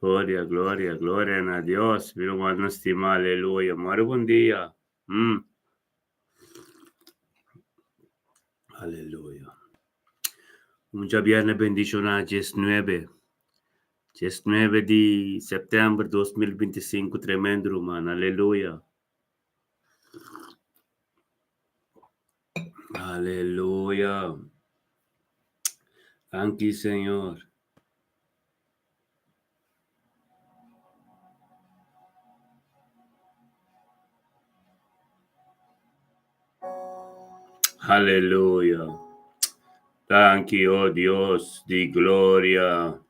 Gloria, gloria, gloria a Dios. Mi hermano estima, aleluya. Muy buen día. Aleluya. Muchas viernes bendiciones, 19 de septiembre 2025. Tremendo, hermano. Aleluya. Aleluya. Thank you, Señor. Aleluya. Thank you, oh Dios de gloria.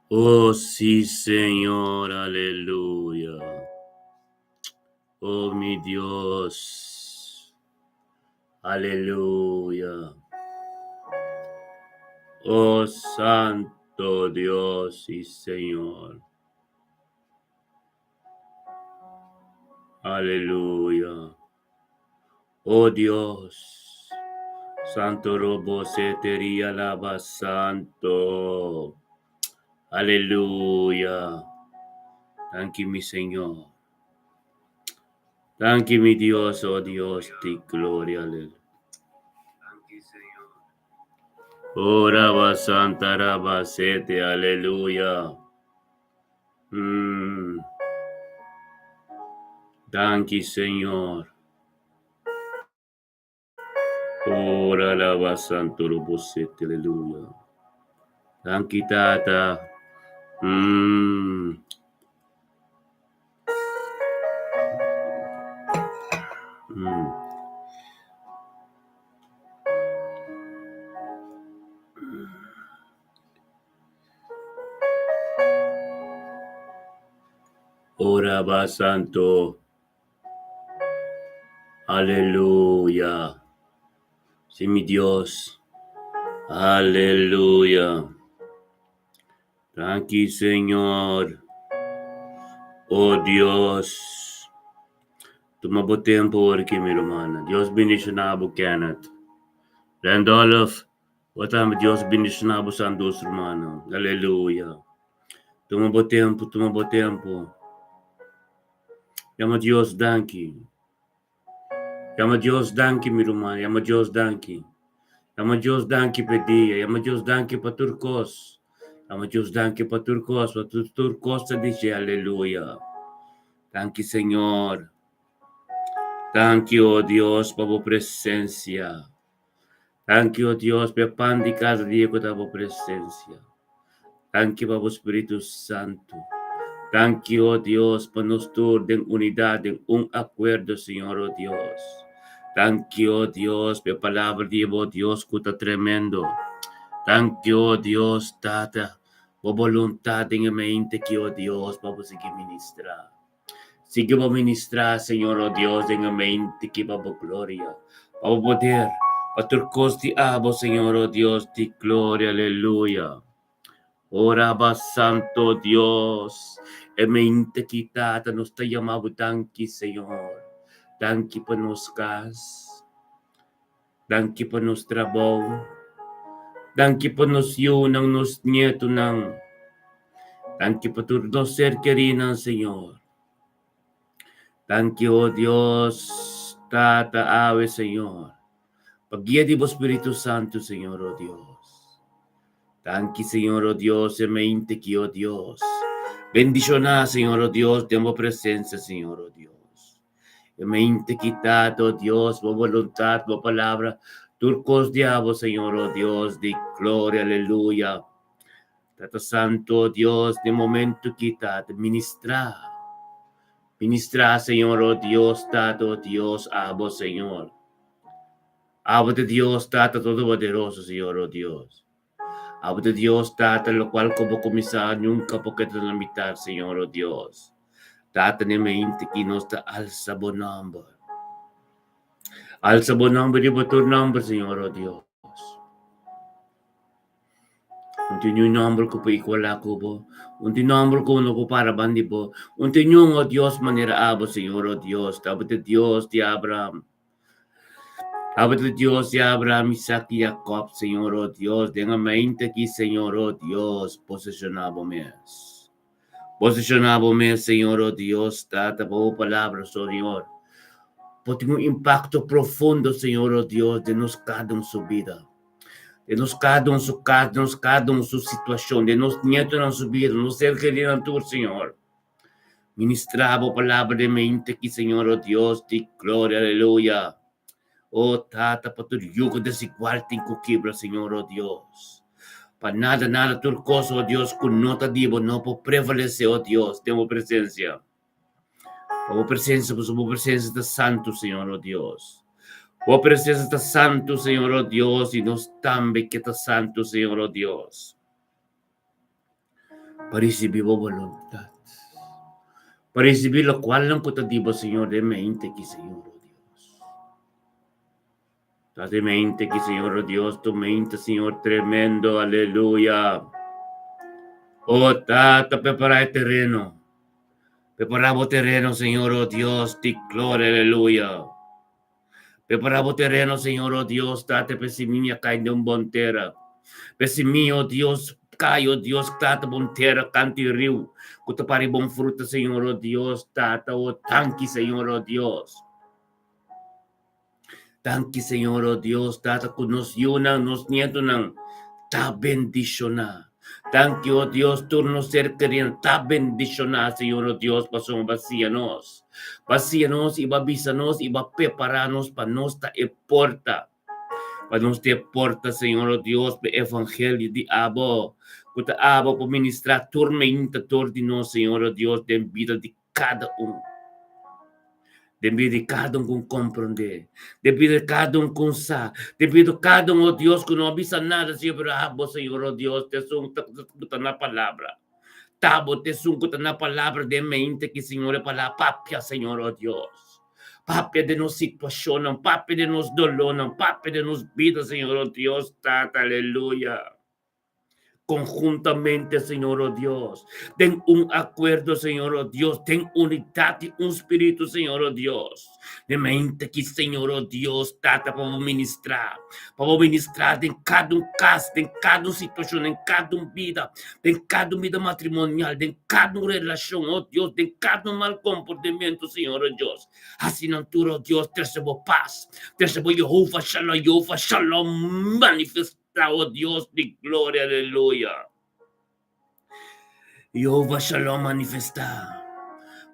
Oh, sí, Señor. Aleluya. Oh, mi Dios. Aleluya. Oh, Santo Dios y Señor. Aleluya. Oh Dios. Santo Robo Setería Lava Santo. Aleluya. Thank you, mi Señor. Thank you, mi Dios, oh Dios, de gloria. Aleluya. Oh, Raba Santa Raba Sete, aleluya. Thank you, Señor. Ora Raba Santo Robo Sete, aleluya. Thank you, Tata. Ora va Santo. Aleluya. Sí, mi Dios. Aleluya. Thank you, Señor. Oh Dios. Tumabo tiempo aquí, mi hermana. Dios bendicionado, Kenneth. Randolph. Watama Dios bendicionado, Santos, hermano. Aleluya. Tumabo tiempo. Llama Dios, thank you. Llama Dios, thank you, mi hermano. Llama Dios, thank you. Llama Dios, thank you, pedia. Llama Dios, thank you, paturcos. Llama Dios, thank you, paturcos. Paturcos te dice, aleluya. Thank you, Señor. Thank you, oh Dios, por tu presencia. Thank you, oh Dios, por pan de cada día con tu presencia. Thank you, por Espíritu Santo. Thank you, oh Dios, por nos en unidad, en un acuerdo, Señor, oh Dios. Thank you, oh Dios, por palabra de oh Dios, que está tremendo. Thank you, oh Dios, Tata, por voluntad en la mente que, oh Dios, vamos a seguir ministrar. Sigue a ministrar, Señor, oh Dios, en la mente que vamos gloria. Vamos poder, para tu coste abo, Señor, oh Dios, de gloria, aleluya. Ora va Santo Dios, en mente quitada, nos te llamamos, thank you, Señor. Thank you por nos cas. Thank you por nos trabajo. Thank you por nos yunang nos nieto nang. Thank you por tu nos ser querido, Señor. Thank you, oh Dios, Tata Ave, Señor. Pag-guía di Espíritu Santo, Señor, oh Dios. Thank you, Señor, oh Dios, en mente que, oh Dios. Bendicionar, Señor, oh Dios, tengo presencia, Señor, oh Dios. En mente quitado, oh Dios, por voluntad, por palabra, turcos diablo, Señor, oh Dios, de gloria, aleluya. Tata Santo, oh Dios, de momento quitado, ministrar. Ministra, Señor, oh Dios, Tata, oh Dios, Abo, Señor. Abo de Dios, Tata, todopoderoso, Señor, oh Dios. Abo de Dios, Tata, lo cual como comisar nunca porque te la mitad, Señor, oh Dios. Tata, ne mente que nos da alza bon nombre. Alza bon nombre de tu nombre, Señor, oh Dios. Unti nombre ko po ikuwala ko po. Unti nombre ko no po para bandi po. Unti oh Dios manera abo, Señor, oh Dios. Abo de Dios, de Abraham. Abad de Dios de Abraham, Isaac y Jacob, Señor, oh Dios, tenga mente aquí, Señor, oh Dios, posicionado mes. Posicionado mes, Señor, oh Dios, tata por palabras, oh Dios. Por tener un impacto profundo, Señor, oh Dios, de nos cada en su vida. De nos cada en su casa, de nos cada en su situación, de nos nietos en su vida, nos ser querido en tu, Señor. Ministrabo palabra de mente aquí, Señor, oh Dios, de gloria, aleluya. Oh, tata, para tu yugo desigual te incuquibra, Señor, oh Dios. Para nada turcoso, oh Dios, con nota divo, no por prevalecer, oh Dios, tengo presencia. Por presencia de santo, Señor, oh Dios. Por presencia de santo, Señor, oh Dios, y nos tambe que está santo, Señor, oh Dios. Para recibir voluntad. Para recibir lo cual no puedo divo, Señor, de mente que, Señor, oh Dios. Date mente que, Señor, oh Dios, tu mente, Señor, tremendo, aleluya. Oh, tata, prepara el terreno. Preparamos terreno, Señor, oh Dios, di gloria, aleluya. Preparamos terreno, Señor, oh Dios, date pesimiña cae de un bontera. Pesimiña, oh Dios, cae, oh Dios, tata bontera, canti rio. Kuta pari bon fruta, Señor, oh Dios, tata, oh tanki, Señor, oh Dios. Tanki, Señor, oh Dios, tata, que nos yunan, nos nietunan, ta bendiciona. Thank you, oh Dios, turno ser queriendo, ta bendiciona, Señor, oh Dios, pasamos vacíanos. Vacíanos y babisanos y va prepararnos para nuestra porta. Para nuestra porta, Señor, oh Dios, el evangelio de Abo. Kuta Abo por ministrar turma interdordinos, Señor, oh Dios, de vida de cada uno. Devido a cada um com compreender, devido a cada um com sa, devido a cada um, oh Deus, que não avisa nada, Senhor, Senhor, oh Deus, te sunta na palavra. Tabo te sunta na palavra de mente que, Senhor, é para papia, Senhor, oh Deus. Papia de nos situação, papia de nos dolor, papia de nos vida, Senhor, oh Deus, tata, aleluia. Conjuntamente, Señor, oh Dios. Ten un acuerdo, Señor, oh Dios. Ten unidad y un espíritu, Señor, oh Dios. De mente que, Señor, oh Dios, trata para ministrar. Para ministrar en cada un caso, en cada situación, en cada vida, en cada vida matrimonial, en cada relación, oh Dios, en cada mal comportamiento, Señor, oh Dios. Así no tú, oh Dios, te recibo paz. Te recibo Jehová Shalom, manifesta. Oh Dios de gloria, aleluya. Jehová Shalom manifesta.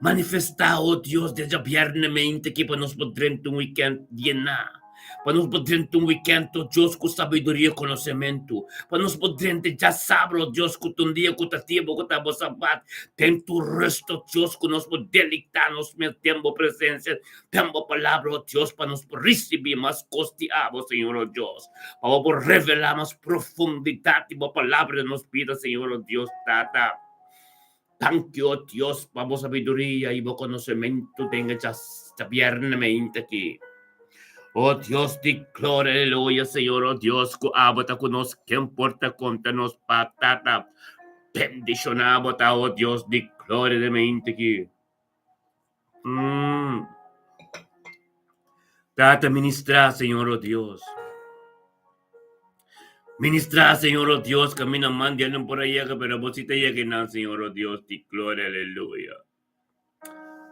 Manifesta, oh Dios, desde viernesmente que para nos poder un weekend llenar. Para nos poder un weekend, oh Dios, con sabiduría y conocimiento. Para nos poder ya saber, oh Dios, con un día, con tu tiempo, con tu sabat. Ten tu resto, Dios, con nos poder delictarnos, mi tiempo presencia. Tiempo palabra, oh Dios, para nos recibir más costeado, Señor, oh Dios. Para revelar más profundidad y palabra nos pida, Señor, oh Dios, tata. Thank you, oh Dios, para sabiduría y conocimiento tenga ya viernesmente aquí. Oh Dios, de gloria, aleluya, Señor, oh Dios, que abota con nos, que importa contanos patata. Bendicionamos, oh Dios, de gloria de mente aquí. Tata ministra, Señor, oh Dios. Ministra, Señor, oh Dios, camina mandiando por allá, pero vos si te llegan, Señor, oh Dios, de gloria, aleluya.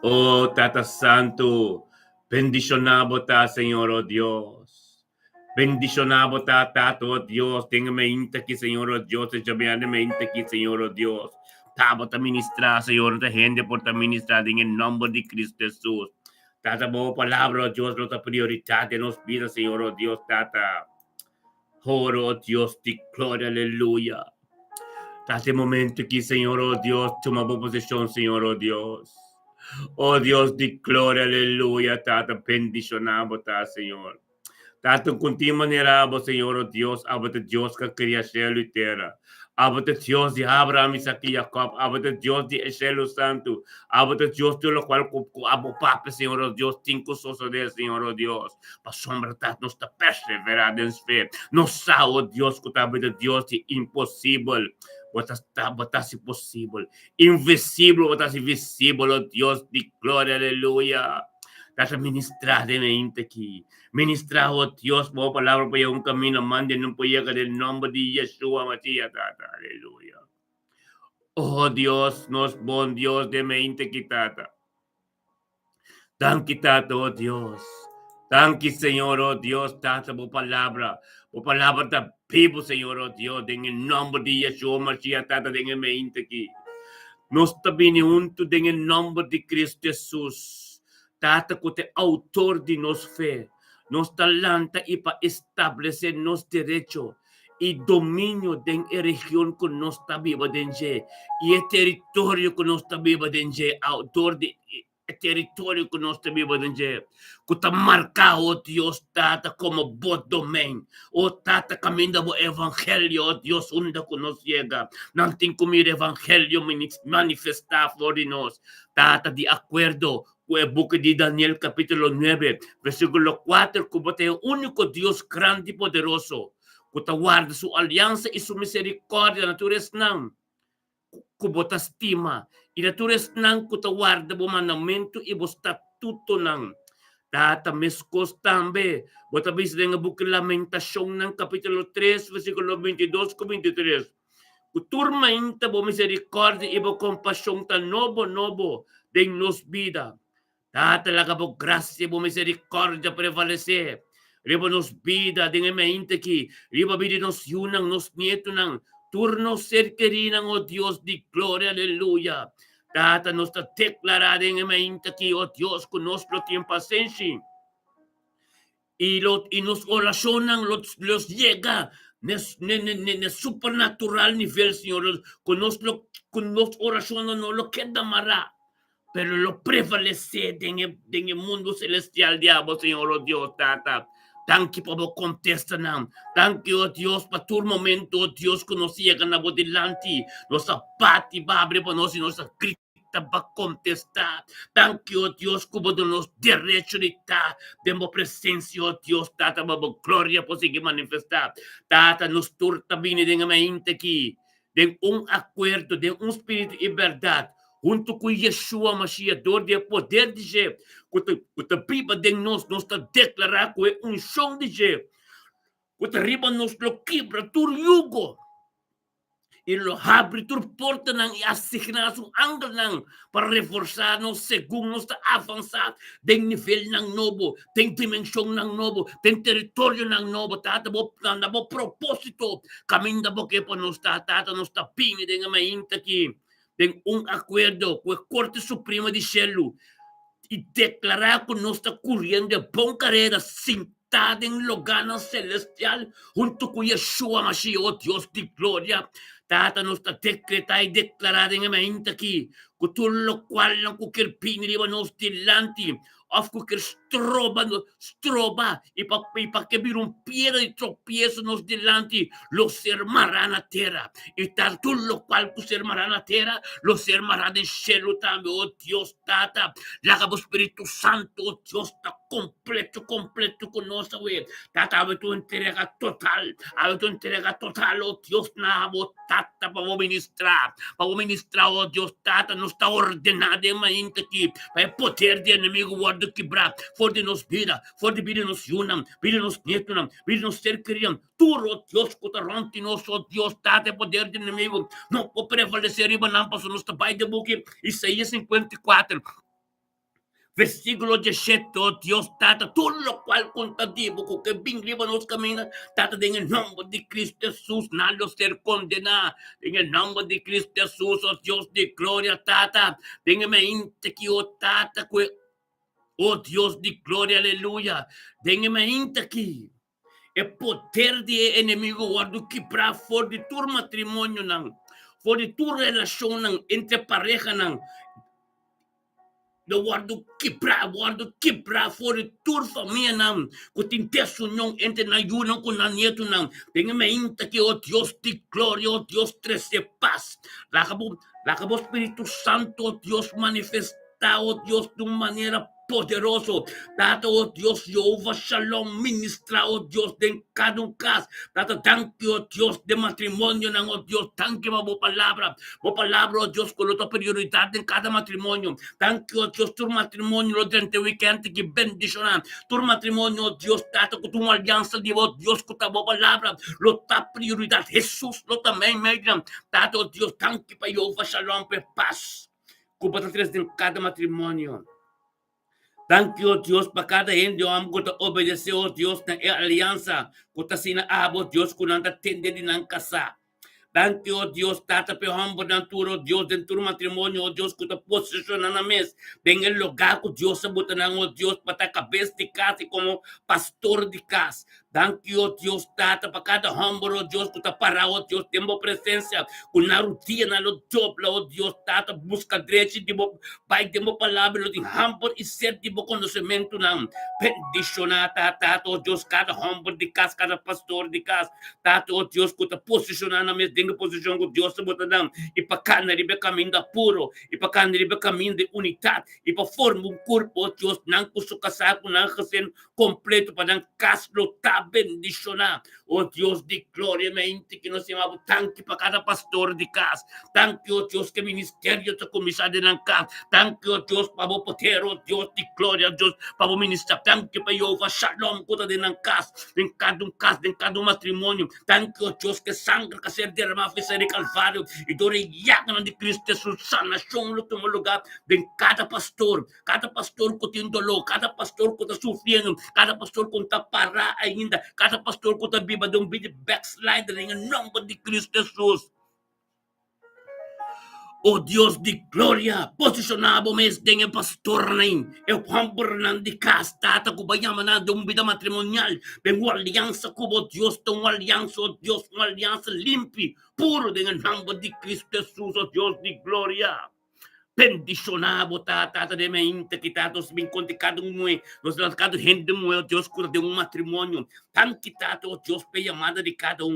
Oh, Tata Santo, bendicionamos, Señor, oh Dios. Bendicionamos, Tata, oh Dios, tenga mente aquí, Señor, oh Dios, llame mente aquí, Señor, oh Dios. Tabo te ministrar, Señor, te gente por te ministrar en el nombre de Cristo Jesús. Tata, por palabra, oh Dios, nuestra prioridad de nos vida, Señor, oh Dios, Tata. Oh Dios, de gloria, aleluya. Tata, momento aquí, Señor, oh Dios, tomamos posesión, Señor, oh Dios. Oh Dios de gloria, aleluya, Tata, bendicionamos, Señor. Tata, continuo manera, Señor, oh Dios, abate Dios que cría cielo y tierra. Abate Dios de Abraham, Isaac y Jacob. Abate Dios de cielo santo. Abate Dios de lo cual abo Papa, Señor, oh Dios, cinco sosos de Señor, oh Dios. Para sombra, Tata, nos está perseverando en fe. No sabe, oh Dios, que abate Dios de imposible. Botas impossível, invisível, botas invisível, oh Deus de glória, aleluia. Tata, ministra de mente aquí. Ministra, oh Dios, mo palabra pa yung camino, mande nung po yung del nombre de Yeshua Mashiach, Tata. Aleluya. Oh Dios, nos bon Dios de mente aquí, Tata. Thank you, Tata, oh Dios. Thank you, Señor, oh Dios, Tata, por palabra da vivo, Señor, oh Dios, en el nombre de Yeshua Mashiach, Tata, en el mente aquí. Nos tabini unto en el nombre de Cristo Jesús. Tata, que autor de nos fe, nos talanta y para establecer nos derecho y dominio de la región que nos está viva denje y el territorio que nos está viva denje, autor de el territorio que nos está viva denje, que está marcado, oh Dios, Tata, como bot domain, oh Tata, camino del evangelio, oh Dios, donde que nos llega. Nanting kumir evangelio manifestar por nos. Tata, de acuerdo con el book de Daniel capítulo 9, versículo 4, como te único Dios grande y poderoso, que te guarda su alianza y su misericordia, naturaleza nan, como te estima, y naturaleza nan, que te guarda bu mandamento y bu statuto nan. Tata, meskos tambe, bota bis dengan book Lamentasyon ng capítulo 3, versículo 22 ko 23. Turma inta bo misericordia e bo compasión tan nobo de nos vida. Talaga bo gracia bo misericordia prevalece. Riba nos vida de mente ki. Riba bidi nos yunang nos nieto nang. Turno ser querinang o Dios di gloria, aleluya. Tata nos ta declarada en mente ki, o Dios, con nuestro tiempo paciencia. Y nos oracionan, los llega supernatural nivel, Señor. Con nos oracionan no lo queda mará, pero lo prevalece en el mundo celestial, diablo, Señor, oh Dios, Tata. Thank you por contestar nam. Thank you, oh Dios, para tu momento, oh Dios, que nos llega na delante. Nos apati, babre, para nos y nos grita para contestar. Thank you, oh Dios, como de nos derecho de estar. Demos presencia, oh Dios, Tata, para gloria, por seguir manifestar. Tata, nos turta viene de mente aquí. De un acuerdo, de un espíritu y verdad. Junto com Yeshua Mashiach, dor de poder de Deus, que a Bíblia de nós está declarar que é chão de Deus, que a riba nos lo quebra, tu yugo, e lo abre, tu porta e assigna um ângulo para reforçar-nos segundo nos avançar, tem nível novo, tem dimensão novo, tem território novo, tata, bo propósito, caminho da boca para nos tata, nos tapinha, tem a mente aqui. Tem acordo com a Corte Suprema de Cielo e declarar que nós está correndo de boa carreira, sentada em lugar celestial, junto com Yeshua Mashiach, oh Deus de glória. Tata, nós está decretar e declarar em mente aqui, que tudo o qual não qualquer piniriba nos delante, of qualquer stroba, e para que vir piedra de tropiezo nos delante, los hermará na terra, e tal tudo lo qual que se hermará na terra, los hermará de cielo também, oh Deus, Tata, laga o Espírito Santo, oh Deus, está completo conosco, Tata, abre tu entrega total, oh Deus, na Tata, para ministrar, oh Deus, Tata, nos está ordenado em mente aqui, para o poder do inimigo guarda quebrar, for de nos vida, for de vida nos unam, vida nos nietunam, vida nos ser queriam, tudo, oh Deus, que te nos, oh Deus, Tata, o poder do inimigo, não pode prevalecer, e não passa nos trabalho de boca, Isaías 54, versículo 17, oh Dios, Tata, todo lo cual contativo, que vingliba nos camina, Tata, en el nombre de Cristo Jesús, nada ser condenado, en el nombre de Cristo Jesús, oh Dios de gloria, Tata, en mente que, oh Tata, oh Dios de gloria, aleluya, en mente aquí, el poder de enemigo, guardo que para for de tu matrimonio, for de tu relación, entre pareja, do guardo quebrar fora tur família não, que tem união entre na yuna com na nieto não, tem mente que o Deus de glória, o Deus trece paz, lá acabou Espírito Santo, o Deus manifestar, o Deus de uma maneira poderoso. Tata, oh Dios, Jehová Shalom, ministra, oh Dios, de cada un caso. Tata, thank you, oh Dios, de matrimonio, oh Dios, thank you, oh palabra, oh Dios, con la prioridad en cada matrimonio. Thank you, oh Dios, tu matrimonio, lo dente weekend, que bendición. Tu matrimonio, oh Dios, Tata, con tu alianza, oh Dios, con tu palabra, lo ta prioridad. Jesús, lo también, Tata, oh Dios, thank you, Jehová Shalom, paz. Cúpate en cada matrimonio. Thank you, Dios, para cada gente, amo que obedecer, oh Dios, na aliança, que sinaabot, Dios, kung nantatindi din ang kasa. Thank you, oh Dios, tata pe humble ng turo, Dios, den turo matrimonio, oh Dios, kuta posisyon na namis, dengan lugar ko, Dios, sa buta ng, oh Dios, pata kabes di kasi como pastor di kas. Thank you, oh Dios, tata, pa cada humble, oh Dios, kuta para, oh Dios, tempo presencia, kung narutina, oh dobla, oh Dios, tata, busca direito, di mo, pai, di mo palabra, oh Dios, humble, iser, di mo conocimiento ng bendicionata, tata, oh Dios, cada humble di kas, cada pastor di kas, tata, oh Dios, kuta posisyon na namis, na posição que Deus bota dando e para cá na riba caminho da puro e para cá na riba caminho de unidade e para formar corpo Deus não custo casaco não recém completo para dar caslo tá bendicionar o Deus de glória mente que nós chamamos tanque para cada pastor de casa tanque o Deus que ministério está começado na casa tanque o Deus para o poder o Deus de glória Deus para o ministério tanque para Jeová Shalom cuida de na casa em cada matrimônio tanque o Deus que sangue que ser derramado fez de Calvário e do reiagan de Cristo Jesus sanação no teu lugar de cada pastor que tem dolor cada pastor que está sofrendo cada pastor que está parado ainda cada pastor que está viva de vida backslider em nome de Cristo Jesus. Oh Deus de glória, posicionado mesmo dengan pastor nain. Eu humble nan di casta ko bayama na de vida matrimonial. Ben aliança com o Deus, tão aliança, oh Deus, uma aliança limpa, puro dengan nome de Cristo Jesus, oh Deus de glória. Bendicionado, tata de mente que tatos bem conticado muito, nos cada gente muito, oh Deus, cura de matrimônio. Tan quitado, oh Deus, pe amada de cada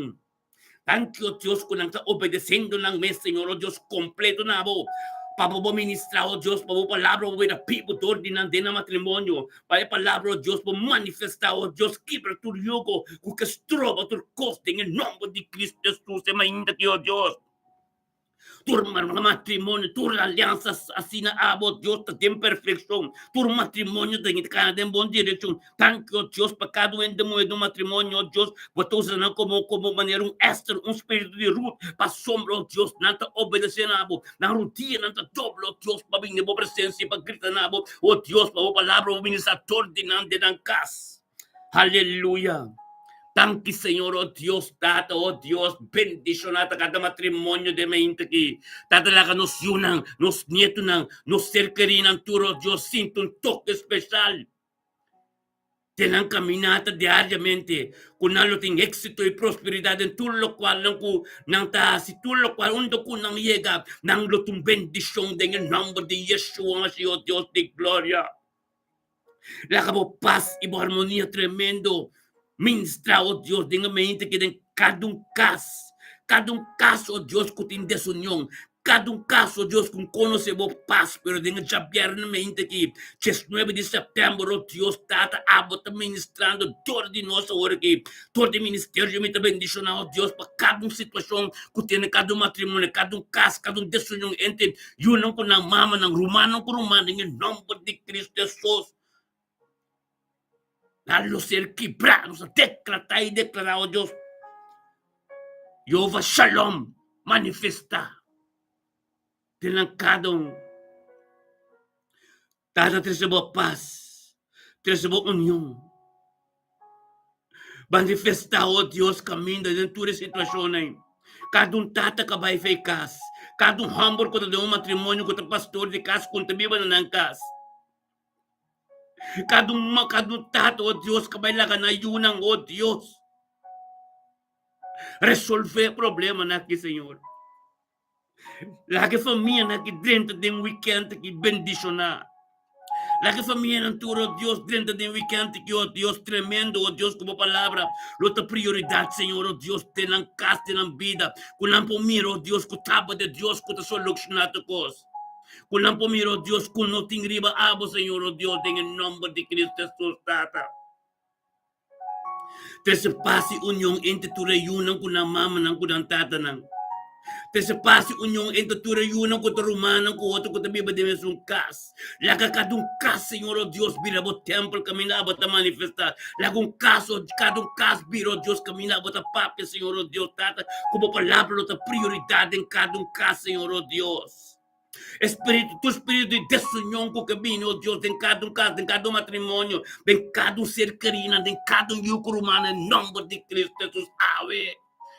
Thank you, Dios, kung nang obedeciendo ng mes, Señor, oh Dios, completo na po. Para ministrar, oh Dios, para palabra, oh the people, door din na matrimonio. Para palabra, oh Dios, para manifestar, oh Dios, quebra tu yugo, kung kastroba, tu costing, en nombre de Cristo Jesus, e mainda ki, oh Dios. Tur matrimonio, tur aliança assim na abo, Deus tem perfeição. Tur matrimonio tem que cada em bom direção. Tanto Deus para cada um do matrimônio, Deus botou usando como maneira Esther, espírito de Ruth, para sombra, Deus, não está obedecendo a abo, na rotina, não está dobro, Deus, para vir na presença, para gritar na abo, oh Deus, para a palavra, o ministrador de nan casa. Aleluia. Thank you, Señor, oh Dios, tata, oh Dios, bendicionata cada matrimonio de mente que tata la nos yunan, nos nietunan, nos cerquerinan, turo, Dios, siento un toque especial. Tenang caminata diariamente, kung nalo ting éxito y prosperidad en todo lo cual nang si todo lo cual undo ko nang llega, nang lutong bendición en el nombre de Yeshua, oh Dios de gloria. La cabo paz y armonía tremendo. Ministra, oh Deus, de mente que tem cada caso, oh Deus, que tem desunião, cada caso, oh Deus, com conhecemos paz, pero de saber na mente que 19 de setembro, oh Deus, tata, abota ministrando, todo de nossa hora que, todo de ministério, me também bendicionar, oh Deus, para cada situação que tem, cada matrimônio, cada caso, cada desunião, entre, eu não com a mama, não romano, com romano, em nome de Cristo Jesus. Lalo ser quebrado, declarar e declarar, oh Deus, Jeová Shalom, manifesta. Tenang cada tata tresebo paz, tresebo união. Manifesta, oh Deus, caminho dentro de situações. Cada tata que vai ficar, cada humble que tem matrimônio, que tem pastor de casa, que tem biba na casa. Cada tato, oh Deus, que vai lá na yunang, oh Deus. Resolver problema aqui, Senhor. Lagi família aqui dentro de weekend que bendicionar. Lagi família na turo, Deus, dentro de weekend que, oh Deus, tremendo, oh Deus, como palavra. Luta prioridade, Senhor, oh Deus, tenang casa, tenang vida. Kung lang po miro, oh Deus, kutaba de Deus, kuta solucionado kos. Kulang po miro Dios, kunuting riba abo, Señor, oh Dios, en el nombre de Cristo Jesús, Tata. Tesepasi unyong ente turayunang kunang mama ng kunang tata ng. Tesepasi unyong ente turayunang kutarumanan ko oto kutabiba de mesong kas. Laga kadung kas, Señor, oh Dios, birabo temple kami na abot na manifestar. Lagong kaso, kadung kas, biro Dios, kami na abot na papya, Señor, oh Dios, Tata. Como palabra ta prioridad en kadung kas, Señor, oh Dios. Tu espírito de desunião com o caminho, oh Deus, em cada caso, em cada matrimônio, em cada ser querido, em cada yugo humano, em nome de Cristo Jesus, ave,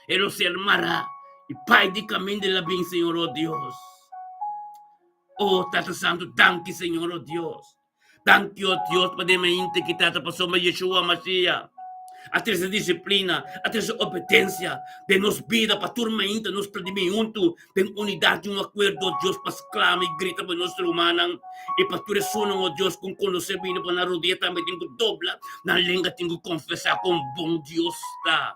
ele se armará, e Pai de caminho de la bem, Senhor, oh Deus. Oh, Tata Santo, danke, Senhor, oh Deus. Danke, oh Deus, para mente que Tata passou, mas Yeshua Mashiach. Até essa disciplina, até essa obediência de nos vida para turma ainda nos predimento, tem unidade, acordo, oh Deus, para exclama e grita para nós humanos, e para tu ressonar, oh Deus, com conhecer bem para na rodeia também tenho dobla, na língua tenho confessar com bom Deus está.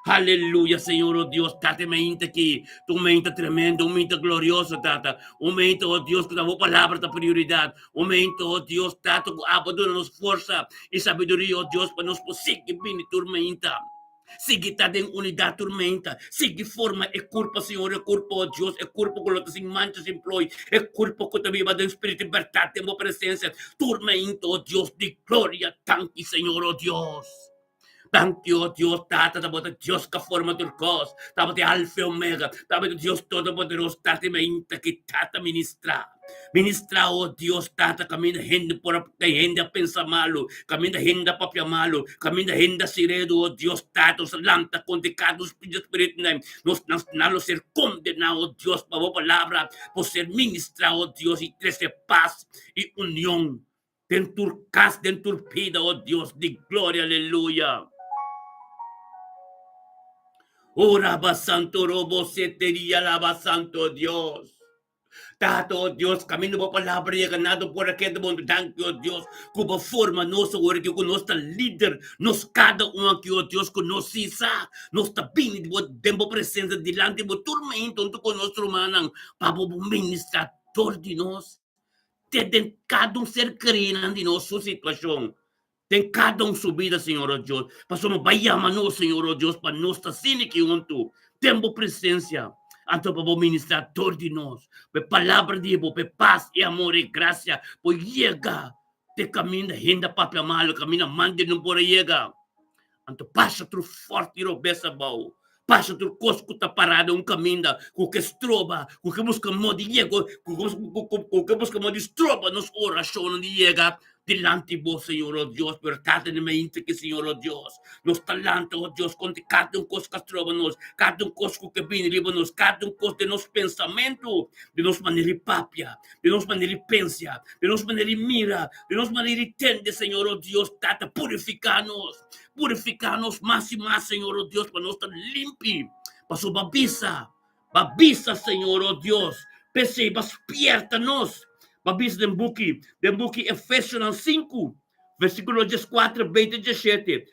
Aleluia, Senhor, oh Deus, Tata, mente aqui, tu mente tremendo, mente glorioso, Tata, mente, oh Deus, que dá palavra da prioridade, mente, oh Deus, Tata, que abandona-nos força e sabedoria, oh Deus, para nos conseguir bem tormenta. Sigue tá em unidade tormenta, sigue forma é culpa, Senhor, é culpa, oh Deus, é culpa que lotas em manchas employ, é culpa que também vai dar espírito de verdade, tem uma presença, tormenta, oh Deus, de glória, tanque, Senhor, oh Deus. Thank you, Dios, Tata, tapos Dios ka forma turcos, tapos de Alfa y Omega, tapos Dios Todopoderoso, Tata, mainta que Tata ministra. Ministra, oh Dios, Tata, kami na hindi por hindi pensa malo, kami na hindi papya malo, kami na hindi siredo, oh Dios, Tata, sa lanta, condicado, Spirit na, nos nalo ser condenado, oh Dios, pavo palabra, por ser ministra, oh Dios, y crece paz y unión. Dentur cas, dentur pida, oh Dios, de gloria, aleluya. Ora basanto robo setería la basanto Dios. Tato Dios, camino por palabra y ganado por aquel mundo. Thank you, Dios. Como forma nos ahora que nuestro líder, nos cada uno que Dios conoce, nos está bien de presencia delante de tormento con nuestro hermano, para ministrar de nós, de cada ser querido de nossa situação. Tem cada subida, Senhor, oh Deus. Passamos baiamano, Senhor, oh Deus, para nós estar sendo aqui junto. Temos presença. Então, para ministrar todo de nós. Para palavra de Deus, para paz e amor e graça. Para chegar. Te caminho, renda papel malo, caminho, mande não por chegar. Então, passa tu forte e robessa, bau. Passa tu cosco tá parado caminho, com que estroba, com que busca modo de chegar, com que busca modo de estroba, nos orações de chegar. Delante vos, Senhor, oh Deus, verdade na mente que, Senhor, oh Deus, nos talanta, oh Deus, com cada coisa que trova-nos, cada coisa que vem livra-nos, cada coisa de nosso pensamento, de nossa maneira papia, de nossa maneira pensa, de nossa maneira mira, de nossa maneira entende, Senhor, oh Deus, tata, purificar-nos mais e mais, Senhor, oh Deus, para nós estar limpi, para sua babisa, Senhor, oh Deus, pensei, despierta-nos. Babis den buki Efésios 5, versículo 14, 20 e 17.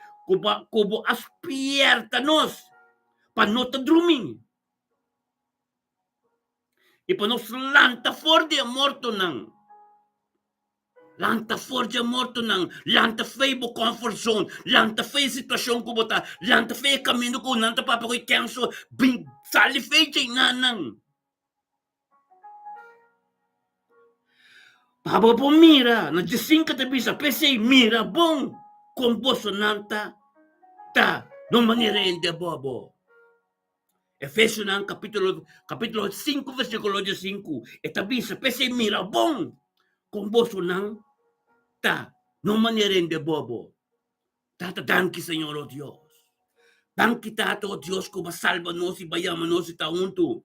Kubo aspierta-nos para não estar dormir. E para nós lanta fora de morto não. Lanta fora de morto não. Lanta feio bo comfort zone. Lanta feio situação ko bota. Lanta feio caminho ko nanta papa ko ikenso. Bing sali feio chay nanang. Pabo po mira, nagsisinka tabi sa PC, mira bom, komposo nanta, ta, no manera ende bobo. Efesios capítulo 5, versículo 5, tabi sa PC, mira bom, komposo nang, ta, no manera ende bobo. Tata, danki, Señor, oh Dios. Danki, Tata, oh Dios, como salva-nos e bayama-nos e taunto.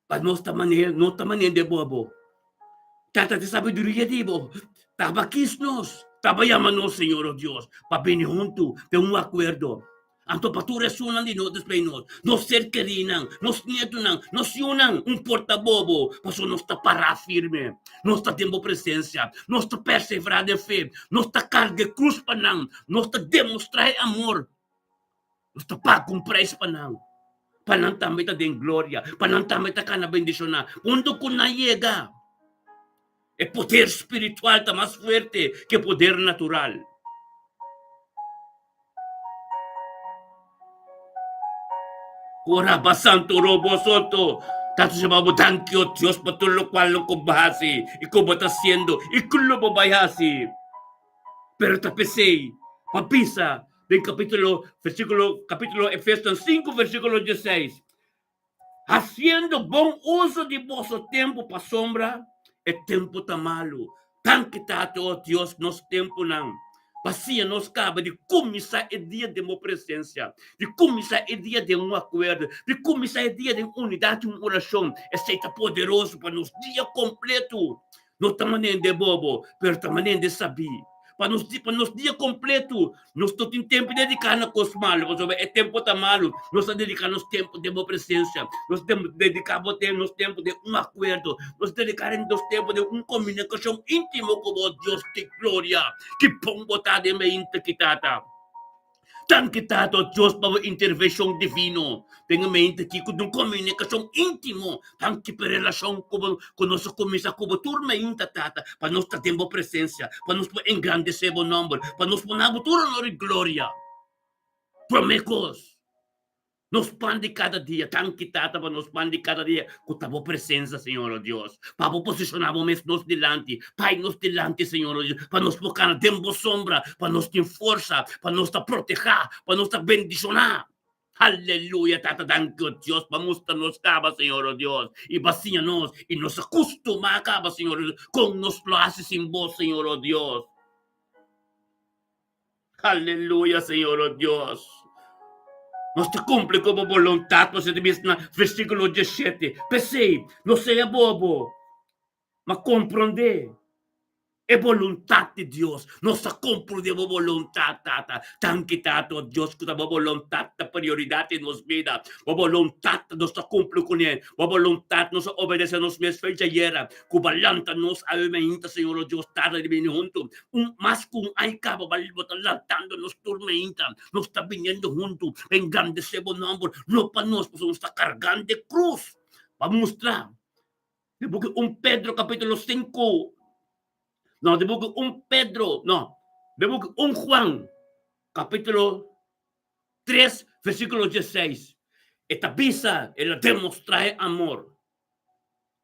Para nós tamanera, no tamanera ende bobo. Tata de sabedoria, dibo. Tabakis-nos. Tabayaman-nos, Senhor, oh Deus. Pabini junto, de acordo. Anto patura sunan di no display nos. Nos ser querinang, nos nieto nang, nos yunang, portabobo. Paso nos ta para firme. Nos ta tempo presença. Nos ta perseverar de fé. Nos ta carga cruz panang. Nos ta demonstrar amor. Nos ta pagong price panang. Panang tambay ta din gloria. Panang tambay ta ka na bendisyon na. Pundo ko na yega. El poder espiritual está más fuerte que poder natural. Ora basanto robo soto. Tanto se va thank you, Dios, por todo lo cual lo kubahasi. Y como está haciendo. Y kulo babayasi. Pero tapesei. Papisa. Del capítulo Efesios 5, versículo 16. Haciendo bom uso de vosso tempo para sombra, é tempo tá malo. Tanque tato, oh Deus, nosso tempo não. Pacia nos cabe de começar o dia de uma presença, de começar o dia de um acordo, de começar o dia de unidade, uma oração. É seita poderoso para nos dia completo. Não estamos nem de bobo, mas estamos nem de saber. Para nos dia completo, nós não temos tempo de dedicar na coisa malo, é tempo tá malo, nós dedicamos tempo de boa presença, nós dedicamos tempo de um acordo, nós dedicamos tempo de uma comunicação íntima com o Deus de glória, que põe botar de mente que tata. Tan kita to Diyos pa intervention divino. Tenga mente ki kung komunikasyon intimo. Tan ki relasyon ko sa kumisa ko turma inta tata. Panos ta tempo presencia. Panos po engrandecebo nombre. Panos po nabuturo no gloria. Promecos. Nos pan de cada dia, tan quitata para nos pan de cada dia, com a tua presença, Senhor oh Deus. Para posicionarmos nos delante, Pai nos delante, Senhor oh Deus, para nos colocar na tempo sombra, para nos ter força, para nos proteger, para nos bendicionar. Aleluia, tata, danke, oh Deus, para mostrar-nos caba, Senhor oh Deus, e vacina-nos, e nos acostumar caba, Senhor oh Deus, com nos places em vós, Senhor oh Deus. Aleluia, Senhor oh Deus. Nós te cumpre como voluntad, você diz na versículo 17. Pensei, não seja bobo, mas compreender. É vontade de Deus. Nossa compreendemos vontade, tata. Tanque, tato, Deus, que a vontade da prioridade em nossa vida. A vontade nossa cumpre com Ele. A vontade nossa obedece a nós mesmos. Fecha era. Kubalanta nos a umeinta, Senhor Deus, tarde de venir junto. Mas com ai cabo, balibota, lantando nos tormenta. Nos está vindo junto. Engrandecemos o nome. Não para nós, porque nos está carregando de cruz. Para mostrar. Porque Pedro capítulo 5. No, de book 1 Pedro, no, de book 1 Juan, capítulo 3, versículo 16. Esta visa, ela demonstra amor.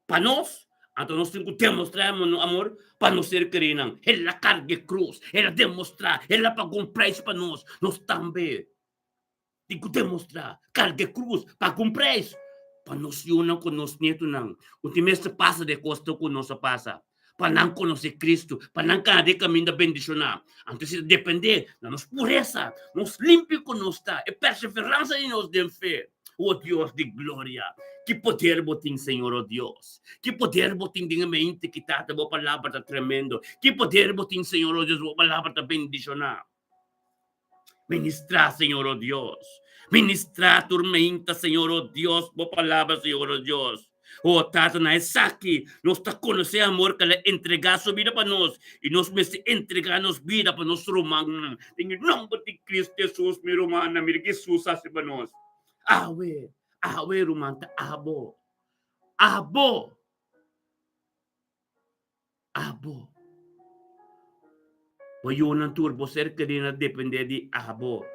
Para nós, então nós temos que demonstrar amor para nós ser cristãos. Ela carga cruz, ela demonstra, ela pagou um preço para nós. Nós também temos que demonstrar, carga cruz, pagou um preço. Para nós unir com nós netos, não. O que mais passa de costa com nós passa. Para não conhecer Cristo, para não cada caminho da bendição. Então, se depender da nossa pureza, nos limpe com nós está, e perseverança em nós de fé. Oh Deus de glória, que poder botem, Senhor, oh Deus. Que poder botem de mente que está, a palavra está tremendo. Que poder botem, Senhor, oh Deus, a palavra está bendição. Ministrar, Senhor, oh Deus. Ministrar, tormenta, Senhor, oh Deus, a palavra, Senhor, oh Deus. Oh, Tata, na aqui, nós está conhecendo amor que ela entregar sua vida para nós e nós mesmos entregar nossa vida para nós romano. Em nome de Cristo Jesus, meu romano, meu Jesus, assim para nós. Awe, romanta, abo. O eu não turbo ser querendo depender de abo.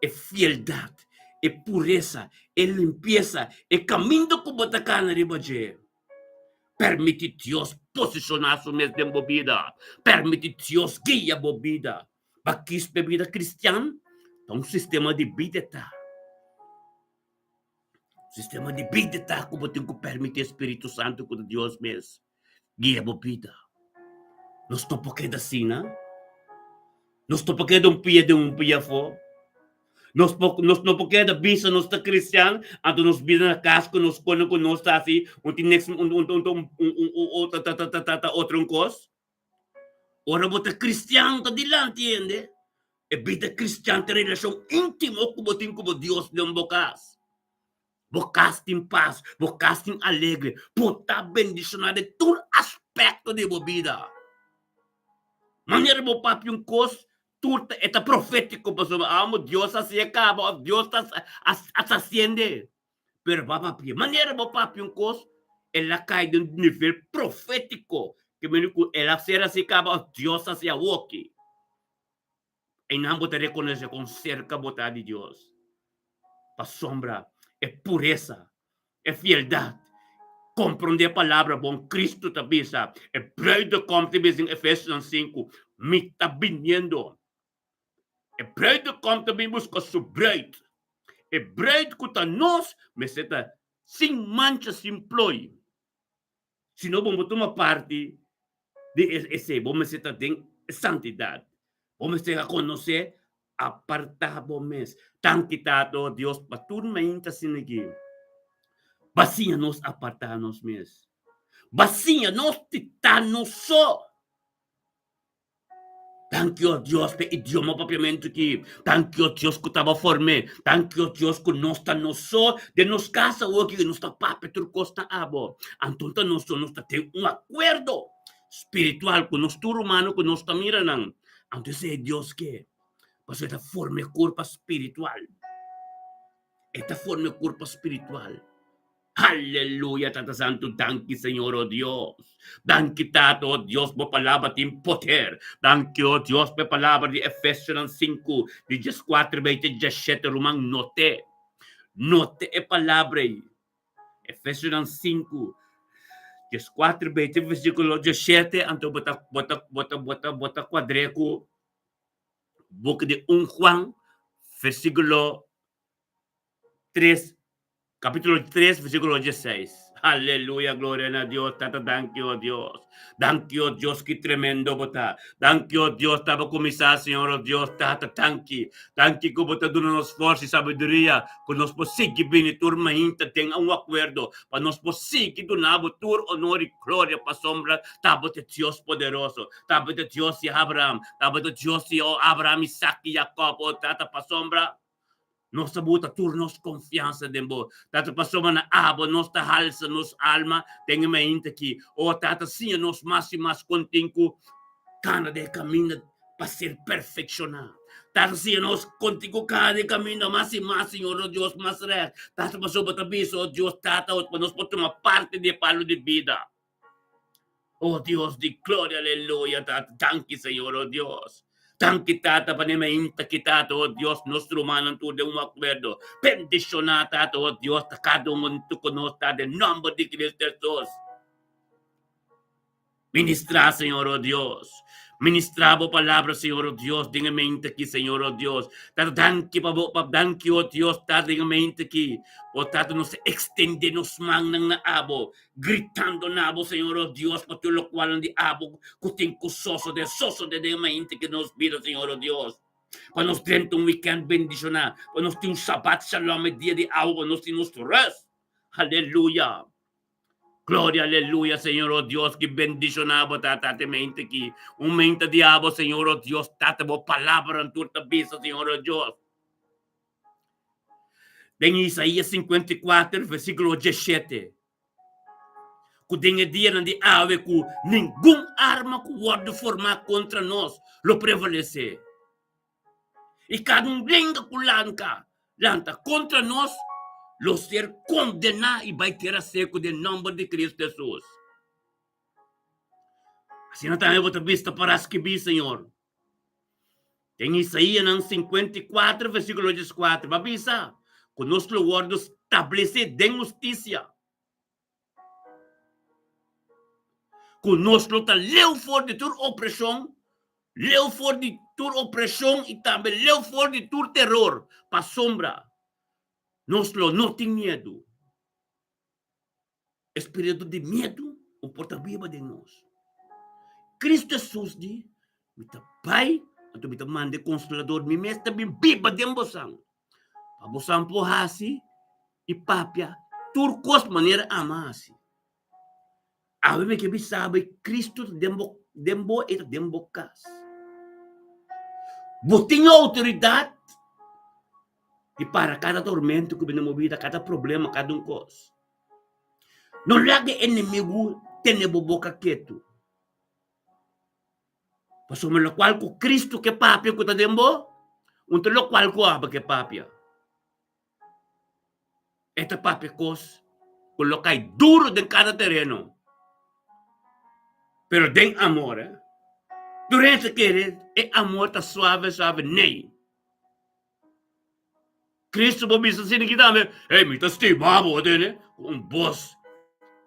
É fieldade. É pureza, é limpeza, é caminho que bota cá na ribaje. Permite Deus posicionar sua mesma bebida. Permite Deus guiar a bebida. Bakis bebida cristã, então sistema de vida tá. Sistema de vida tá como tem que permitir o Espírito Santo com Deus mesmo. Guia a bebida. Nós não podemos assim, não? Nós não podemos pia de pia fora. Nos no porque da bisa nos ta cristian ato nos bisa na casco nos kono ko nos ta si unti next outro cos ora bota cristian ta dilan tiende e vida cristian te relação íntimo com botin com Deus de bocas bocas tem paz bocas tem alegre puta bendicionar de todo aspecto de vida maneira bo papi cos tudo está profético, pastor. Amo Deus assim acaba, Deus está asciende. Pero papi, maneira bo papi coisa, ela cai de nível profético. que el hacer así acaba Dios hacia woki. En ambos te reconoce con cerca botar de Dios. Pa sombra, es pureza, es fieldad. Comprende a palavra bom Cristo te avisa. El bruido como te dice en Efesios 5. Me está viniendo. El bruido como te busca su bruid. El bruid que está nos me seta sin mancha, sin ploy. Si no vamos a tomar parte de ese, vamos a estar en santidad. Vamos a conocer apartado mes. Tan quitado Dios para turmenta sin aquí. Vacía nos apartanos mes. Vacía nos titanos so. Thank you, Dios, pe idioma propriamente aqui. Thank you, Dios, que estava formé. Thank you, Dios, que nós está no so de nos casa hoje, que nós está pape turcosta abo. Então, nós tem acordo espiritual com nós tu humano, que nós está mirando. Então, é Deus que, mas esta forma corpo espiritual. Esta forma corpo espiritual. Aleluya, Tata Santo, danke, Señor, oh Dios. Danke, Tato, oh Dios, por palabra de poder. Danke, oh Dios, por palabra de Efesios 5, de 14, 20, 17, Romano, note. Note a palavra aí. Efesios 5, 14, 20, versículo 17, então bota quadreco. Boca de 1 Juan, versículo 3, capítulo 3, versículo 16. Aleluya, gloria a Dios. Tata, thank you, Dios. Thank you, Dios, qué tremendo, bota. Thank you, Dios, estaba comisar, Señor, oh Dios, tata, thank you. Thank you, que bota dando-nos força e sabedoria, que nos possível bem turma ainda tenha acordo, para nos possível do nabo tur honor e glória para sombra, tava de Deus poderoso, tava de Deus e Abraão, tava de Deus e Abraão, Isaac e Jacob, oh, tata para sombra. Nós sabuta turnos confiança dembo. Tata passou na aba, nossa halsa, nossa alma, tem uma mente aqui. O tata sim, nós mais e mais contigo, cana de caminho para ser perfeccionado. Tata sim, nós contigo cana de caminho mais e mais, Senhor, oh Deus, mais ré. Tata passou para tabiso, oh Deus, tata, para nós podemos tomar parte de palo de vida. Oh Dios de gloria, aleluya, tata, thank you, Señor, oh Dios. Tan kitata pa nima inta kitata, oh Dios, nuestro humano tu de un acuerdo. Bendicionata, oh Dios, takado ngunto ko nosta de nombre de Cristo Jesús. Ministra, Señor, oh Dios. Ministrabo palabra, Señor, oh Dios, diga mente aquí, Señor, oh Dios. Tato danki pa danki, oh Dios, tato diga mente aquí. O tato nos extende nos mang ng naabo, gritando nabo, Señor, oh Dios, pati lo cual di abo, kuting kusoso de diga mente que nos vida, Señor, oh Dios. Pa nos dentro un weekend bendición na, pa nos tiung sabat shalom, dia di awo, pa nos tiung rest. Hallelujah. Gloria, aleluya, Señor, oh Dios, que bendicionado, tata, te mente aquí. Un mente diabo, Señor, oh Dios, tata, bo palabra en tu tabisa, Señor, oh Dios. En Isaías 54, versículo 17. Que tenha dia de ave que nenhum arma que pode formar contra nós lo prevalecer. E cada língua que lanta contra nós, lo ser condenar e vai ter a seco de nome de Cristo Jesus. Assim não tem outra vista para escrever, Senhor. Tem Isaías 54, versículo 14. Vai pensar, que nosso guarda estabelece de justiça. Que nós luta leu fora de tua opressão, leu fora de tua opressão e também leu fora de tua terror, para sombra. Nós não tem medo. Espírito de medo, o porta viva de nós. Cristo Jesus diz, mita pai, atau mita mande consolador, mi mesta mi biba de embosang. Pabosang po hasi, ipapya, turcos maneira amasi. Awe me que sabe Cristo dembo e dembokas. Botinha autoridade e para cada tormento que vem movida, cada problema, cada coisa. Não lage inimigo tenebo boca quieto. Pasó lo cual ko Cristo que papia ko tadembo, unto lo cual ko aba que papia. Esta papia kos, colocai duro de cada terreno. Pero den amor, durante que é amor tá suave, suave, nem. Cristo mo bisa sini kita, me tá estimado, né? Com voz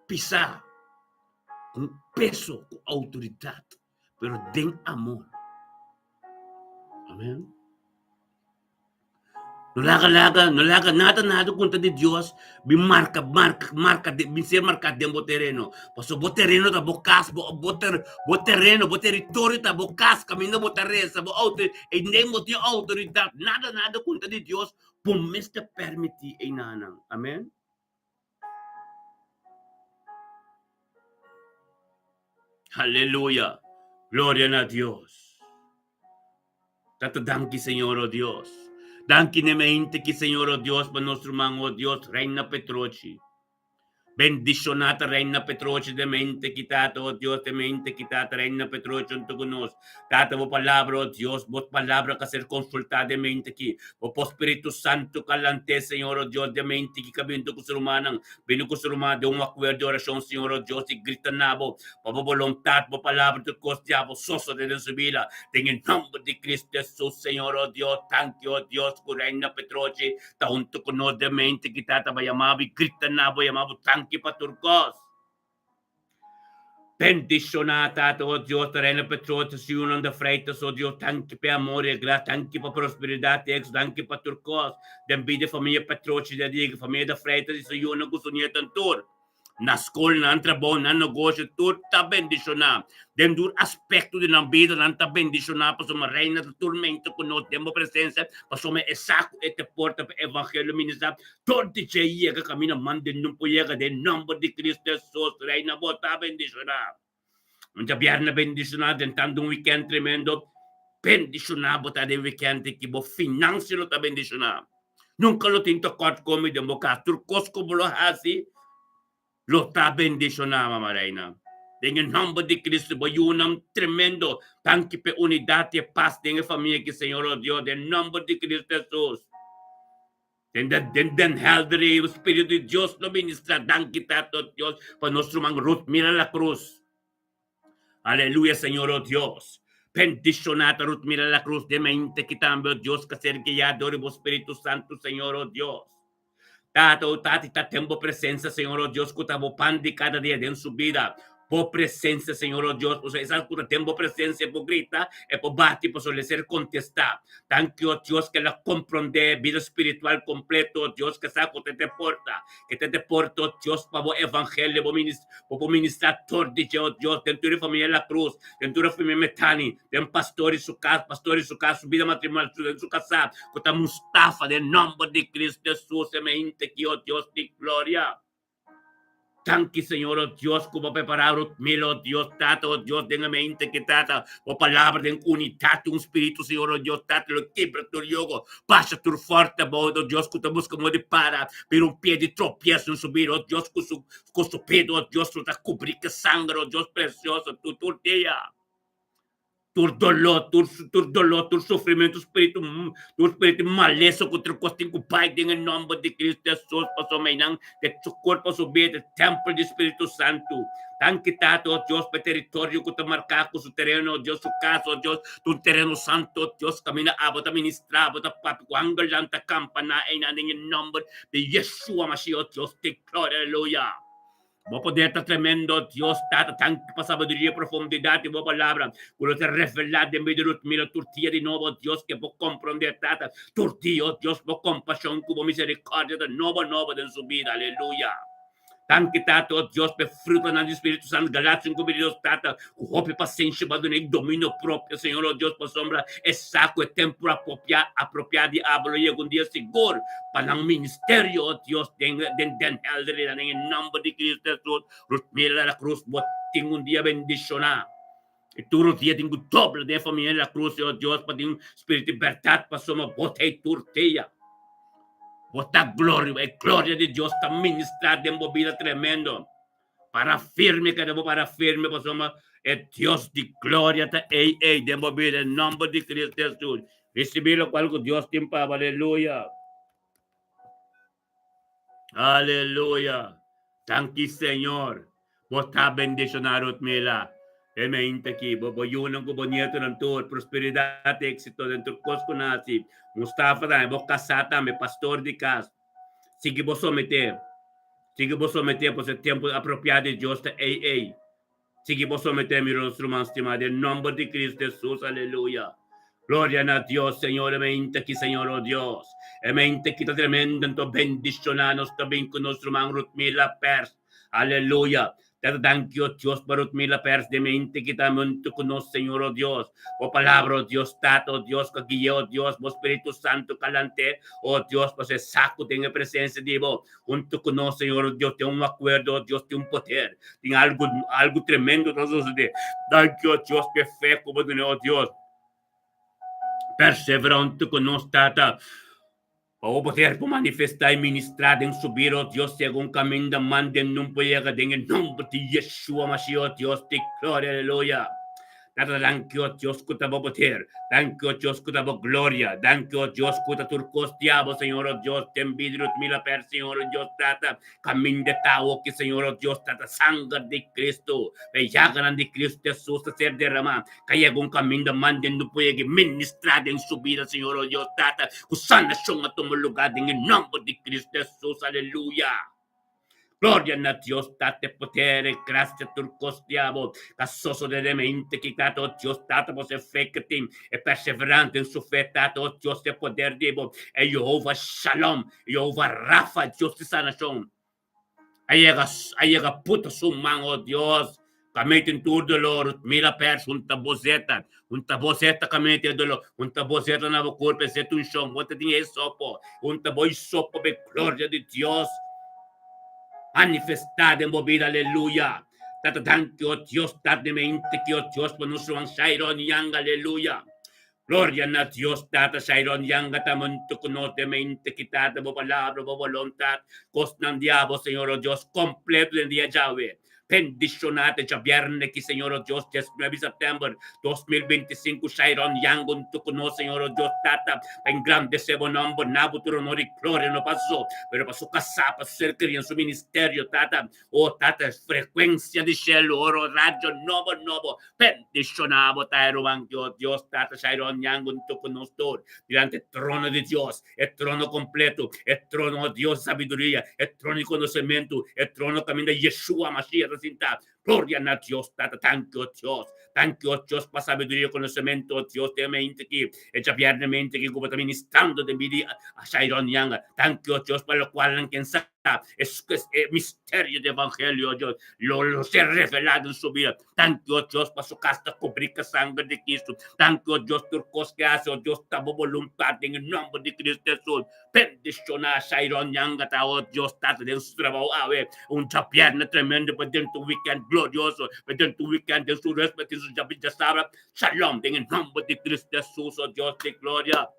pisar, com peso, com autoridade, pero den amor. Amém? No laga nada contra de Deus, me marca, me ser marcado dentro do terreno. Passo o terreno da bocas, o terreno, o território da bocas, caminho do terreno, e nem de autoridade, nada contra de Deus, por mesmo permitir em nada. Amém? Aleluia. Glória a Deus. Tato danki, Senhor, oh Deus. Danki nemente que, Senhor, oh Deus, para nosso irmão, oh Deus, Reina Petroci. Bendicionata Reina Petroci de mente quitata, oh Dios, de mente quitata Reina Petroci junto con nos. Tata vo palabra, oh Dios, vos palabra que ser consultada de mente aquí. O Espíritu Santo calante, Señor, oh Dios, de mente que cabindo con ser humano. Vino con ser humano de un acuerdo de oración, Señor, oh Dios, y grita nabo. Por voluntad, por palabra de Dios, diabo, soso de su vida. En el nombre de Cristo Jesús, Señor, oh Dios, thank you, oh Dios, con Reina Petroci. Ta junto con nos de mente quitata, va llamado y grita nabo, llamado tanque paturcos. Bendicionata, oh Dios, Reina Petroci, si uno de freitas, oh Dios, tanque per amore, grazie, tanque per prosperità, tanque per turcos. Den bide famiglia Petroci, da diga, famiglia da freitas, si uno gusto niente tantur. Na school, na trabalho, na negócio, tudo está bendicionado. Dentro do aspecto de na vida, não está bendicionado, para uma reina do tormento, com nós temos presença, para uma saco e te porta para o evangelho ministrar. Todo dia que caminha, manda não pode de nome de Cristo Jesus, reina, está bendicionado. Um dia bendicionado, tentando weekend tremendo, bendicionado, está de weekend que o financeiro está bendicionado. Nunca lo tinto corto como de boca, turcos como lo hace. Lo está bendicionado, mamá reina. En el nombre de Cristo, voy un tremendo tanque de unidad y paz en la familia que Señor, oh Dios, en el nombre de Cristo Jesús. Den helder el Espíritu de Dios lo ministra, dan quitado Dios, para nuestro man Ruth, mira la cruz. Aleluya, Señor, oh Dios. Bendicionada Ruth, mira la cruz de mente quitando, oh Dios, que ser guiado por el Espíritu Santo, Señor, oh Dios. Tato, tati, tempo presença, Senhor, oh Deus, que o pan de cada dia dentro sua vida. Por presença, Senhor, oh Deus, você sabe que tempo presença é por gritar, é por bater, por ser contestar. Thank you, oh Deus, que ela compreende vida espiritual completa, oh Deus, que sabe que te porta, oh Deus, para o evangelho, para ministrar todo dia, oh Deus, dentro da família La Cruz, dentro da família Metani, tem pastor em sua casa, vida matrimonial, em sua casa, que a Mustafa, em nome de Cristo Jesus, semente que, oh Deus, de glória. Tanque, Senhor, oh Deus, como preparar o mil, oh Deus, Tato, oh Deus, tenha mente que Tata, o palavra de unidade, Espírito, Senhor, oh Deus, Tato, lo quebra tu yogo, passa tu forte, oh Deus, que tu busca de para, per pé de tropeço em subir, oh Deus, com su pedo, oh Deus, tu tá cobrir que sangue, oh Deus, precioso, tu torteia. Tu dolor, tu sofrimento, tu espírito maleza contra o costinho com o Pai, em nome de Cristo Jesus, para somente que seu corpo subir do templo do Espírito Santo. Tan quitado, oh Deus, para o território que tu marcar com o terreno, oh Deus, o caso, oh Deus, tu terreno santo, oh Deus, camina a bota ministrar, bota papi, com angel lanta campana, em nome de Yeshua Mashiach, oh Deus, te glória, aleluia. Vos poder estar tremendo, Dios, tata, tanque para sabiduría, profundidad y vos palabra. Cuando te revelar de medio de mira tortilla de nuevo, Dios, que vos comprender, tata, tortilla, Dios, vos compasión, como misericordia de nuevo en su vida, aleluya. Tanque, tata, oh Dios, per fruto del Espíritu Santo, Galatas 5, Dios, tata, hope paciência, para donde domínio próprio, Senhor, oh Deus, por sombra, é saco, é tempo apropriado, diabo, e um dia seguro, para o ministério, oh Deus, den helder, em nome de Cristo Jesus, mira a cruz, tem um dia bendicionar. E tu dia tem o dobro da família da cruz, oh Deus, para ter um espírito de liberdade, para somos botei turteia. Bota glória, a glória de Deus está ministrada em vida tremendo. Para firme, que debo para firme, para somos é Deus de glória, tá de vida, em nome de Cristo Jesus. Receber o qual que Deus tem para, aleluia. Aleluia. Thank you, Senhor. Bota bendicionar o mila. Emente ki, boboyunan ko bonito ng tour, prosperidad, éxito dentro ko nasi. Mustafa tayo, bokasata, may pastor di kas. Sige bo someter. Sige bo someter po sa tempo apropiado de Dios ta AA. Sige po someter mi rostro estimado en nombre de Cristo Jesús, aleluya. Gloria a Dios, Señor, emente ki, Señor, oh Dios. Emente ki ta tremendo en to bendicionanos ta bin con nuestro man Rutmila Pers. Aleluya. Thank you, Dios, por Rutmila Pers, de mente kita muntu con nos, Señor, oh Dios. O palabra, oh Dios, tato, Dios, kagiye, oh Dios, o Espíritu Santo calante, oh Dios, pues es saco, tenga presencia, digo, junto con nos, Señor, oh Dios, tiene un acuerdo, oh Dios, tiene un poder, tiene algo tremendo, todos de, thank you, Dios, perfecto, oh Dios, perseverante con nos, tata, para poder manifestar y ministrar en subir, oh Dios, según camino, manden, no puede llegar en el nombre de Yeshua, Mashiach, Dios, te gloria, aleluya. Thank you, Dios, kuta bo poder. Thank you, Dios, kuta bo gloria. Thank you, Dios, kuta turcos diabo, Señor Dios, te envidro mila per, Señor Dios, tata. Camin de tao, que Señor Dios, tata, sangre de Cristo. Bellagan de Cristo Jesús a ser derramado. Kaya kung camino manden, no puede ministrar en su vida, Señor Dios, tata. Kusana siyang atumulugar en el nombre de Cristo Jesús, aleluya. Gloria a Dios, date potere, grazie turcos diabo, casoso de mente che dato Dios, dato vos effecti, e perseverante in su fe, dato Dios de poder diabo, e Jehovah Shalom, Jehovah Rafa, Dios de sanación. Ayega puta sumang, oh Dios, kamitin tu dolor, mira pers, unta bozeta kamitin dolor, unta bozeta na culpa, setun shong, unta dinhe sopo, unta boy sopo, be gloria de Dios, manifestada en movida, aleluya. Tata, thank you, Dios, date mente que, Dios, por nuestro Shairon Yang, aleluya. Gloria a Dios, tata, Shairon Yang, tamanto con de mente quitada, bo palabra, bo voluntad, cos ng diabo, Señor Dios, completo en día Yahweh. Bendicionate ya viernes que Señor Dios, 19 de septiembre 2025, Shairon Yang, junto con nosotros, Señor Dios, tata, en grande sebo nombre, nabuturo, no y gloria no pasó, pero pasó casa, pasó cerca en su ministerio, tata, oh tata, frecuencia de cielo, oro, rayo, novo, bendicionado, taero, Dios, tata, Shairon Yang, junto con nosotros, delante del trono de Dios, el trono completo, el trono de Dios, sabiduría, el trono de conocimiento, el trono también de Yeshua, Mashiach, gloria a Dios, tata, thank you, Dios, para sabiduría, conocimiento, Dios, te mente que, hecha mente que como también ministrando de mi a Shairon Yang, thank you, Dios, para lo cual quien sabe, es misterio de evangelio, Dios, lo se revelado en su vida, thank you, Dios, para su casta cubrir sangre de Cristo, thank you, Dios, turcos que hace, Dios, tabo voluntad en el nombre de Cristo Jesús, bendicionar a Shairon Yang, Dios, tata de su trabajo, un chapiana tremendo, pero dentro tu weekend glorioso, pero dentro tu weekend de su respeto, su chapita sabra, shalom, en el nombre de Cristo Jesús, oh Dios de gloria.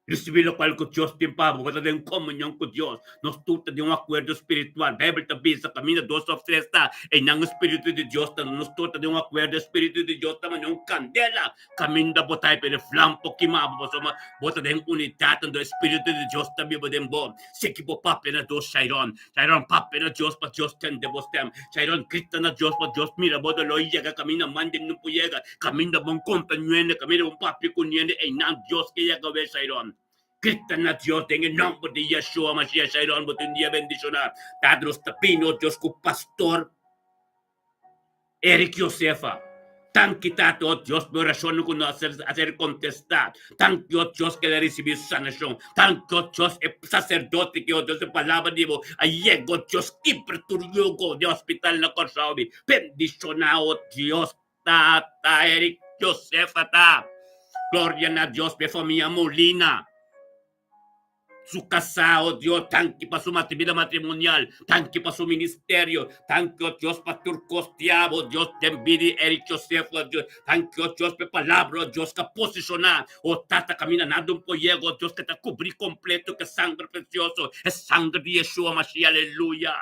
Recibir lo cual con Dios tiempo, para tener comunión con Dios, nos tuta de un acuerdo espiritual. Bible también se camina 2 o 3 está en el Espíritu de Dios, nos tuta de un acuerdo espíritu de Dios, también un candela, camina botai per el flampo quemado, bota de unidad en el Espíritu de Dios también podemos bom. Se equipo papi na Dios Shairon papi na Dios para Dios tende vos tem. Shairon Cristo na Dios para Dios mira boda lo llega camina manden no puede camina bon compañero, camina un papi con niente en Dios que llega ver Shairon. Cristo na Dios en el nombre de Yeshua Mashiach Shairon, but un día bendicionar. Tadros tapino Dios con pastor Eric Josefa. Tan quitado Dios mi oración con hacer contestar. Tan que Dios que le recibir sanación. Tan que Dios es sacerdote que Dios es palabra digo. Llegó Dios que perturbó de hospital na Corsavi. Bendicionado Dios ta Eric Josefa ta. Gloria a Dios de familia Molina. Su casa, oh Dios, tanque para su vida matrimonial, tanque para su ministerio, tanque, oh Dios, para turcos, diabo, Dios, te envidia, Eric Joseph, oh Dios, tanque, oh Dios, para palabra, oh Dios, que posicionar, oh tata, camina nada un pollego, oh Dios, que te cubrir completo, que sangre precioso, es sangre de Yeshua Mashiach, aleluya.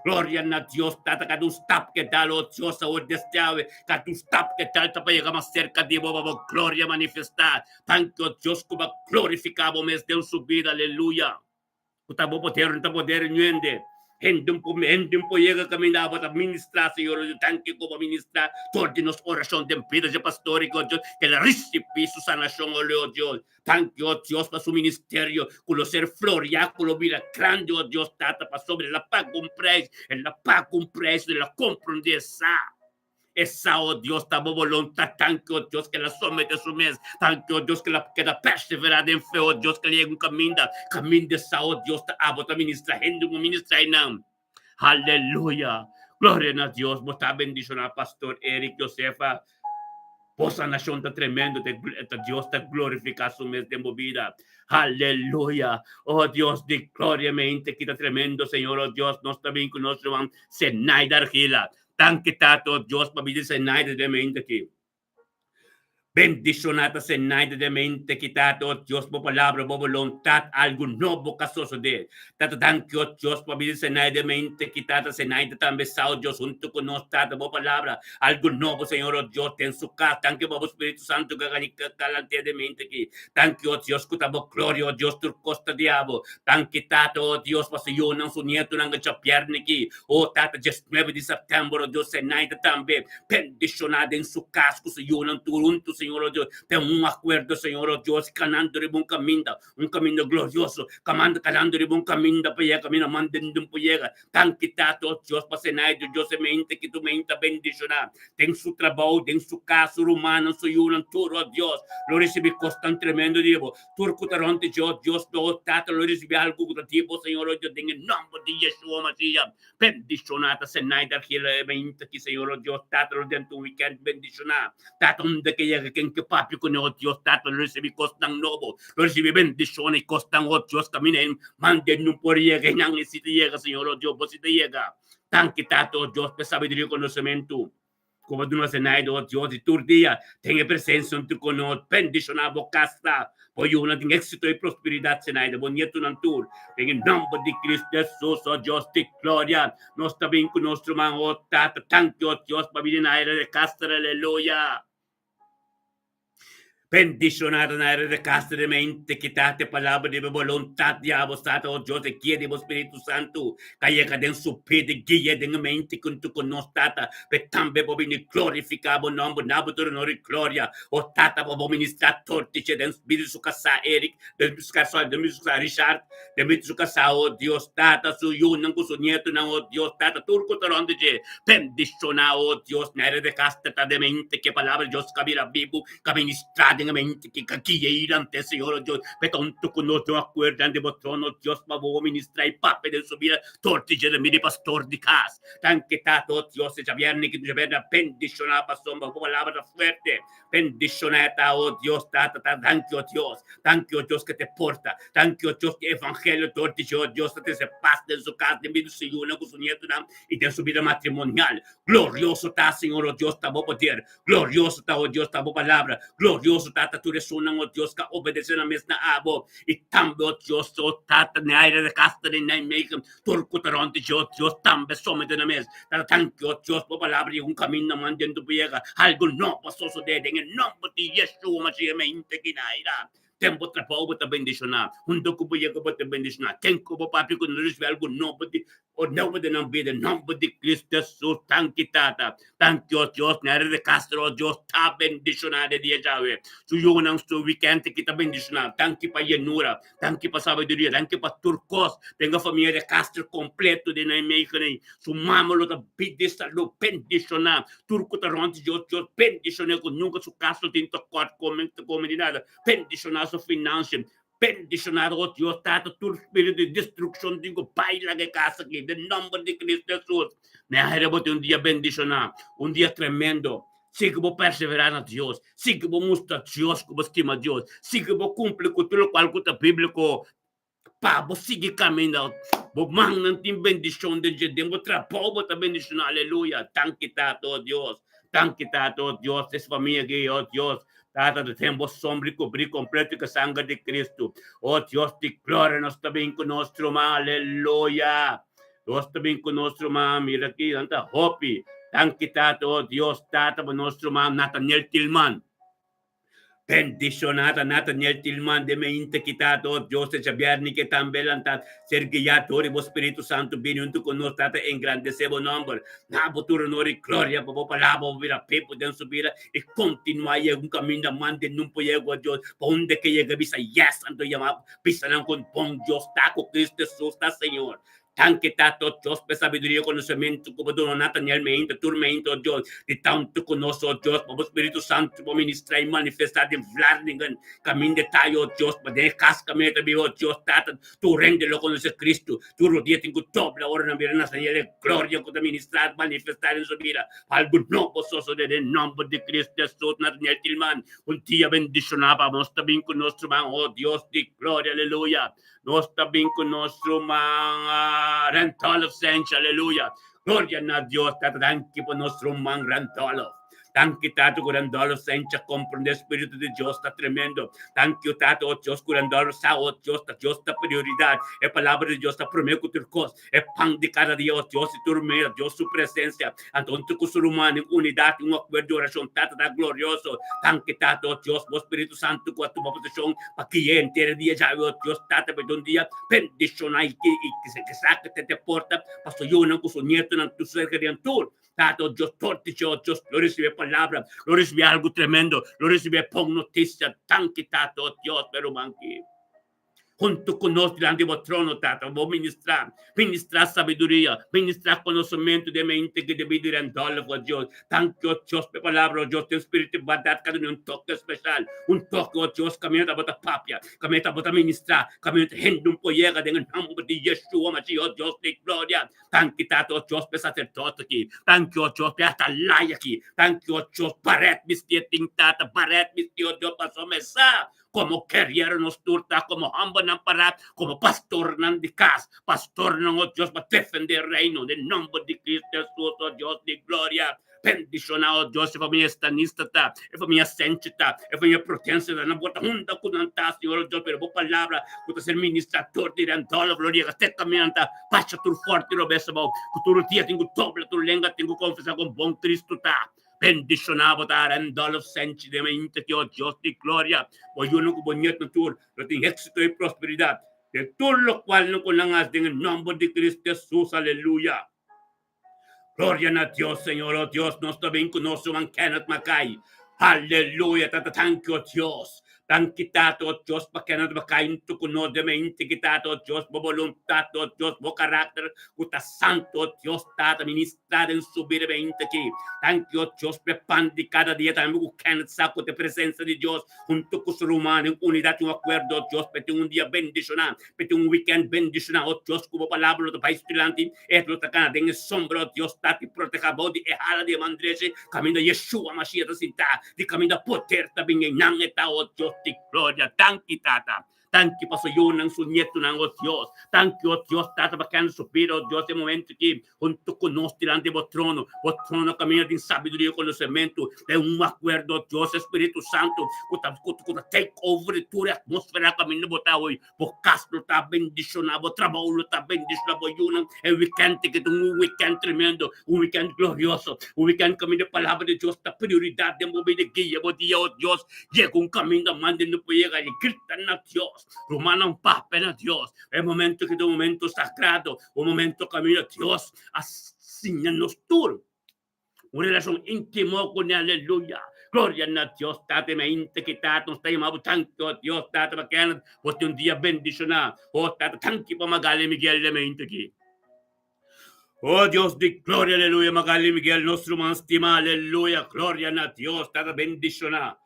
Gloria a Dios, tata, que tu stop que tal, oh Dios, oh deseable, que tu stop que tal, para llegar más cerca de vos, gloria manifestar. Tanto Dios como glorificado mes de su vida, aleluya. Utabo poder, nuende. Hendum po llega kami dapat administrar, Señor. Thank you po administrar. Tordinos oración de pido de pastorico, Dios, que la recibe su sanación, oh Dios. Thank you, Dios, para su ministerio, con los ser floria, con lo mira grande, oh Dios, tata, para sobre la paz con precio, en la paz con precio, de la comprende esa, oh Dios, ta voluntad, thank you, oh Dios, que la somete a su mes, thank you, oh Dios, que la perseverar en fe, oh Dios, que le llega un camino de esa, oh Dios, ta abo, ta ministra, gente, ministra, enam. Aleluya. Gloria a Dios. Vos está bendicionado, Pastor Eric Josefa. Vossa nación está tremendo. Dios está glorificado su mes de movida. Aleluya. Oh Dios, de gloria mente que está tremendo, Señor. Oh Dios, nos está bien con nosotros. Senai de argila. Tan que tato, Dios, para vivir senai de mente aquí. Bendizionata senai de mente quitato, Dios, por palabra, por voluntad, algo nuevo caso de. Tata tanquio, Dios, por vivir senai de mente quitata, senai de tan besado, Dios, junto con nosotros, tata, por palabra, algo nuevo, Señor, oh Dios, en su casa, tanque, por Espíritu Santo, que calante de mente aquí. Tanquio, Dios, cutabo, gloria, oh Dios, tu costa diabo. Tanque, tato, oh Dios, pasión, non su nieto, nanga chapiarne aquí. Oh, tata, just 9 de septiembre, oh Dios, senai de también, bendizionada en su casco, Señor, en tu Señor, oh Dios, ten un acuerdo, Señor, oh Dios, canando de un camino glorioso, canando de un camino, para llegar, camino, mandando un llega, tan quitado, oh Dios, para cenar, Dios, mente, que tu mente bendicionar, ten su trabajo, ten su casa, humano, soy un turo, oh Dios, lo recibí costan tremendo, digo, turco taronte, Dios, lo tato, lo recibí algo tipo, Señor, oh Dios, en el nombre de Yeshua, Mashiach, bendicionata, cenar, de mente, que Señor, oh Dios, tato, lo dentro un weekend, bendicionar, tato, donde que llega, que papi con oh Dios, tato, lo recibí costan novo, lo recibí bendición y costan, oh Dios, caminen, manden un por llega, y si te llega, Señor, oh Dios, si te llega, tan que tato, oh Dios, pe sabiduría y conocimiento, como tú no has naído, oh Dios, y tu día, tenga presencia en tu conocimiento, bendición a bocasta, hoy una tiene éxito y prosperidad, Senaida, bonito nantur, en el nombre de Cristo Jesús, oh Dios, de gloria, no está bien con nuestro man, oh tato, tan que, oh Dios, para vivir en aire de castra, aleluya. Bendicionado nella de casa de mente, quitate palabra de voluntad de abostata, oh Dios, te quiere, oh Espíritu Santo, caia cadem su pede, guia de mente, con tu conostata, per tambe bo vini glorificabo nombre, nabutor onore gloria, o tata bo ministrar tortice, den spirito su casa Eric, den su casa Richard, den su casa, oh Dios, tata, su yunan, su nieto, na, oh Dios, tata, turco toronde, bendicionado, oh Dios, nella de casa de mente, que palabra Dios cabira vivo, caministrada, que aquí irán, Señor Dios, petonto con nosotros acuerdan de botrono, Dios, pavo, ministra y pape de su vida, tortilla de mi pastor de casa, tan que tato, Dios, se viene que te verá bendicionada, pastor, bajo palabra fuerte, bendicionada, oh Dios, thank you, Dios, que te porta, thank you, Dios, que evangelio, tortilla, oh Dios, que se pasa de su casa, de mi Señor, con su nieto, y de su vida matrimonial, glorioso está, Señor, oh Dios, tabo poder, glorioso está, oh Dios, tabo palabra, glorioso tata tu resunan, oh Dios, que obedece la mesna abo, y tambe, oh Dios, oh tata, ne aire de casta, ne meikem, turco taronte, oh Dios, tambe, somete na mes, tata, thank you, oh Dios, por palabra, y un camino mandando piega, algo no pasó suceder, en el nombre de Yeshua, Mashiach, mente que naira, tempo trabajo para bendicionar, un documento para bendicionar, tengo para papi con recibe algo no, o no de la vida, nombre de Cristo Jesús, thank you, tata, thank you, Dios, nere de Castro, Dios, ta bendicionar de Dios, Yahweh, su yunan, su weekend, que ta bendicionar, thank you para llenura, thank you para sabiduría, thank you para turcos, tenga familia de Castro completo de Naimeica, su mamá lo da pide salud, bendicionar, turco taronte, Dios, bendicionar, con nunca su caso tinto quatro comunidad, bendicionar su financia, bendicionado, oh Dios, tato, tu espíritu de destrucción, digo, baila que casa aquí, en nombre de Cristo Jesús, me ha un día bendicionado, un día tremendo, sí que vos perseverar a Dios, sí que vos muestra a Dios, que vos estima a Dios, sí que vos cumple con todo lo cual está bíblico, pa, vos sigue caminando, vos mandan tin bendición de Dios, vos trapo, vos te bendicionado, aleluya, tan quitado, oh Dios, oh Dios, es familia aquí, oh Dios, Tata, de tempo sombra e cobrir completo com a sangue de Cristo. Oh Deus, de glória, nós também conosco, aleluia. Nós também conosco, mira aqui, anta hopi. Thank you, Tato, oh Deus, Tata, conosco, Nathaniel Tillman. Bendicionata Nathaniel Tilman de mente quitado, oh Dios de Xabierni que también lantat, ser guiatori, vos Espíritu Santo, viene junto con nosotros, engrandecebo nombre, nabo tu honor y gloria, por palabra, vira pepo, den subira, y continua y un camino, mande, nunca llego a Dios, por donde que llegue, visa, yes, santo llamado, visa, con bon Dios, taco, Cristo Jesús, Señor. Tanque tato Dios per sabiduria e conhecimento come dono Nathaniel mente turmento oh Dios di tanto conosco oh Dios por Espírito Santo por ministrar e manifestar em Vladingen caminho de taio oh Dios para de cascamento vivo oh Dios tata tu rendelo con ese Cristo tu rodia tengo doble ora na vera Nathaniel gloria con ministrar manifestar em sua vida algo novo soso de nome de Cristo Jesus Nathaniel Tilman un dia bendicionava mostra bem conosco oh Dios di gloria aleluia nós também conosco mga rental of sense, aleluya. Gloria a Dios, tanki por nuestro man rental. Tanki tato curandolo sencha comprende Espíritu de Dios está tremendo. Tanki tato oh Dios curandolo sa oh Dios está prioridad. É palavra de Dios está primeiro que tu cos. É pão de cada dia oh Dios e turmeira, Dios su presencia. Então tu com o ser humano em unidade, um acordo de oração tata da glorioso. Tanki tato oh Dios, o Espírito Santo com a tua posição para que entre dia já oh Dios tata para um dia bendicionar e que saca te porta para so yo não com o nieto não tu ser criatura. Tato Dios tortice oh Dios lo recibe palabra, lo recibe algo tremendo, lo recibe pon noticia, tanque tato oh Dios pero manqui. Junto con nosotros delante del trono, Tata, vou ministrar sabedoria, ministrar conhecimento de mente que deve ir em dólar, oh Deus. Tanto, oh Deus, pela palavra, oh Deus, teu Espírito vai dar cada um toque especial, oh Deus, caminho da bota papia, caminho da bota ministrar, caminho da renda poiega, em nome de Yeshua, mas, oh Deus, de glória. Tanto, Tata, oh Deus, para sacerdote aqui, tanto, oh Deus, para atalaya aqui, tanto, oh Deus, para mistir, Tata, para mistir, oh Deus, para começar. Como carriera nos turta, como hamba ng parat, como pastor ng dikas, pastor ng oh Diyos, defender el reino, del nombre de Cristo Jesús, oh Diyos de gloria. Bendición, oh Diyos, e família estanista, e família sentita, e família potencia, na bota hunda ko ng taas, Senhor, oh Diyos, pero po palabra, kung ser ministrador, di rin dolo, gloria, kasi caminanta, pacha tur forte, robesa mo, kuturo tiya, tingo doble, tur lenga, tingo confesa, kung bong Cristo ta. Bendicionavo dar en dolor senci de mente que oh Dios de gloria, vogliono que bonito natur, lo tengo éxito y prosperidad, de todo lo cual no conangas en el nombre de Cristo Jesús, aleluya. Gloria a Dios, Señor, oh Dios, nos también conoce Juan Kenneth Mackay, aleluya, thank you, Dios. Tan quitado, oh Dios, para que no te caen tu conocimiento, quitado, oh Dios, por voluntad, oh Dios, por carácter, puta santo, oh Dios, está ministrado en su vida aquí. Thank you, oh Dios, por pan de cada día, también buscando saco de presencia de Dios, junto con su humano, en unidad, un acuerdo, oh Dios, para un día bendicionado, para un weekend bendicionado, oh Dios, como palabra de país estudiante, es lo que acá, en el sombra, oh Dios, está, te proteja, body, e jala de mandrese, camino de Yeshua, Mashiach, de camino de poder, también en Nangeta, oh Dios, de gloria, tanki tata, tanki paso yun ng sunyeto ng oh Diyos, tanki oh Diyos tata bacana subir oh Diyos de momento que junto con nos delante de trono camina de sabiduría y conocimiento de un acuerdo oh Dios Espíritu Santo, kuta take over de toda atmosfera camino bota hoy, por castro ta bendicionado, trabajo ta bendicionado yun el weekend que un weekend tremendo, un weekend glorioso, un weekend camino de palabra de Dios, la prioridad de mover de guía, oh Dios, llega un camino mande no puede llegar y gritan a Dios, rumana un papel a Dios, el momento que es un momento sagrado, un momento camino a Dios, así nos tur, una relación íntima con él, aleluya. Gloria a Dios, tate mente que tate, nos está llamando tanto, Dios, tate, bacana, porque un día bendicionado, oh, tate, tanki pa magali Miguel de mente aquí. Oh Dios de gloria, aleluya, magali Miguel, nuestro más estimado, aleluya, gloria a Dios, tate bendicionado.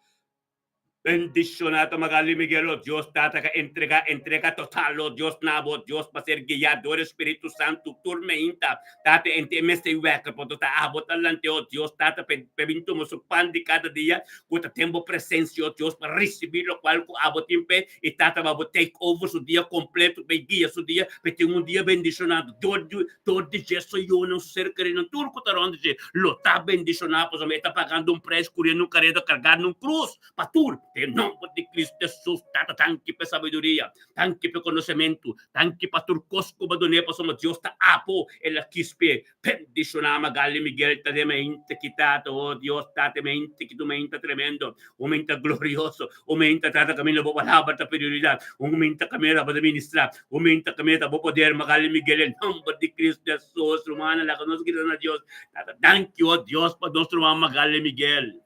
Bendicionado magali Miguel, oh Dios, tata ka entrega total, oh Dios nabo, Dios para ser guiador, Espíritu Santo, turmeinta, tata ente meste weka, po ta abot alante, oh Dios, tata pebinto mo su pan de cada día, puta tempo presencia, oh Dios, para recibir lo cual abot impe, y tata va take over su día completo, pe guía su día, pe tengo un día bendicionado, todo de gesso yo no ser querido, turco taron de lo ta bendicionado, pues me está pagando un precio, corriendo un carrera, cargando un cruz, patur, En nombre de Cristo Jesus, Tata, tanki pa sabiduria, tanki pa conocimiento, tanki pa turcos ko ba doon pa sa Diyos ta apo, la kispe, bendición na magali Miguel, ta de mente kita, oh Dios, tate mente, kito mente tremendo, aumenta glorioso, aumenta tata kami na bopalabat ta prioridad, aumenta kami na ba ministra, aumenta kami na poder magali Miguel, en nombre de Cristo Jesus, rumana la kanos kita na Diyos, tata, thank you, oh Dios, pa nostro magali Miguel.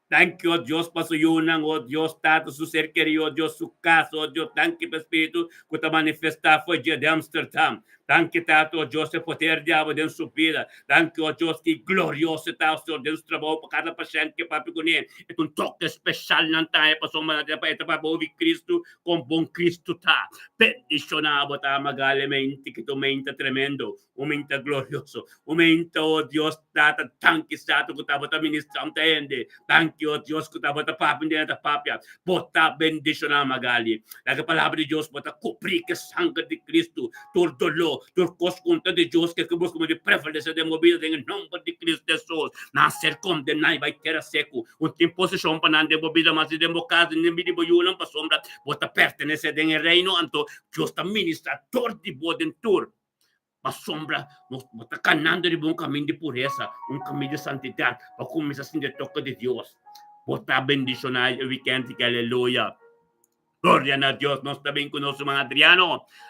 Thank you, oh Dios, pa su yunang, oh Dios, tato su ser querido, oh Dios, su caso, oh Dios, thank you, Espíritu, que te manifesta foi dia de Amsterdam. Thank you, tato, oh Dios, o poder diabo dentro su vida. Thank you, oh Dios, que glorioso está o Senhor dentro do trabalho para cada paciente que papi com ele. É um toque especial na taia para soma na pa eta pa ouvir Cristo com bom Cristo tá. Bendicionado tá magalemente que tu mente tremendo, mente glorioso, mente, oh Dios, tata, thank you, tato, que tava ta ministrando ende. Thank you, Dios, que tava ta papi dentro papia. Bota bendicionado magali. La palavra de Deus bota cobrir que sangue de Cristo, todo dolor, todo cos conta de Deus que busca de prevalência de movida em nome de Cristo Jesus. Não ser condenado vai ter seco. Um tempo posição para não de movida, mas de democracia nem de boiulam para sombra. Bota pertenece em reino, anto Deus está ministrador de bodentur. A sombra, está canando de bom caminho de pureza, caminho de santidade, para começar a sentir toque de Deus. Bota bendicionar o weekend, que aleluia. Gloria a Dios, nos también conocemos a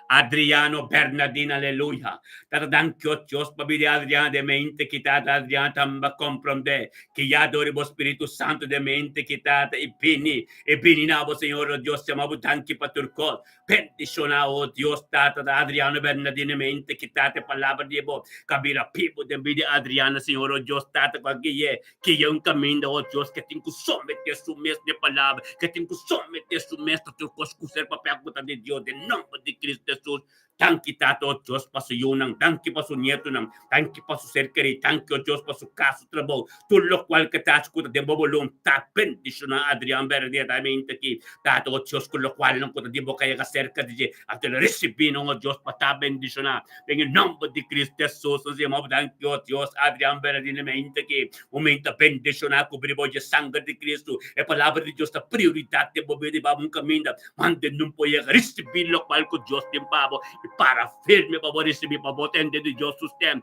Adriano Bernardino, aleluya. Tardán que Dios pabide Adriano de mente quitada, Adriano tamba comprende, que ya adoremos Espíritu Santo de mente quitada, e bini nabo, Señor Dios, llamamos tanque paturcol, bendicionado, oh Dios, tata da Adriano Bernardino mente quitada, palabra de Dios, cabira pipo de vida Adriano, Señor Dios, tata, que é un camino, oh Dios, que tengo someter su mes de palabra, que tengo someter su mes de coscuser pa pergunta de Deus, de nome de Cristo Jesus. Tanque tato, Deus, para su yunang, tanque para su nieto, tanque para su ser querido, tanque, Deus, para su caso, trabalho, tudo lo qual que está escuta de bobolum, tá bendicionado Adriano verdadeiramente aqui, tato, Deus, com lo qual não conta de boca e cerca de até receber, não, Deus, para tá bendicionado, em nome de Cristo Jesus, nós irmãos, tanque, Deus, Adriano verdadeiramente aqui, aumenta bendicionado, cobrir de sangue de Cristo, é a palavra de Deus, a prioridade de bobeira de babum caminho, mande não pode receber lo qual que Deus tem pavo, e para firme para receber para botar de Deus sustem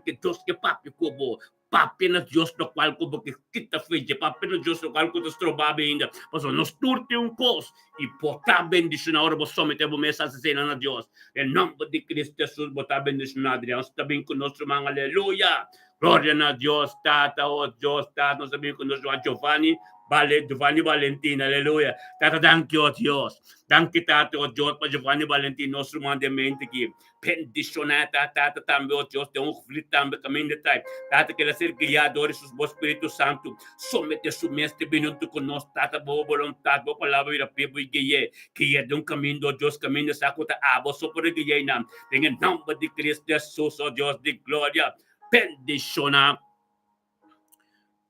que Deus que papi cubo, papi na Deus no qual cubo que kita fez, papi na Deus no qual que nos trobava ainda, mas nós turte cos, e botar bendicionar hora você somete a mesa cena na Deus, em nome de Cristo Jesus, botar bendicionar Adriano, está bem conosco, mga aleluia, glória a Deus, tata, oh Deus, tata, nós também conosco, Giovanni Valentin, aleluia. Tata, thank you, Dios. Thank you, Tata, oh Dios, para Giovanni Valentin, nosso mandamento aqui. Bendicionata, Tata, também, oh Dios, tem reflito também, caminho de trás. Tata, que ele ser guiado, ore, o Espírito Santo, somete su mestre, benito conosco, Tata, boa vontade, boa palavra, ira, pebo, e guie, que é de caminho, oh Dios, caminho de sacuta, abo, só por guie, nam. Em nome de Cristo Jesus, oh Dios, de glória, bendicionar.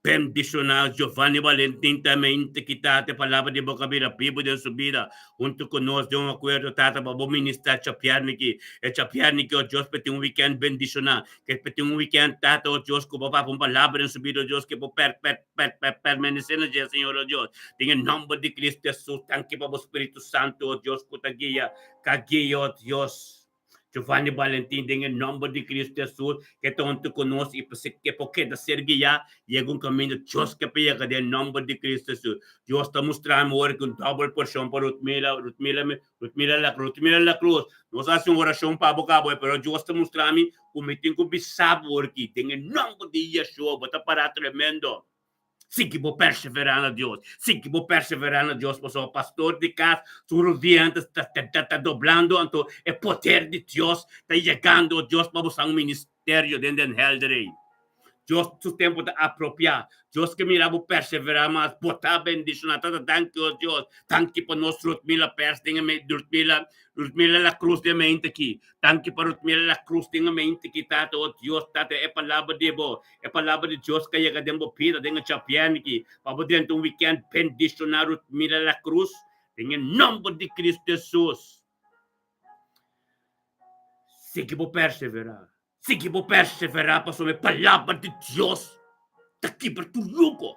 Bendicionar Giovanni Valentin também quitate palavra de boca vira pibo de subida junto conosco de um acordo tata para ministrar chapiarniki e chapiarniki o Deus para ter weekend bendicionar que para ter weekend tata o Deus que para uma palavra em subida o Deus que para permanecer no dia Senhor o Deus tem em nome de Cristo Jesus tanque para o Espírito Santo o Deus que te guia o Deus Giovanni Valentin, em nome de Cristo Jesus, que tanto conosco e que porque da ser guiar, e um caminho de Deus que pega em nome de Cristo Jesus. Deus está mostrando agora que double porção para Rutmila la cruz. Nós fazemos uma oração para o cabo, mas Deus está mostrando como tem que bisar aqui, em nome de Yeshua, bota para tremendo. Sim que vou perseverar na Deus. Sim que vou perseverar na Deus. Porque o pastor de casa, su rodilha está dobrando. Então, é poder de Deus. Está chegando Deus para buscar ministério dentro do Helderei. Deus, su tempo está apropriado. Deus que mira vou perseverar, mas botar bendição. Thank you, Deus. Thank you para nós, Rutmila Pers, Rutmila la cruz de mente aqui. Thank you para Rutmila la cruz de mente aqui. Tato, oh Deus, tato, é palavra de Deus. É palavra de Deus que chega dentro do pira, dentro do chapian aqui. Para poder um weekend bendicionar Rutmila la cruz. Em nome de Cristo Jesus. Sim que vou perseverar. Sim que vou perseverar para a palavra de Deus. Está aqui para tu louco.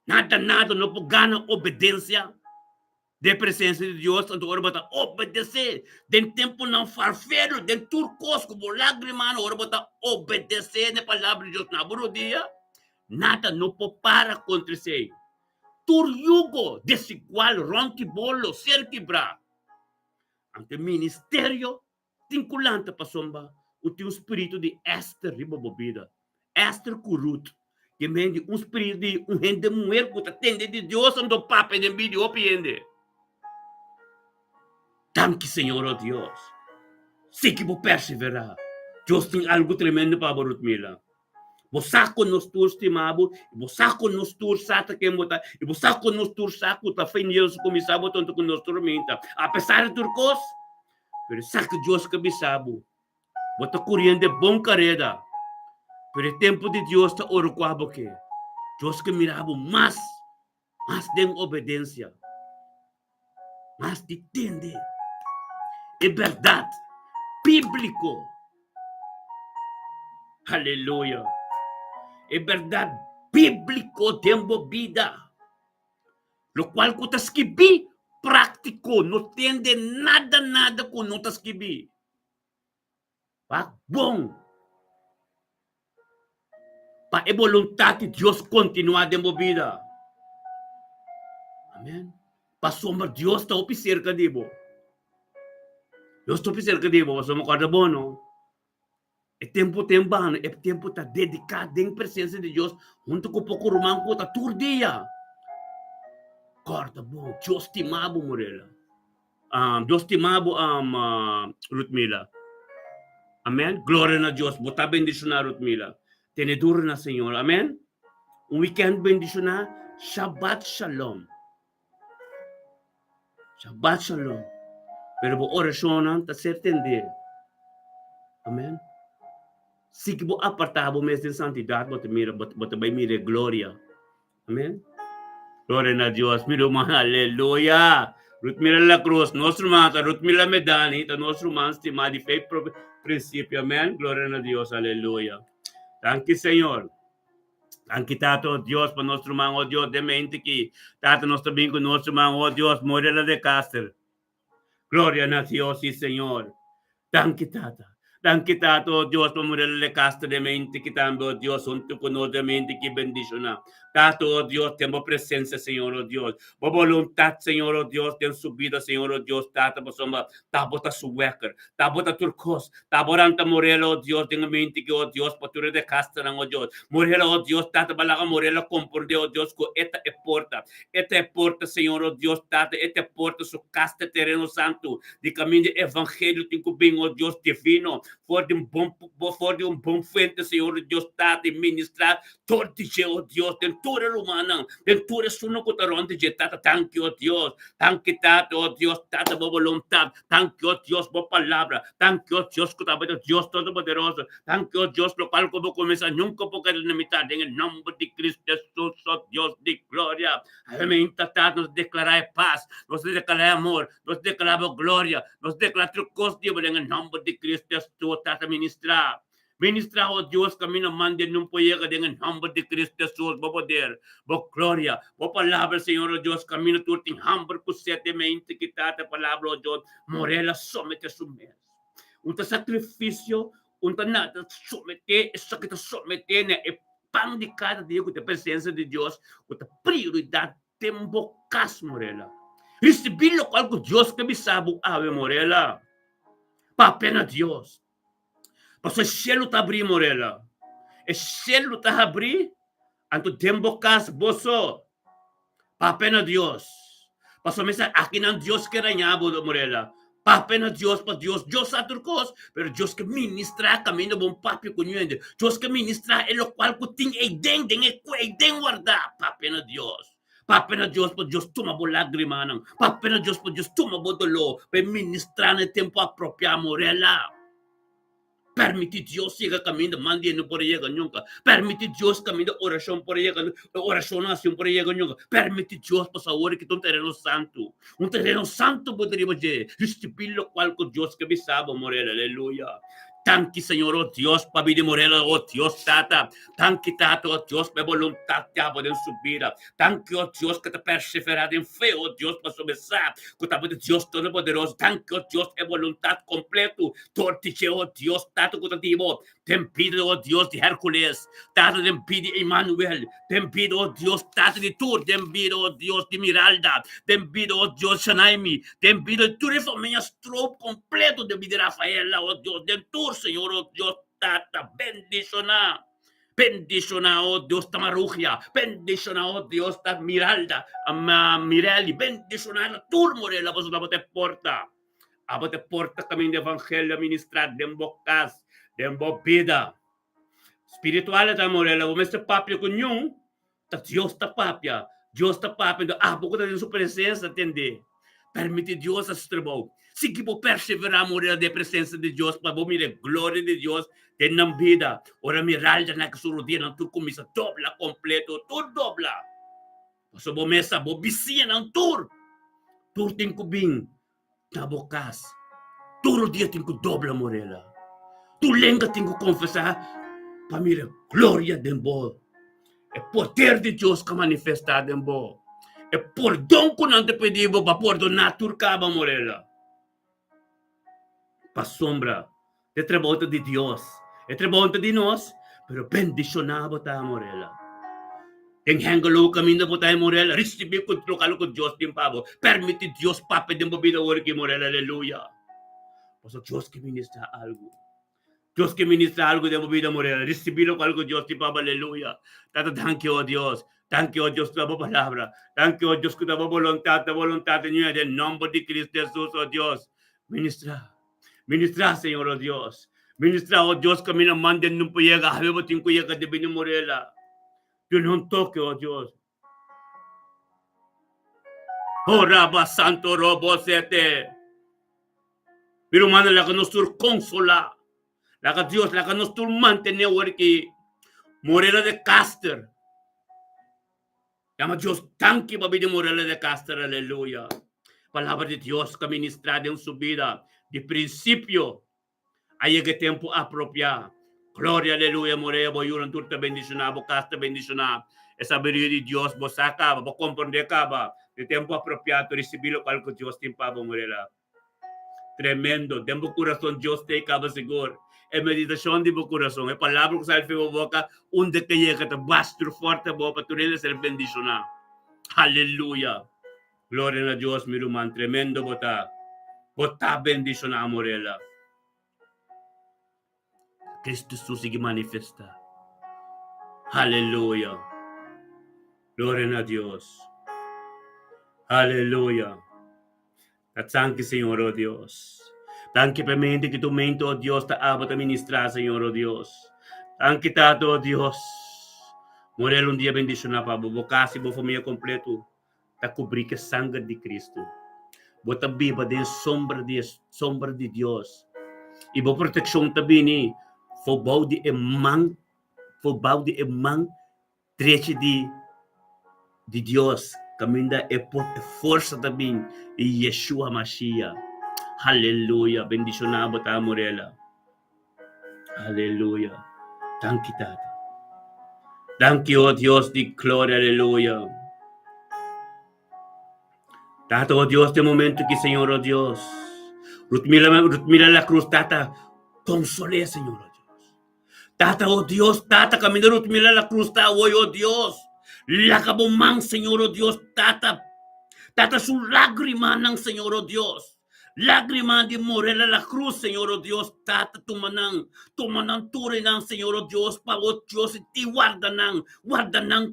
Nada no po gana obedência de presença de Deus, tanto ora bota obedecer. Den tempo não farfero, den turcos como lágrima, ora bota obedecer na palavra de Deus na buro dia. Nada no po para acontecer. Tur yugo desigual, ronque bolo, ser quebrar. Ante ministério, vinculante para somba, o teu espírito de Esther ribobobida. Esther curut. Que mende um espírito de um rende mulher que atende de Deus, ando papa e de vídeo opiende. Tanque, Senhor, oh Deus. Se que vou perseverar. Deus tem algo tremendo para Rutmila. Bosako nos tur estimado, bosako nos tur sata que mota, e bosako nos tur saco ta fim Deus começava tanto com nos tormenta. Apesar de turcos, pero saco Deus que bisabo. Bota correndo de bom carrera. Pero o tempo de Deus ta oro quabo que. Deus que mirava mais de obediência. Mas de entender. É verdade. Bíblico. Aleluia. É verdade bíblico tempo vida. Lo qual que tas escrevi prático. Não entende nada que não tas escrevi. Bom. Para a vontade de Deus continuar de vida. Amém. Para sombra Deus está opi cerca de você. Deus está opi cerca de você. Mas corda bom, não? É tempo está dedicado em presença de Deus. Junto com o pouco romano, está todo dia. Corda bom. Deus te amava, Morela. Deus te amava, Rutmila. Amém. Glória a Deus. Bota bendicionar, Rutmila. Tenedor na Senhor. Amém. Um weekend bendicionar. Shabbat Shalom. Shabbat Shalom. Pero bo oração está certender. Amém. Se que bo apartado mês de santidade, bota bem mire glória. Amém. Glória a Deus. Miro uma aleluia. Rutmila la cruz, nosso irmão, Rutmila Medani, nosso irmão estimado de fé princípio. Amém. Glória a Deus. Aleluia. Thank you, Senhor. Thank you, Tato, Deus, para nosso irmão, oh Deus, de mente que Tato nós também com nosso irmão, oh Deus, Morela de Castro. Glória a Deus, sim, Senhor. Thank you, Tata. Thank you, Tato, Deus, para Morela de Castro, de mente que também, oh Deus, junto com nós, de mente que bendiciona. Tato, oh Deus, temos presença, Senhor, oh Deus. Por voluntade, Senhor, oh Deus, tem subida, Senhor, oh Deus, Tata, para somar, tabota sueker, tabota turcos, taboranta Morela, oh Deus, tem mente que, oh Deus, para tu de Castro, oh Deus. Morela, oh Deus, Tata, balaga Morela, compreende, oh Deus, que esta é porta, Senhor, oh Deus, Tata, esta é porta, su casta terreno santo, de caminho de evangelho, tem que bem, oh Deus, divino, for de um bom frente, Senhor, Deus, Tata, e ministrar, todo dia, oh Deus, dentura humana, dentura suno ko taron de Tata, thank you, oh Deus, thank you, Tata, oh Deus, Tata, bo voluntad, thank you, oh Deus, bo palabra, thank you, oh Deus, que tabato, Dios Todopoderoso, thank you, oh Dios, lo cual como comienza nunca porque la mitad, en el nombre de Cristo Jesús, oh Dios de gloria, amén, Tata, nos declara paz, nos declara amor, nos declara gloria, nos declara trucos, Dios, en el nombre de Cristo Jesús, Tata, ministra. Ministra, oh Dios, kami naman din nung puyega dengan humble de Cristo Jesus, bo poder, bo gloria, bo palabra, Señor, oh Dios, kami natuting humble ko sete mente kita, te palabra, oh Dios, morela somete sumes. Unta sacrificio, unta nata somete, esa kita somete na pang di cada dia com a presença de Deus, com a prioridade, tembocas, morela. Recebi lo qual que Deus que me sabe, ave, morela. Pa pena Deus. Pastor, o cielo está abrindo, Morela. O cielo está abrindo. Anto tempo cas boso. Pa pena Deus. Pastor, mesa aqui não Deus que ranhabo, Morela. Pa pena Deus, pa Deus. Deus a turcos. Pero Deus que ministra caminho bom papi conhende. Deus que ministra é o qual que tem den guarda. Pa pena Deus. Pa pena Deus, pa Deus toma bo lágrima nang. Pa pena Deus, pa Deus toma bo dolor. Pa ministrar no tempo apropriado, Morela. Permite Deus chega caminho de mande no por llegar nunca. Permite Deus caminho de oração por llegar, oração assim por llegar nunca. Permite Deus para saber que tu terreno santo poderia fazer. Restipilo qual que Deus que me sabe, Morela, aleluia. Tanki, Señor, oh Dios, Pabidi Morela, oh Dios, Tata. Tanki, Tata, oh Dios, per voluntad te abo de subir. Tanki, oh Dios, que te perseverar en fe, oh Dios, para sobresar. Que te Dios Todopoderoso. Tanki, oh Dios, é voluntad completo. Tortiche, oh Dios, Tata, que te digo. Te pido, oh Dios, de Hércules. Tata, te pido, Emmanuel. Te pido, oh Dios, Tata, de Tur. Te pido, oh Dios, de Miralda. Te pido, oh Dios, Shanaimi. Te pido, tu reforma stroke completo de vida Rafaela, oh Dios, de Tur, Señor, oh Dios, Tata, bendiciona. Bendiciona, oh Dios, Tamarugia. Bendiciona, oh Dios, ta Miralda. Mirelli, bendiciona la Tur, Morela, vos la bote porta. Abote porta kami de evangelio ministrar, de bocas, de vida. Spiritual ta Morela, o mestre papia com nenhum, ta Dios ta papia. Deus ta papia, abo ko ta din sua presença, entender. Permite Deus a estribou. Se que vou perseverar morrer da presença de Deus, para vou mirar glória de Deus, ter na vida. Ora miralda na que surudia, não tu começa dobla completo, tudo dobla. Passo vou mesa, vou bicia não tur. Tur tem que bem, na bocas. Todo dia tem que dobla morela. Tu lenga tem que confessar, para mirar glória de Deus. É poder de Deus que manifestado em Deus. É perdão que não te pedimos para perdonar tudo que acaba morela. Para sombra, é trabalho de Deus. É trabalho de nós, pero bendicionado ta morela. Tem hangalo caminho po tayo morela. Receive control ko Deus din pabo. Permite Deus papa din bobida work morela. Aleluya. Paso Deus que ministra algo. Dios que ministra algo de vida morena. Recibirlo con algo Dios, tipo, aleluya. Tata, thank you, oh Dios. Thank you, oh Dios, tu palabra. Thank you, oh Dios, que tu voluntad de Dios, en nombre de Cristo Jesús, oh Dios. Ministra, ministra, Señor, oh Dios. Ministra, oh Dios, que me no manden, no puede llegar, a ver, tengo que llegar de vida morena. Yo no toque, oh Dios. Oh, Rabba Santo, Robo, Sete. Pero, manda la que nos consola. La que Dios, la que nos mantiene que Morela de Caster. Llama Dios tanque para vida Morela de Caster, aleluya. Palabra de Dios que ministrada en su vida, de principio, hay que tiempo apropiado. Gloria, aleluya, Morela, voy a turta bendicionar, voy a bendicionar. Esa vida de Dios, vos acaba, vos comprender acaba, de tiempo apropiado, recibirlo con algo Dios te impaba, Morela. Tremendo, de mi corazón Dios te acaba seguro. É meditação de meu coração. É palavra que sai da minha boca. Onde que llega, te bastro forte para tu ele ser bendicionado. Aleluia. Glória a Deus, meu irmão. Tremendo botar. Botar bendicionado, Morela. Cristo Jesus se manifesta. Aleluia. Glória a Deus. Aleluia. Thank you, Senhor, oh Deus. Thank you per mente que tu mente, oh Dios, te amo te ministrar, Señor, oh Dios. Thank you, Tato, oh Dios. Morel un día bendicionado, Pablo. Vos casi, vos familia completo. Te cubrí que sangre de Cristo. Vos te viva de sombra de Dios. E vos protección te vini. Voor bouw die man treche de Dios. Caminda e força também. E Yeshua Mashiach. Aleluya, bendicionado ta Morela. Aleluya. Thank you, Tata. Thank you, oh Dios de gloria, aleluya. Tata, oh Dios, de momento que Señor, oh Dios. Mira la cruz, Tata. Consolé, Señor, oh Dios. Tata, oh Dios, Tata, camina, mira la cruz, Tata, oh Dios. Lagabomang, Señor, oh Dios, Tata. Tata, su lágrima, ng Señor, oh Dios. Lágrima de Morela la cruz, Señor, oh Dios, Tata, tumanang ture ng Señor, oh Dios, pavo Dios, ti guarda nang,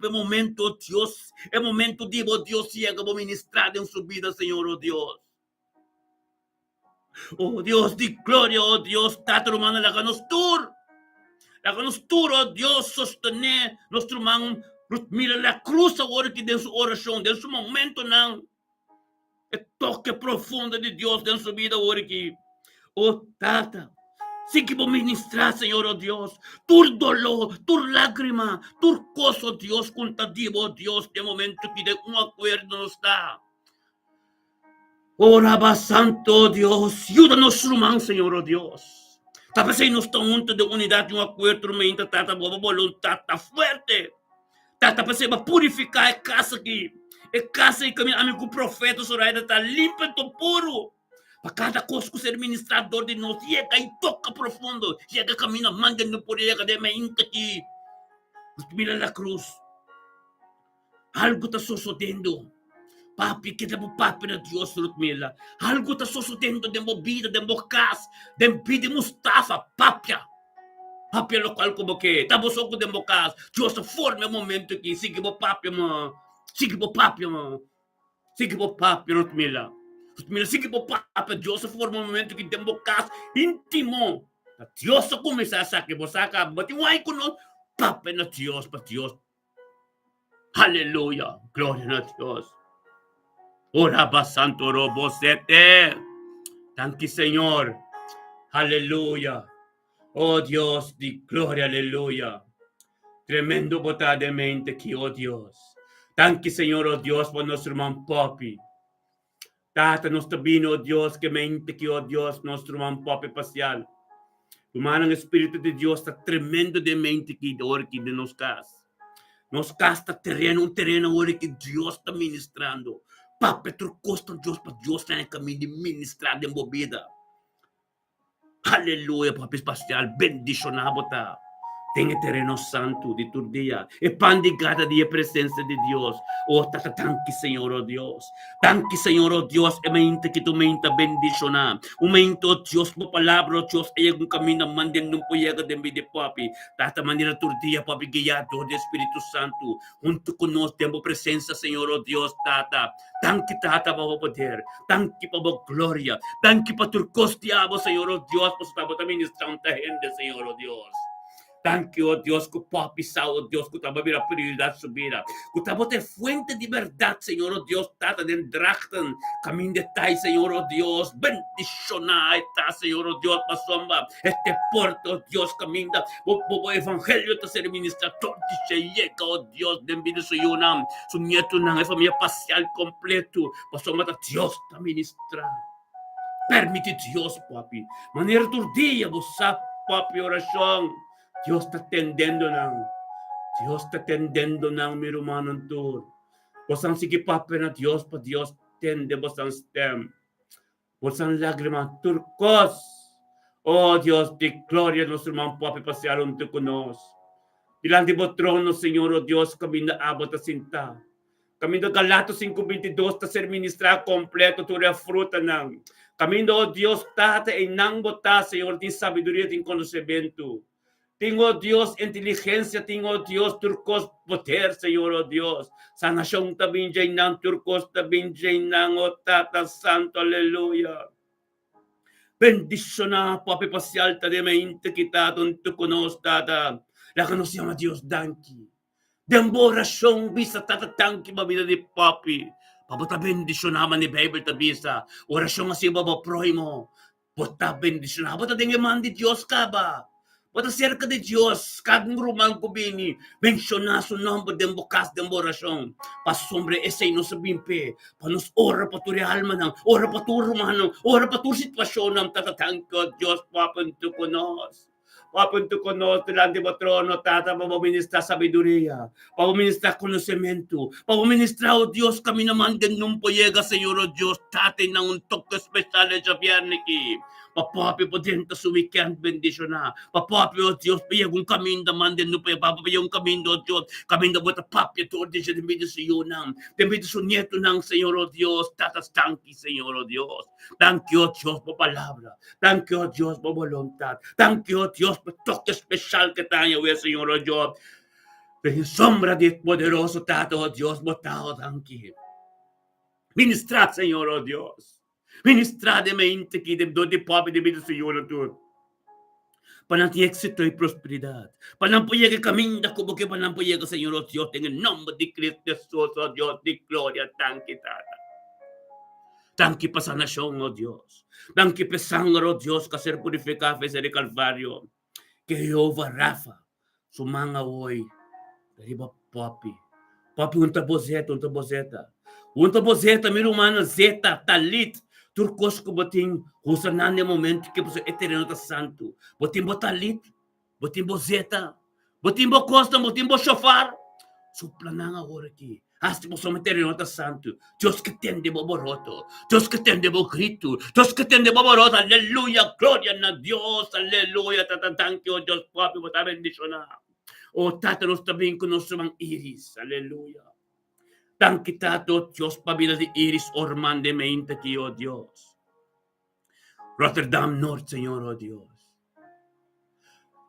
pe momento, oh Dios, el momento, digo, Dios, llega a ministrar en su vida, Señor, oh Dios. Oh Dios, di gloria, oh Dios, Tata, romana, la ganos tur, oh Dios, sostener nuestro man, mira la cruz ahora que de su oración, de su momento, nang, el toque profundo de Dios en su vida ahora aquí. Oh, Tata, sí que voy a ministrar, Señor, oh Dios, tu dolor, tu lágrima, tu cosa, Dios, contigo, oh Dios, de momento que de un acuerdo no está. Oh, Rabba Santo, oh Dios, ayúdanos, hermano, Señor, oh Dios. Tapos ay nos taunto de unidad yung acuerdo may tata voluntad ta fuerte. Tapos ay mapurificar a casa aqui. E casa kami amin ko profeta so raya ta limpa to puro. Pa cada coisa que ser ministrador de nós, chega e toca profundo, chega caminho manda no por ele de me aqui. Mira la cruz. Algo está sucedendo. Papi, que demo papi na Dios, Lutmila. Algo está sucedendo de mo vida, de mo casa, de vida Mustafa, papia. Papia local como que, tapos ako de mo casa. Dios, forma o momento aqui. Sige mo papia mo. Sige mo papia mo. Sige mo papia, Lutmila. Lutmila, sige mo papia. Dios, forma o momento aqui de mo casa. Intimo. Na Dios ako may sasaki mo saka. Batiway ko no. Papia na Dios, pa Dios. Hallelujah. Gloria na Dios. Ora basanto robosete. Thank you, Señor. Aleluya. Oh Dios di gloria, aleluya. Tremendo botadamente que, oh Dios. Thank you, Señor, oh Dios, por nuestro hermano Papi. Tata, nuestro vino, oh Dios, que mente que, oh Dios, nuestro hermano Papi parcial. Humano, el Espíritu de Dios está tremendo de mente que de nos casa. Nos casa terreno, un terreno ahora que Dios está ministrando. Papi, tu costa Dios, para Dios está en el camino de ministrar de movida. Aleluya, papi espacial, bendicionado ta. Tenga terreno santo de tu día. E pan de cada día presencia de Dios. Oh, tata, tanque, Señor, oh Dios. Tanque, Señor, oh Dios. E mente que tu mente bendiciona. O mente, oh Dios, po palabra, oh Dios. E yung camino, manden nung puyega de mi de papi. Tata, manera tu día, papi, guiado de Espíritu Santo. Junto con nos, tempo presencia, Señor, oh Dios, tata. Tanque, tata, para poder. Tanque, para gloria. Tanque, para tu costiabo, Señor, oh Dios. Pues estamos también tanta gente, Señor, oh Dios. Thank you, oh Dios, que papi sao, oh Dios, que tamo mira prioridad subida. Que tamo ter fuente de verdad, Señor, oh Dios, tata den drachten. Camin de tai, Señor, oh Dios, bendicionar ta, Señor, oh Dios, pasomba. Este puerto, oh Dios, caminda. Bo evangelio ta ser ministra, tonti se llega, oh Dios, den vida su yunam. Su nieto nang familia parcial completo. Pasomba ta Dios ta ministra. Permite Dios, papi. Manera tu dia, bosa, papi, oración. Dios está tendendo nang. Dios está tendendo nang mi rumanan tur. Bosang sige papi na Dios pa Dios tende bosang stem. Bosang lágrima turcos. Oh Dios, de gloria nuestro hermano papi pasearon tu con nos. Ilan di bo trono, Señor, oh Dios, kami na abot a sinta. Kami do Galatos 5:22 ta ser ministra completo tu fruta nang. Kami do, oh Dios, tate e nang bota, Señor, din sabiduría, din conocimiento. Tengo Dios inteligencia, tengo Dios turcos poder, Señor, oh Dios. Sa nasyong tabing dyan ng turcos, tabing dyan ng o Tata Santo, aleluya. Bendición na, papi pasyal, ta de mente kita, tunto kunos, Tata. La que nos llama Dios, danki. Dembo orasyong bisa, Tata, danki, mabida di papi. Pabota bendisyon naman ni Bible tabisa. Orasyon nga siya babaproy mo. Bota bendisyon na. Bota dingi man di Diyos ka ba? Bota cerca de Dios, kagong rumang kubini, mensiona su nombre de bukas de orasyon. Pasombre ese no sa bimpe, panos ora pa tu realma nang, ora pa tu rumanang, ora pa tu sitwasyon ng tatatangko, Diyos, papunto ko nos. Papunto ko nos, tilandi mo trono, tata, papaministra sabiduría, papaministra conocimiento, papaministra, oh Dios, kami naman din nung poyega, Señor, oh Dios, tate ng un toque special sa biyerniki. Papapi po din ta sa weekend bendisyon na. Papapi o Diyos, piyagong kaminda man din no pa papapiyong kamindo o Diyos. Kaminda mo ta papi to di siya dimido sa iyo nang. Dimido sa nieto nang Señor o Diyos. Tatas tangki Señor o Diyos. Thank you, Diyos, po palabra. Thank you, Diyos, po voluntad. Thank you, Diyos, po toque special que tayo, Señor o Diyos. Pero sombra di poderoso tato o Diyos, mo tao tangki. Ministrat, Señor o Diyos. Ministrade mente que de donde papi de vida Señor tu. Panang éxito y prosperidad. Panang que caminda como que panang que Señor oh Dios en el nombre de Cristo Jesús, oh Dios de gloria, tanque tata. Tanque pa sa nasyon, oh Dios. Tanque pa sangre, oh Dios, ka ser purificado sa Calvario. Que Jehová Rafa, sumanga hoy. Dariba papi. Papi unta bozeta. Unta bozeta, mi humano zeta, talit. Turcos ko bating husanan de momento que você eterno ta santo. Botim botalit, botim bozeta, botim bo costa, botim bo chofar. Supla na nga ora aqui. Hasta mo som eterno ta santo. Dios que tende bo boroto. Dios que tende bo grito. Dios que tende bo boroto. Aleluya, gloria na Dios. Aleluya, tata thank you Dios papi mo ta bendiciona. O tata nos tabing ko nos mang iris. Aleluya. Tankitato Dios pabila di iris orman de mente ki, oh Dios. Rotterdam North, Señor, oh Dios.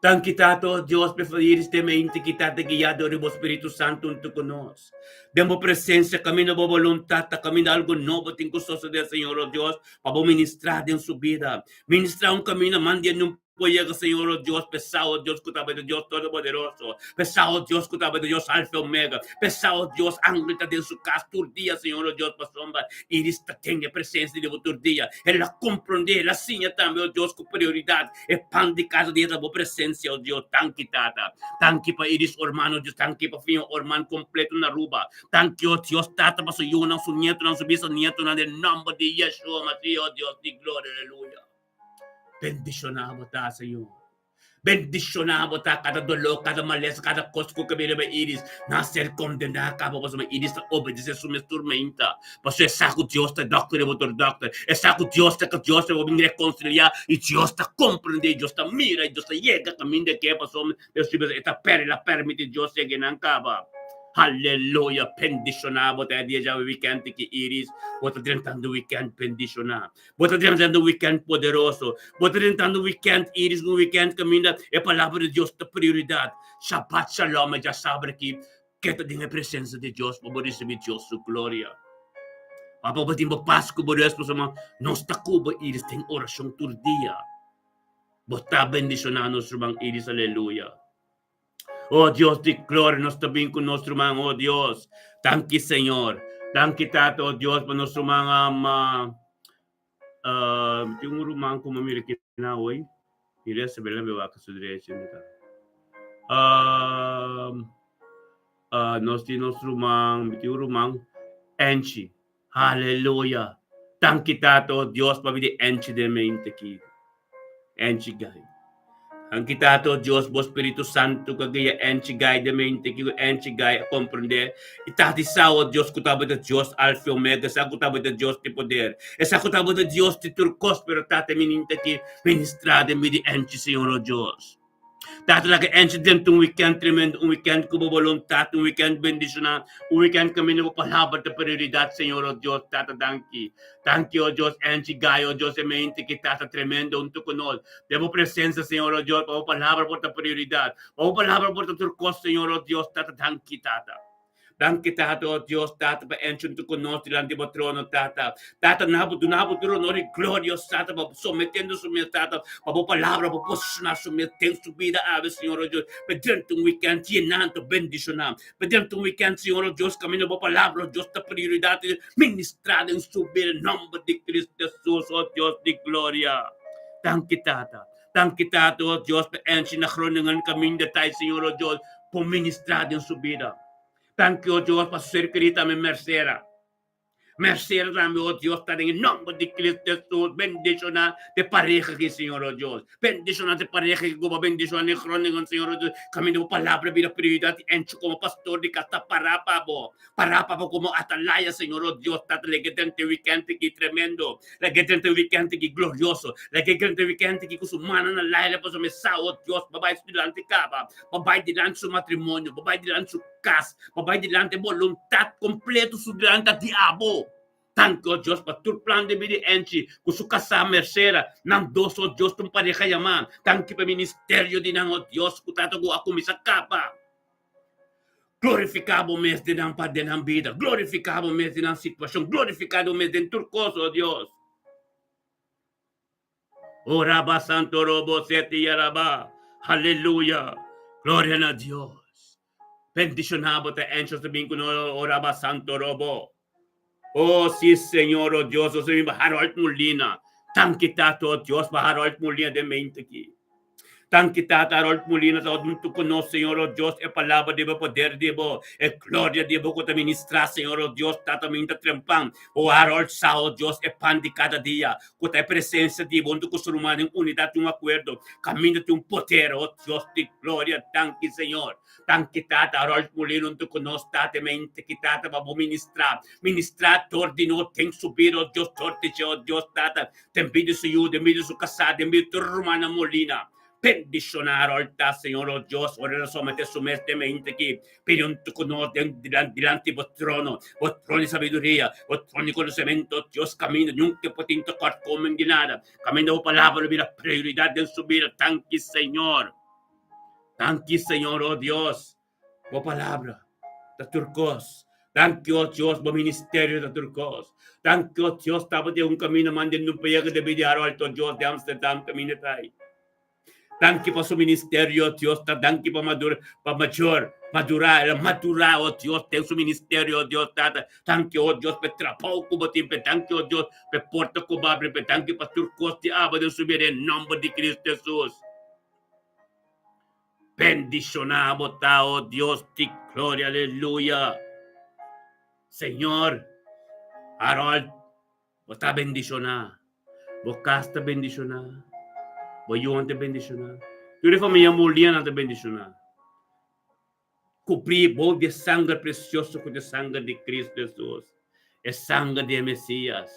Tankitato Dios per iris de mente kita te guiado ribo Espíritu Santo unto conos. Demo presencia, camino bo voluntad, camino algo nuevo tin gustoso del Señor, oh Dios, para ministrar en su vida. Ministrar un camino, mande un Llega, Señor, oh Dios, pesado Dios, cutaba de Dios Todopoderoso, pesado Dios, cutaba de Dios Alfa Omega, pesado Dios, ángel de su casa, tu día, Señor, oh Dios, pasomba, iris tenga presencia de tu día, él la comprende, la seña también, oh Dios, con prioridad, el pan de casa de esa presencia, oh Dios, tan quitada, tan que para iris, hermano, Dios, tan que para fin, hermano, completo una ruba, tan que, oh Dios, tata, para su yuna, su nieto, su bisnieto, en el nombre de Yeshua, Mashiach, oh Dios, de gloria, aleluya. Bendicionamos ta, Senhor. Bendicionamos ta cada dolor, cada maleza, cada coisa que me leva iris. Nascer condenar, acaba você iris obedecer sua tormenta. Você é saco Deus está doctor, eu vou doctor. É saco Deus está que Deus eu vou me reconciliar e Deus está compreender, Deus está mira, Deus está chega caminho de que passou, Deus está permite Deus chegar na cava. Hallelujah, bendicionado te dia já weekend que iris, bota tentando weekend bendicionar, bota tentando weekend poderoso, bota tentando weekend iris, no weekend caminha, é palavra de Deus da prioridade, Shabbat Shalom, já sabe que kita tem a presença de Deus, para receber Deus sua glória. Papa batim ba Pasko ba Deus sama, nós ta kuba iris tem oração tur dia, bota bendicionar nos rumang iris, aleluia. Oh Dios de gloria, nos tabing con nuestro man, oh Dios. Thank you, Señor. Thank you, Tato, oh Dios, para nuestro man, yung rumang ko mamiliki na, oy. Ila sa bela bewa ka sa direction nito. Nuestro rumang, Enchi. Hallelujah. Thank you, Tato, oh Dios, para di Enchi de mente ki. Enchi guy. Ang kita to Diyos, Bo Espiritu Santo, kagaya enchigay, demente, kiyo enchigay, comprende, itati sao Diyos, kutaba da Diyos, Alfa Omega, sa kutaba da Diyos ti poder, sa kutaba da Diyos ti turkos, pero tate mininta ki, ministrade mi di enchi, Señor, Diyos. Dati lagi incident un weekend tremendo, un weekend ko voluntad, un weekend bendicional, un weekend kami na palabra de prioridad, Señor, oh Dios, tata danki. Thank you, oh Dios, enchigay, oh Dios, emente que tata tremendo, un tuconol. Debo presencia, Señor, oh Dios, pa palabra por ta prioridad, pa palabra por ta turcos, Señor, oh Dios, tata danki, tata. Danke Tata, oh Dios, Tata, pa enchun tu conosci l'ante trono, Tata. Tata, nabu, nori, glorious, Tata, pa sometendo su mia, Tata, pa po palabra, pa posicionar su mia, tem subida, ave, Senhor, oh Deus, pedente um weekend, llenando, bendicionar, pedente um weekend, Senhor, oh Deus, caminho, pa palabra, oh Deus, da prioridade, ministrada em subir, em nome de Cristo Jesus, oh Deus, de glória. Danke Tata. Danke Tata, oh Deus, pa enchi na kroningan caminho de tayo, Senhor, oh Deus, po ministrada em subida. Thank you, Dios, para ser querida mi mercera. Mercera dame, oh Dios, en el nombre de Cristo Jesús. Bendicionar de pareja que, Señor, oh Dios. Bendicionar de pareja que, como bendicionar de crónica, Señor, oh Dios. Camino palabra, vida prioridad, encho como pastor de casa, parapabo como atalaya, Señor, oh Dios. Tata, le que tente weekend que tremendo. Le que tente weekend que glorioso. Le que tente weekend que con su mano en la aire, pues me sa, oh Dios, babay dilante caba. Babay dilante su matrimonio. Babay dilante su casa. Babay dilante voluntad completo su dilante diabo. Thank you, Diyos, patur plan de bidi enchi, kusuka sa mercera, ng dos, oh Diyos, tung pareha yaman. Thank you, pa ministeryo din ang, oh Diyos, kutatago ako misakapa. Glorificado mes din ang padre ng vida, glorificado mes din ang sitwasyon, glorificado mes din turkos, oh Diyos. Oraba santo robo seti yaraba, hallelujah, gloria na Diyos. Bendicionado te encho sabihin ko no, oraba santo robo. Oh, sí, Señor, oh Dios, oh Señor, Harold Molina. Thank you, Tato, oh Dios, Harold Molina de mente aquí. Tan kita Harold Molina sa adunto ko no, Señor o Dios, e palabra di ba poder di ba, e gloria di ba ko ta ministra, Señor o Dios, tatamin ta trempang, o Harold sa o Dios, e pan di cada dia, ko ta presença di ba, ko surumano em unidade, um acordo, caminho de um poder, o Dios di gloria, tanki Señor, tan kita Harold Molina, unto ko no, tate mente, kita ta ba ministrar, ministrar, ordino, tem subir, o Dios, torte, o Dios, tata, tem pedido su yu, tem pedido su casada, tem pedido Romana Molina, bendicionar ahorita, Señor, oh Dios, ora solamente sumertemente aquí, pidiendo con delante de trono de sabiduría, trono de conocimiento, Dios, camino, nunca puede tocar como en nada, camino de palabra, mira, prioridad de subir, tanque, Señor, oh Dios, por palabra, de turcos, tanque, oh Dios, por ministerio de turcos, tanque, oh Dios, estaba de un camino, manden un país de Villar Alto, Dios, de Amsterdam, camino de ahí. Tanque para su ministerio, Dios, tanque para madurar, oh Dios, tem su ministerio, Dios, tanque, oh Dios, para trapau, tanque, oh Dios, para porta cubabre, tanque para turcos de agua de subir en nombre de Cristo Jesús. Bendicionamos, oh Dios, de gloria, aleluya. Señor, Harold, vos está bendicionado, vos está bendicionado. Voy a te bendicionar. Tu de familia Molina te bendicionar. Cubrir vos de sangre precioso con la sangre de Cristo Jesús. Es sangre de Mesías.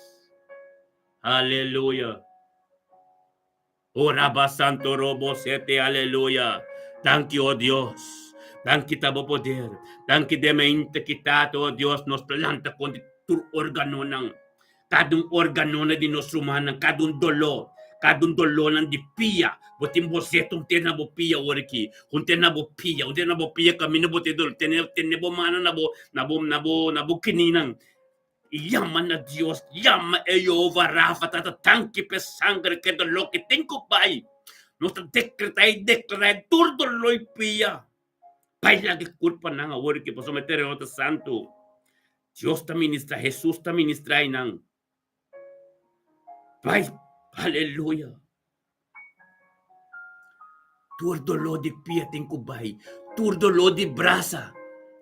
Aleluya. Oraba santo robo sete, aleluya. Thank you, oh Dios. Thank you, tabo poder. Thank you, de mente quitado, oh Dios, nos planta con tu órgano nang. Cada órgano de nuestro humano, cada dolor. Cada dolor ng dipia, botin boseto unten na bopia oriki, unten na bopia kami na botidol, tenebo mana na bo kininang. Llama na Dios, llama Jehová Rafa, tanque pe sangre que dolor que tengo pai. Nuestra decretar todo lo pia. Pai la que culpa nang oriki, por someter a otro santo. Dios ta ministra, Jesús ta ministra nang. Pai, aleluya. Tur dolor de pia tem kubai. Tur dolor de braça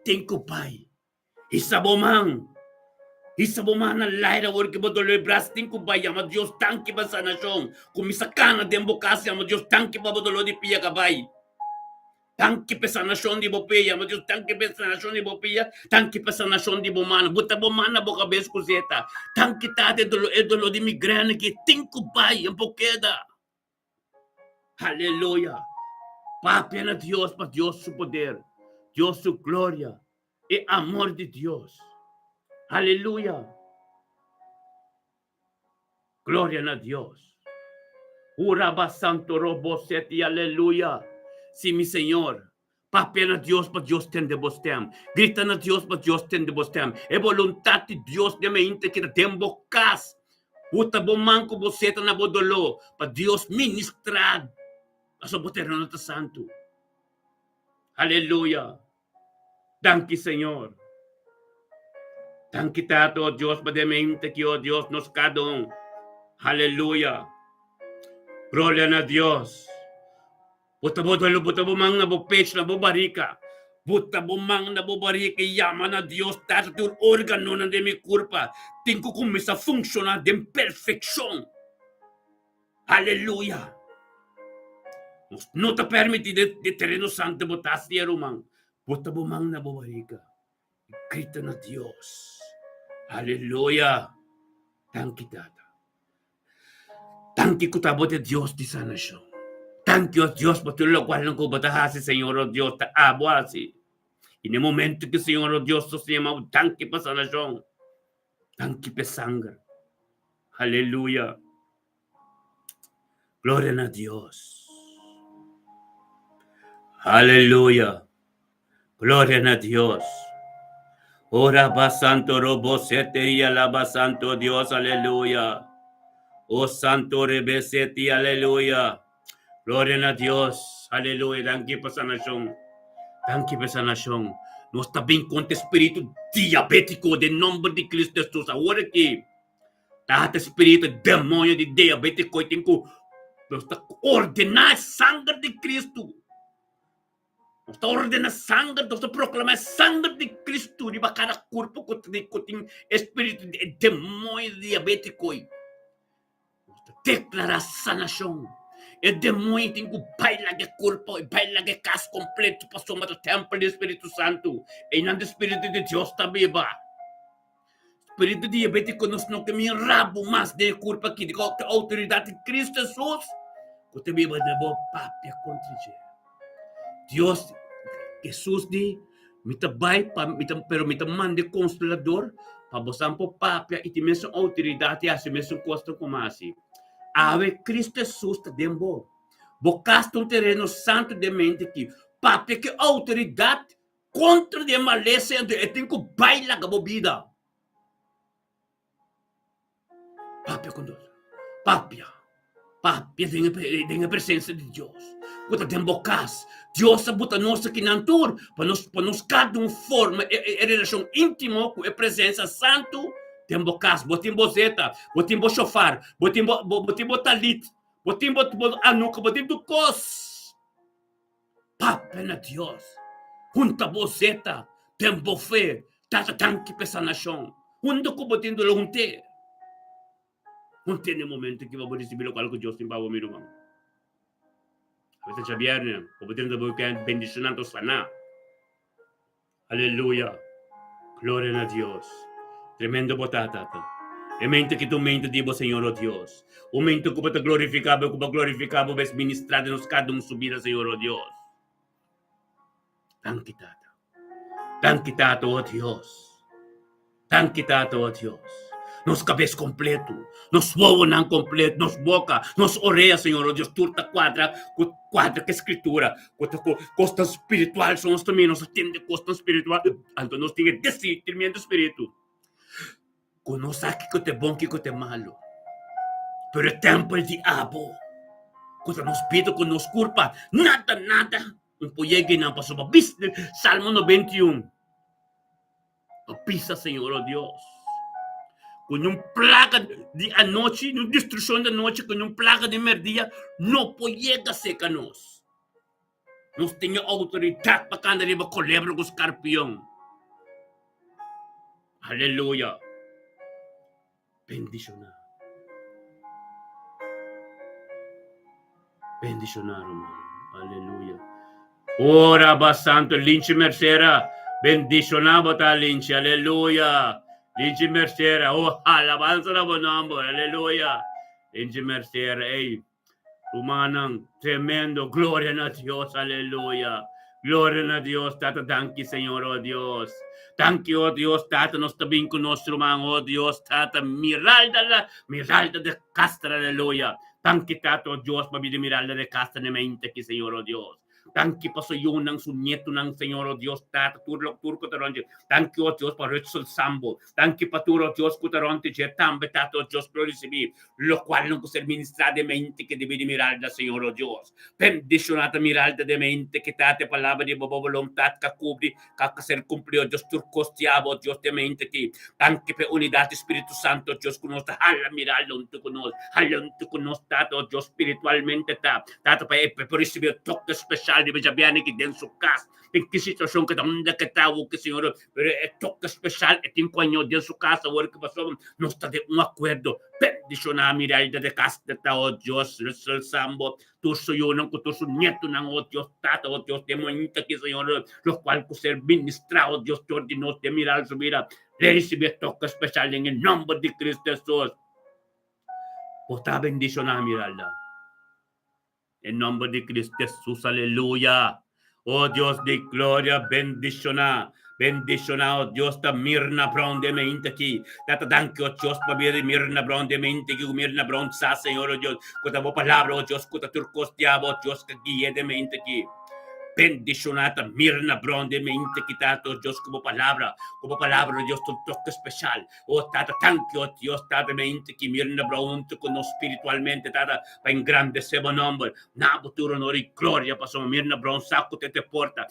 tem kubai. Isabomang na laira work mo dolor de braça tem kubai. Ama Dios tanque ba sa nasyon. Kumisakana de embocasi. Ama Dios tanque ba dolor de pia kabay. Tanque pa sa nasyon di bopia. Ama Dios tanque pa sa nasyon di bopia. Tanque pa sa nasyon di bomana. Buta bomana boka bes kuseta. Tanque tate dolor de migrana que tem kubai. Ang pokeda. Aleluya. Papi a Dios, para Dios su poder, Dios su gloria y amor de Dios. Aleluya. Gloria a Dios. Uraba santo robo seti, aleluya. Sí, mi Señor. Papi a Dios, para Dios ten de bostem. Grita a Dios, para Dios ten de bostem. É voluntad de Dios de mente que tem bocas. Puta bom manco boceta na bodolo, para Dios ministrar. Aso poder no santo. Aleluya. Thank you, Señor. Thank you, Tato, Dios, pademente que, oh Dios, nos cadon. Aleluya. Gloria a Dios. Buta bumang na bupech na bubarika. Buta bumang na bubarika, yaman na Dios, tato tu organo na de mi culpa. Tinko kumisa funciona de perfección. Aleluya. No te permite de terreno santo botas de rumang. Bota bumang na bubarika. Grita na Dios. Aleluya. Thank you, Tata. Thank you, kutabo de Dios di sana siya. Thank you, Dios, por lo cual no kubatahasi, Señor, oh Dios, ta abuasi. En el momento que, Señor, oh Dios, se llama, thank you, pa sana siya. Thank you, pa sangre. Aleluya. Gloria a Dios. Aleluya. Gloria a Dios. Ora ba santo robo sete alaba santo Dios. Aleluya. Oh santo rebeseti. Aleluya. Gloria a Dios. Aleluya. Thank you pa sa nasyon. Thank you pa sa nasyon. No está bien con espíritu diabético de nombre de Cristo Jesús. Ahora que tahat espíritu demonio de diabético tengo Nós está ordenar a sangue de Cristo. Nós está ordenar sangue, nós está proclamar sangue de Cristo de cada corpo que tem espírito de demônio diabético. Nós está declarar sanação. E demônio tem que bailar de corpo, bailar de casa completo para somar o templo do Espírito Santo. E não do Espírito de Deus também, ba. Espírito diabético nós não temos rabo mais de corpo aqui, de autoridade de Cristo Jesus. Que também vai dar papia contra ele. Deus, Jesus di, mita bay, pero mita mande consolador, para bosan po papia, iti mesmo autoridade, assim mesmo costa como assim. Ave Cristo Jesus te dembo. Bocaste um terreno santo de mente aqui. Papia que autoridade contra de malícia, e tem que bailar a bebida. Papia com Deus. Papia tem a presença de Deus. Quando tem bocas, Deus sabuta nossa kinantur, para nos cada forma e relação íntima com a presença santo, tem bocas, botim bozeta, botim bo chofar, botim bo talit, botim bo anuca, botim do cos. Papai na Deus, junta bozeta, tem bo fé, tata tanque pesa nação, junto com botim do lonte. Não tem momento que vai receber o qual que Deus tem para o meu irmão. Esta Xavier, o poder da boca bendicionando sana. Aleluia. Glória a Deus. Tremendo botata. E mente que tu mente dibo, Senhor, oh Deus. O mente que te glorificado, ves ministrado nos cada subida, Senhor, oh Deus. Tan quitado, oh Deus. Tan quitado, oh Deus. Nos cabeça completo, nos voa não completo, nos boca, nos orelha, Senhor, oh Deus, turta quadra que escritura, costa espiritual, somos também, nós temos costa espiritual, então nós temos discernimento espírito. Conosco aqui que é bom, que é malo, pero o tempo é diabo, quando nos pide, quando nos culpa, nada, poiegue não passou para Salmo 91, pisa, Senhor, oh Deus. Com plaga de a noite, destruição da noite, com plaga de merdia, não pode secar nós. Nós temos autoridade para cada riba colebra com escarpião. Aleluia. Bendicionar. Bendicionar, irmão. Aleluia. Ora, basanto, linche mercera. Bendicionar, bota linche. Aleluia. Linche mercera, oh, alabanza na bonambo, aleluya. Linche mercera, humanang, tremendo, gloria na Dios, aleluya. Gloria a Dios, Tata, danki, Señor, oh Dios. Danki, oh Dios, Tata, nos tabing con nuestro man, oh Dios, Tata, miralda de castra, aleluya. Danki, Tata, oh Dios, mabili miralda de castra, ne mente, ki, Señor, oh Dios. Tanki pa yun ng sunyeto ng Señor, oh Dios, Tata, turko taronti. Tanki, oh Dios, pa Rizal Sambo. Tanki pa turo, Dios, kutaronti, tambe, Tata, oh Dios, pro recibir, lo cual non ser ministra de mente que debe de miralda, Señor, oh Dios. Bendicionata miralda de mente que tate palabra de bobo voluntad ka cubri, ser cumplido, Dios, turcos tiabo, Dios, de mente ti. Tanki pe unidad, Espíritu Santo, Dios, conosco, hala miralda, unto conosco, Tata, oh Dios, spiritualmente, Tata, pa recibir toque especial di Bajabiani que den su casa, en qué situación que donde que está o que Señor, pero es toque especial, es 5 años de su casa, o que pasó, no está de un acuerdo, bendicionar miralda de casa, oh Dios, el sambo, tú soy uno, tú soy nieto, oh Dios, Tata, oh Dios, de moñita que Señor, los cuales ser ministrado, Dios, te ordenó de mirar su vida, le recibe toque especial en el nombre de Cristo Jesús. Bota bendicionar miralda. En nombre de Cristo Jesús, aleluya. Oh Dios de gloria, bendicionar. Bendicionar, oh Dios, ta Mirna Brown de mente aquí. Tata danke, oh Dios, pa Mirna Brown de mente aquí. Mirna Brown sa, Señor, oh Dios. Kuta mo palabra, oh Dios, kuta turcos diabo, oh Dios, que guíe de mente aquí. Bendicionata Mirna Brown de mente quitato, Dios, como palabra, Dios, tu toque especial. Oh, Tata, tanque, oh Dios, Tata, mente que Mirna Brown te conoce espiritualmente, Tata, para engrandecer el nombre. Nabo, tu honor y gloria, pasó Mirna Brown, saco te porta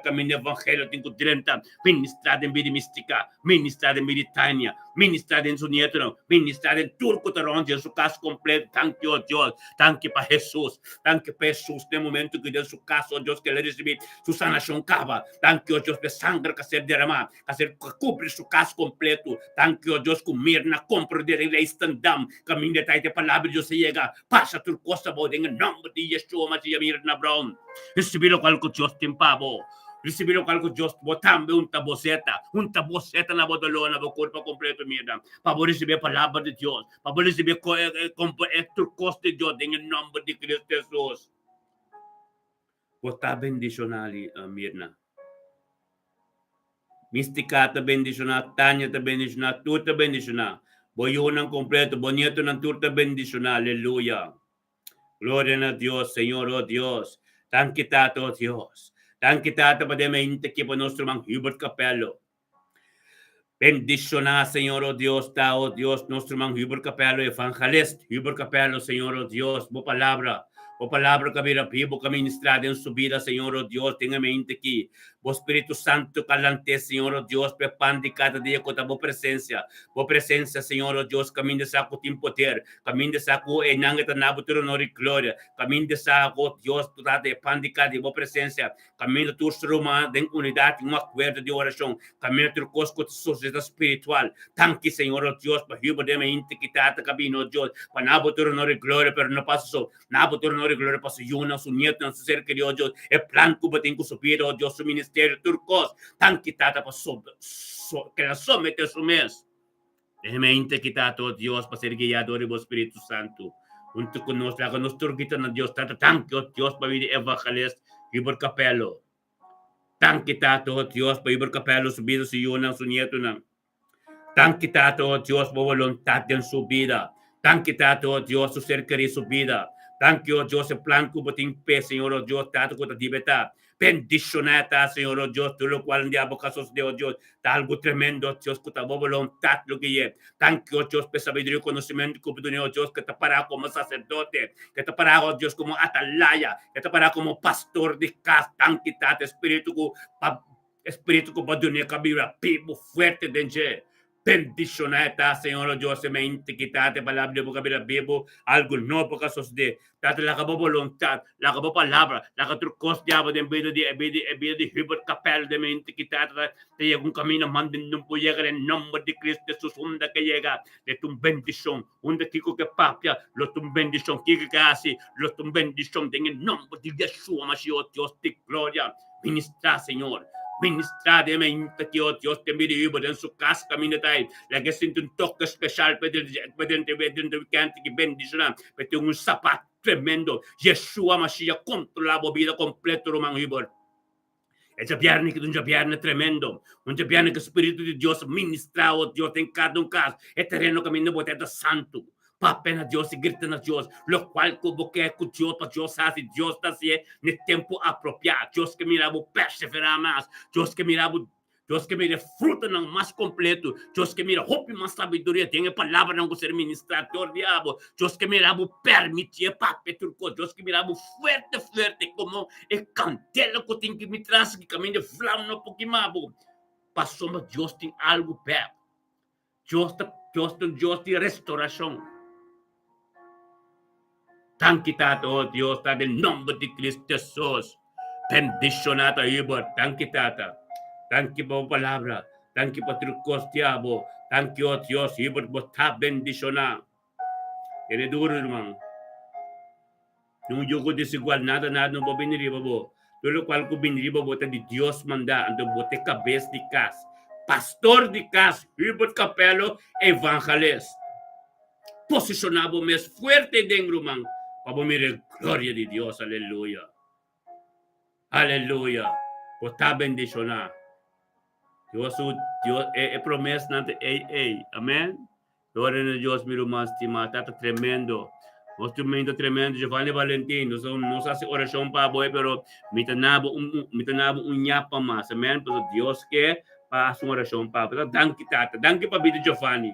camino evangelio, tengo 30, ministrada en vida mística, ministrada en vida tania, Ministrar en su nieto, ministrar en turco taron en su casa completo. Thank you, Dios. Thank you para Jesús. Thank you para Jesús. En el momento que en su casa, Dios, que le recibe su sanación cava. Thank you, Dios, de sangre que se derrama, que cubre su casa completo. Thank you, Dios, con mirna, compra de reistandam. Camino de taite palabra, Dios se llega. Pasa tu cosa, en el nombre de Yeshua, Matia Mirna Brown. Recibirlo con algo Dios tiempavo. Recibirlo con algo Dios, botambe un taboceta na bodolo na corpo completo, mira. Para receber a palavra de Deus, para receber tu costo de Deus, em nome de Cristo Jesus. Botar bendicionali, Mirna. Misticata bendicional, Tanya ta bendicional, tuta bendicional. Boyunang completo, bonito ng tuta bendicional, aleluya. Gloria a Dios, Señor, oh Dios. Tan kitata, oh Dios. Tan kitata pa de mente que por nuestro man Hubert Capello. Bendiciona, Señor, oh Dios, ta, oh Dios, nuestro man Hubert Capello, evangelista, Hubert Capello, Señor, oh Dios, bo palabra que vira vivo, que ministrada en su vida, Señor, oh Dios, tenga mente que o Espíritu Santo calante, Señor, oh Dios, prepande cada día con tu presencia, Señor, oh Dios, camine saco tim poder, camine saco enanga tanabo tu honor y gloria, camine saco, Dios, tu date pande cada día, presencia, camine tu roma en unidad, en un acuerdo de oración, camine tu cosco, tu sociedad espiritual, tanque, Señor, oh Dios, para hijo de mente que te camino, oh Dios, para nabo tu honor y gloria, pero no pasa eso, nabo tu honor y gloria, para su yuna, su nieto, su ser querido, oh Dios, el plan que tengo su vida, oh Dios, su ministerio, turcos, tan quitada para que la somete a su mes. Déjeme quitado, Dios, para ser guiado por el Espíritu Santo. Junto con nosotros turquitan a Dios, tan que Dios para vivir evangelista y por capello. Tan quitado, Dios, para vivir capello, su vida, su yuna, su nieto. Tan quitado, Dios, por voluntad en su vida. Tan quitado, Dios, su ser querido, su vida. Thank you, Dios, el plan que botín pe, Señor, Dios, tato con la libertad. Bendicionata, Señor, Dios, tú lo cual de abocasos de Dios, está algo tremendo, Dios, que te voluntad, lo que es. Thank you, Dios, por sabiduría y conocimiento, que Dios, que te para como sacerdote, que te para, Dios, como atalaya, que te para como pastor de casa, tan quitate, espíritu que va a tener que vivir, pivo fuerte de bendicionata, Señor Dios, mente quitate palabra de boca vivo, algo no porque sos de, date la cabo voluntad, la cabo palabra, la que tu cos diabo de vida de Hubert Capel de mente quitate, te llega un camino, manden no puede llegar en nombre de Cristo Jesús, onda que llega, de tu bendición, onda kiko que papia, lo tu bendición, kiko que así, lo tu bendición, en el nombre de Yeshua, Mashiach, Dios de gloria, ministra, Señor. Ministrar de mente que Dios te mire en su casa camino de la que siente un toque especial para que bendición, para un zapato tremendo, Yeshua Mashiach controla la vida completa Roman Hibor. Ese viernes que es un viernes tremendo, un viernes que el Espíritu de Dios ministra, Dios en cada un caso, el terreno camino de boteta santo. Papel a Dios y gritan a Dios, lo cual como que Dios para Dios hace, Dios está así en el tiempo apropiado, Dios que mira perseverar más, Dios que mira fruto más completo, Dios que mira hope más sabiduría, tiene palabra no ser ministrador diablo, Dios que mira permitir papel turco, Dios que mira fuerte como el cantelo que tiene que me trae que camina flama no poquimabo, pasó Dios tiene algo peor, Dios tiene restauración. Tan quitado, oh Dios, en el nombre de Cristo Jesús. Bendicionata, Ibor, tan quitata. Tan que por palabra, tan que por trucos, diabo. Tan que, oh Dios, Ibor, vos está bendicionado. Eres duro, hermano. No yugo desigual, nada, no va a venir, babo. Todo lo cual que venir, babo, de Dios manda, ando bote cabeza de casa. Pastor de casa, Ibor Capello, evangelista. Posicionado más fuerte dentro, man. Para mirar gloria de Dios, aleluya. Aleluya. Pues está bendicionado. Dios es promesa, amén. Gloria a Dios, mi hermano estimado, está tremendo. Nuestro momento tremendo, Giovanni Valentín, nos hace oración para hoy, pero me tenaba un ñapa más, amén. Pero Dios que pasa una oración para, danke para vida Giovanni.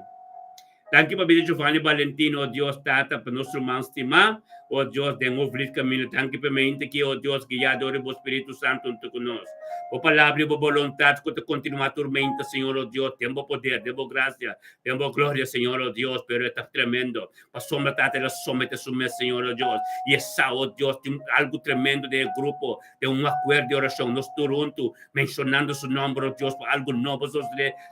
Thank you, Pabili Giovanni Valentino, oh Dios, Tata, per nostro man stima, oh Dios, den ofrit camino, thank you per mente que, oh Dios, guiado por Espírito Santo junto conosco. O palavra e a vontade que te continua a tormenta, Senhor, oh Deus, temos poder, temos graça, temos glória, Senhor, oh Deus, pero está tremendo. A sombra está a sombra te submete, Senhor, oh Deus. E essa, oh Deus, tem algo tremendo do grupo, de acordo de oração, nós juntos, mencionando seu nome, oh Deus, para algo novo,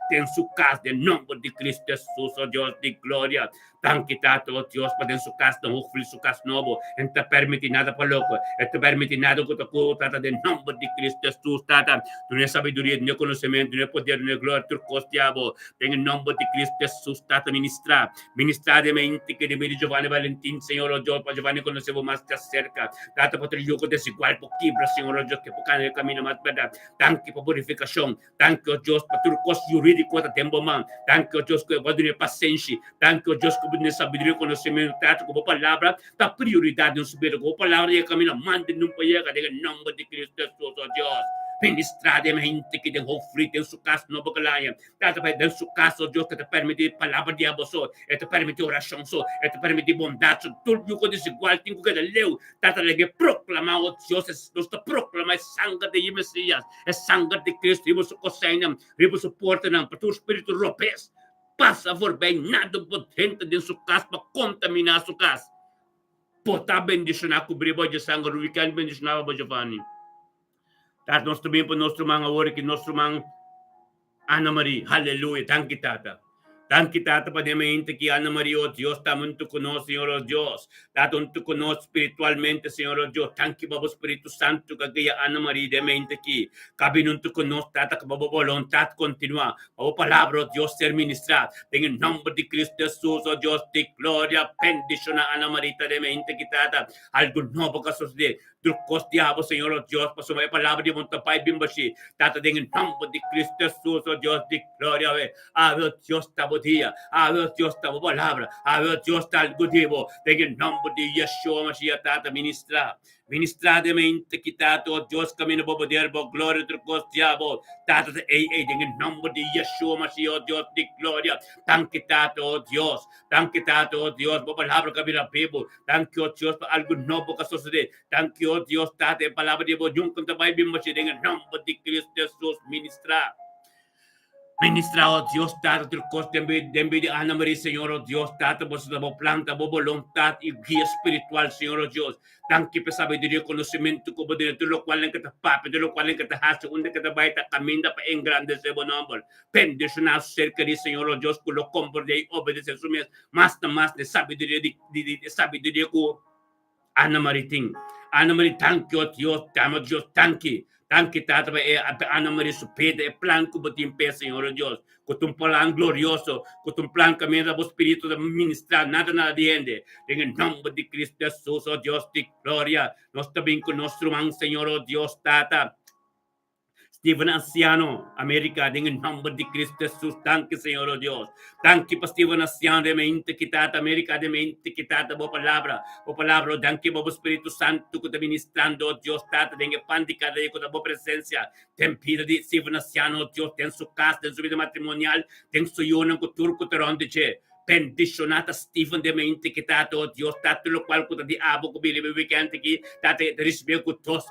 tem sua casa, em nome de Cristo Jesus, oh Deus, de glória. Tanque tato, oh Deus, para dentro sua casa, não ofre sua casa novo, não te permite nada para louco, não te permite nada que te tata, em nome de Cristo Jesus, tata, tu não é sabedoria, não é conhecimento, não é poder, não é glória, tu costiabo, em nome de Cristo Jesus, tata, ministrar de mente que de mim Giovanni Valentim, Senhor, oh Deus, para Giovanni conhecemos mais de cerca, tata, para o yugo desigual, por quebra, Senhor, oh Deus, que por cada caminho mais verdade, tanque para purificação, tanque, oh Deus, para tu costo jurídico, tá tempo man, tanque, oh Deus, que vai ter paciência, tanque, oh Deus, que vai ter sabedoria, conhecimento, tata, com a palavra, tá prioridade no subir, com a palavra e a caminho, mande não pode em nome de Cristo Jesus, oh Deus. Ministrade mente que tem ofri tem su casa no bacalaia tata vai tem su casa Deus que te permite palavra de abuso e te permite oração so e te permite bondade so tudo o que desigual tem que leu tata lege proclamar o Deus nos te proclamar sangue de Messias é sangue de Cristo e você cosenha e você porta não para o espírito ropes passa por bem nada potente de sua casa para contaminar sua casa pota bendicionar cobrir de sangue o weekend bendicionar o Giovanni. Tat nostro bimpo, nostro mga wari, nostro mga Ana Maria, hallelujah, thank you, Tata. Thank you, Tata, para mente que Ana Maria, oh Dios, estamos junto con nosotros, Señor, oh Dios. Tata, junto con nosotros espiritualmente, Señor, oh Dios. Thank you, Babo Espíritu Santo, que guía Ana Maria de mente que cabe junto con nosotros, Tata, que Babo voluntad continua. Babo palabra, oh Dios, ser ministrada. En el nombre de Cristo Jesús, oh Dios, de gloria, bendición a Ana Maria de mente que Tata, algo nuevo que sucede. Trukos diabo, Señor, oh Dios, para sumay palabra de montapay bimbashi. Tata, en el nombre de Cristo Jesús, oh Dios, de gloria, ave Dios, tabo dia, ave Dios, tabo palabra, ave Dios, tal godivo, en el nombre de Yeshua, Mashiach, Tata, ministra de mente quitado, oh Dios, camino por poder, por gloria, trukos diabo, Tata, en el nombre de Yeshua, Mashiach, oh Dios, de gloria, tan quitado, oh Dios, por palabra, camino vivo, tan que, oh Dios, por algo nuevo que sucede, tan que, oh Dios, Tata, en palabra de vos, yung contabay bimbashi, en el nombre de Cristo Jesús, ministra. Ministra, oh Dios, Tata, trocos de envidia, Ana María, Señor, oh Dios, Tata, vos damos planta, vos voluntad y guía espiritual, Señor, oh Dios. Tan que sabiduría, conocimiento, como de lo cual en que te pape, de lo cual en que te hace, donde que te vaya, te camina para engrandecer buen nombre. Bendicionar cerca de Señor, oh Dios, con lo compro de obedecer su mes, más de sabiduría, de sabiduría, Ana María, Ana María, thank you, Dios, te amo, Dios, thank you. Tanque Tata, Ana Maria Supeda, é plan que botem em pé, Senhor Deus, com um plan glorioso, com um plan que me dá o Espírito de ministrar, nada adiante. Em nome de Cristo Jesus, oh Deus de glória, nós também com nosso irmão, Senhor, oh Deus, Tata. Stephen Anciano, América, en nombre de Cristo Jesús, tanque, Señor, oh Dios. Tanque para Stephen Anciano, de mente quitada, América, de mente quitada, oh palabra, tanque, oh Espíritu Santo, que te ministrando, oh Dios, tata, de pan de cada día, con la presencia. Ten pida de Stephen Anciano, oh Dios, ten su casa, ten su vida matrimonial, ten su yuno, con turco, te ronde, bendicionata Stephen de mente que tato Dios tato lo cual kuta di abo ko bili weekend ki tate risbe ko tos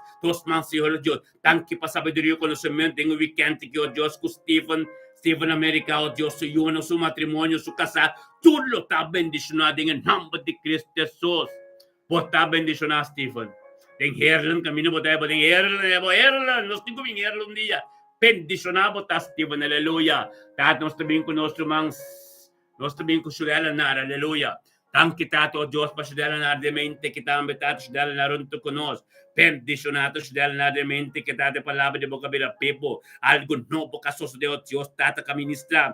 man Señor Dios tanque para sabedoria conhecimento en weekend que oh Dios ku Stephen America oh Dios su yuno su matrimonio su casa todo lo está bendicionado en el nombre de Cristo Jesús vos está bendicionado Stephen en Herland camino por en Herland nos tengo en Herland un día bendicionado está Stephen aleluya tato nos también con nuestro man nós também com Shudela Nar, aleluia. Tanque tato, Deus, para Shudela Nar de mente, que também tato Shudela Nar junto conosco. Bendicionato Shudela Nar de mente, que tato palavra de boca vira pepo. Algo novo que sucedeu, oh Deus, tata, que ministrar,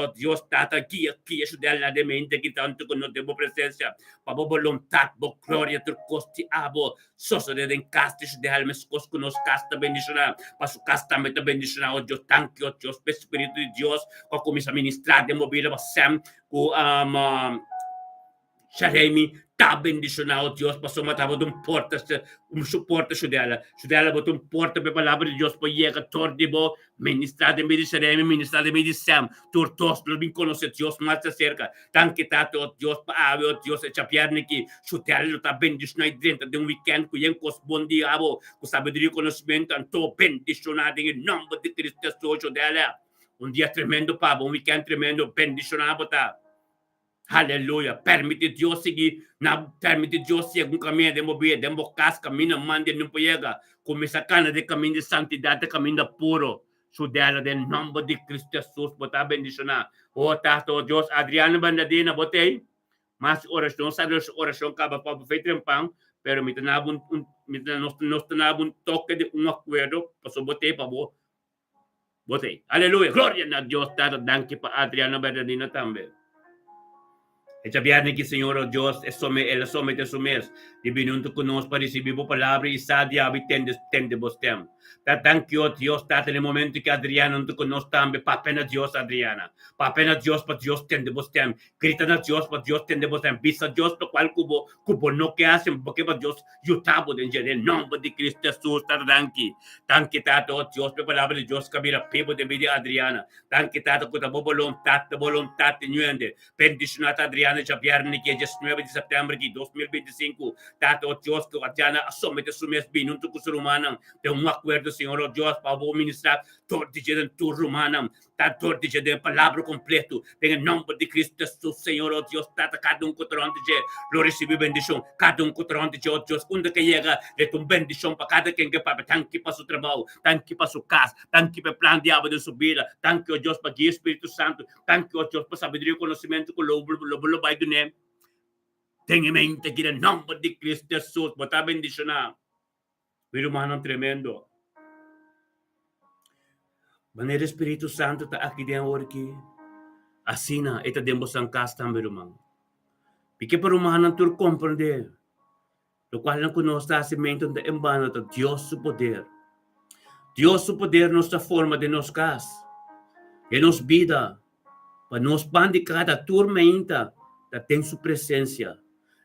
oh Deus, tata, guia Shudela Nar de mente, que tanto conosco, de boa presença. Para boa vontade, boa glória, tu coste, abo. Sucede em casta, Shudela, mas conosco, casta bendicionar. Para su casta, também bendicionar, oh Deus, tanque, oh Deus, Espírito de Deus, que começa a ministrar, de mobília, Sam, com Sharemi, bendicionado Dios, pasó mataba de un porta, suporta Shudela bot un porta pe palabra de Dios, po llega tordibo, ministra de medicereme, ministra de medicam, turtos, lo bin conoce Dios más de cerca, tan que tato Dios pa ave, Dios e chapiarne ki, Shudela lo ta bendicionado dentro de un weekend, ku yen kos bondi abo, ku sabedoria conhecimento, anto bendicionado en el nombre de Cristo, Shudela. Un día tremendo, Pablo, un weekend tremendo, bendicionado, ta. Aleluia. Permite Deus seguir, permite Deus seguir um caminho de mover, de bocar caminho, mande não pega. Começa a cana de caminho de santidade, caminho de puro. Sudela, em nome de Cristo Jesus, botar bendicionar. Oh, tato Deus, Adriana Bandadina, botei. Mas oração, sabe, oração acaba para feito em pão, pero me tenava nós tenava toque de acordo, passou botei para bo. Botei. Aleluia. Glória a Deus, tato, danke para Adriana Bandadina também. E sabihan que Senhor, o Deus, ela somente sumes, divinunto conosco para receber a palavra e sadia tende bostem. Thank you, Deus, tata no momento que Adriana não conosco também, para pena Deus, Adriana. Para pena Deus, para Deus tende bostem. Grita na Deus, para Deus tende bostem. Bisa Deus, para qual cubo no que hacen, porque para Deus, yutabo de em nome de Cristo Jesus, tata danki. Tanque tata, o Deus, para palavra de Deus, cabira pebo de vida Adriana. Tanque tata, kuta voluntade, nuende. Bendicionata Adriana, já viernes que é 19 de setembro de 2025. Tata, o Deus, que Adriana somente sumes binunto com o ser humano. Tem acordo, Senhor, o Deus, para o ministrar todo dia em tu romano. Tá todo dia de palavra completo. Em nome de Cristo Jesus, Senhor, o Deus, tata cada contra onde je, lo recebe bendição. Cada contra onde je, o Deus, onde que chega, le tum bendição para cada quem que para tanque para o trabalho, tanque para sua casa, tanque para plano de água de subida, tanque o Deus para guiar Espírito Santo, tanque o Deus para sabedoria e conhecimento que lo vai do nem. Tenha em mente que em nome de Cristo Jesus, botar bendição. Meu irmão tremendo. Maneira Espírito Santo está aqui dentro aqui. Assim na, ita demos ang casta, meu irmão. Porque para o humano tu compreender, o qual não conosco a semente da embana de Deus o poder. Deus o poder nossa forma de nos casa, de nos vida, para nos pande cada tormenta, da tem sua presença.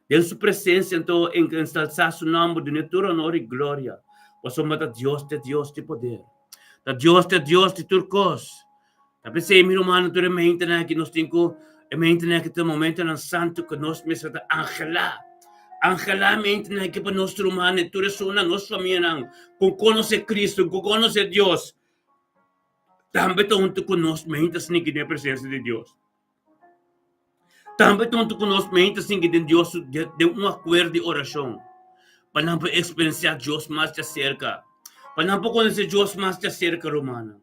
De sua presença, então, em ensalzar seu nome, de netura, honor e glória. Pois somos Deus de poder. Da Deus de turcos. Tapi sa meu irmão, tu mente na que nós temos, mente na que tem momento na santo que nós me está Angela mente na que para nós humano, tu resona nós família, com conhecer Cristo, com conhecer Deus. Também tanto que nós mente assim que na presença de Deus. Também tanto que nós mente assim que Deus de acordo de oração. Para não experienciar Deus mais de cerca. Para não conhecer Deus mais de cerca, romano.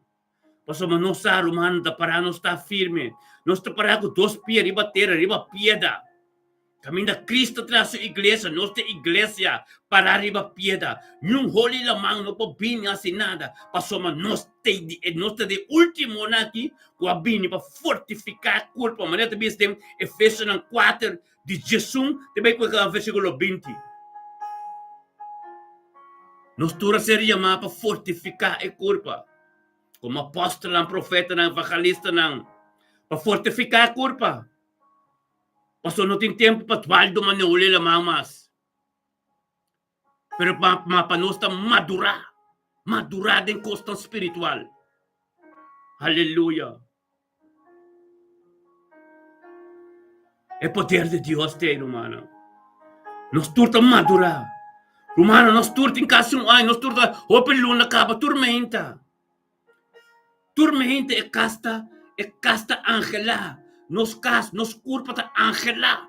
Pastor, não está romano, para não estar firme. Não está para com dois pés, riba terra, riba piedra. Caminho da Cristo traz sua igreja, nossa igreja, para riba piedra. Não role la mão, não pode vir assim nada. Pastor, nós temos de último aqui, com a bini para fortificar a culpa. Mas também tem Efésios 4 de Jesus, também com o versículo 20. Nós todos seria chamado para fortificar a culpa. Como apóstolo, profeta, evangelista, para fortificar a culpa. Pastor, não tem tempo para tualdo manuli lamang mas. Pero para nós está madurar em questão espiritual. Aleluia. É poder de Deus, humano. Nós turta madurar. Humano, nós turta em casa nós turta, open luna acaba, tormenta. Tormenta é casta angela. Nos culpa da angela.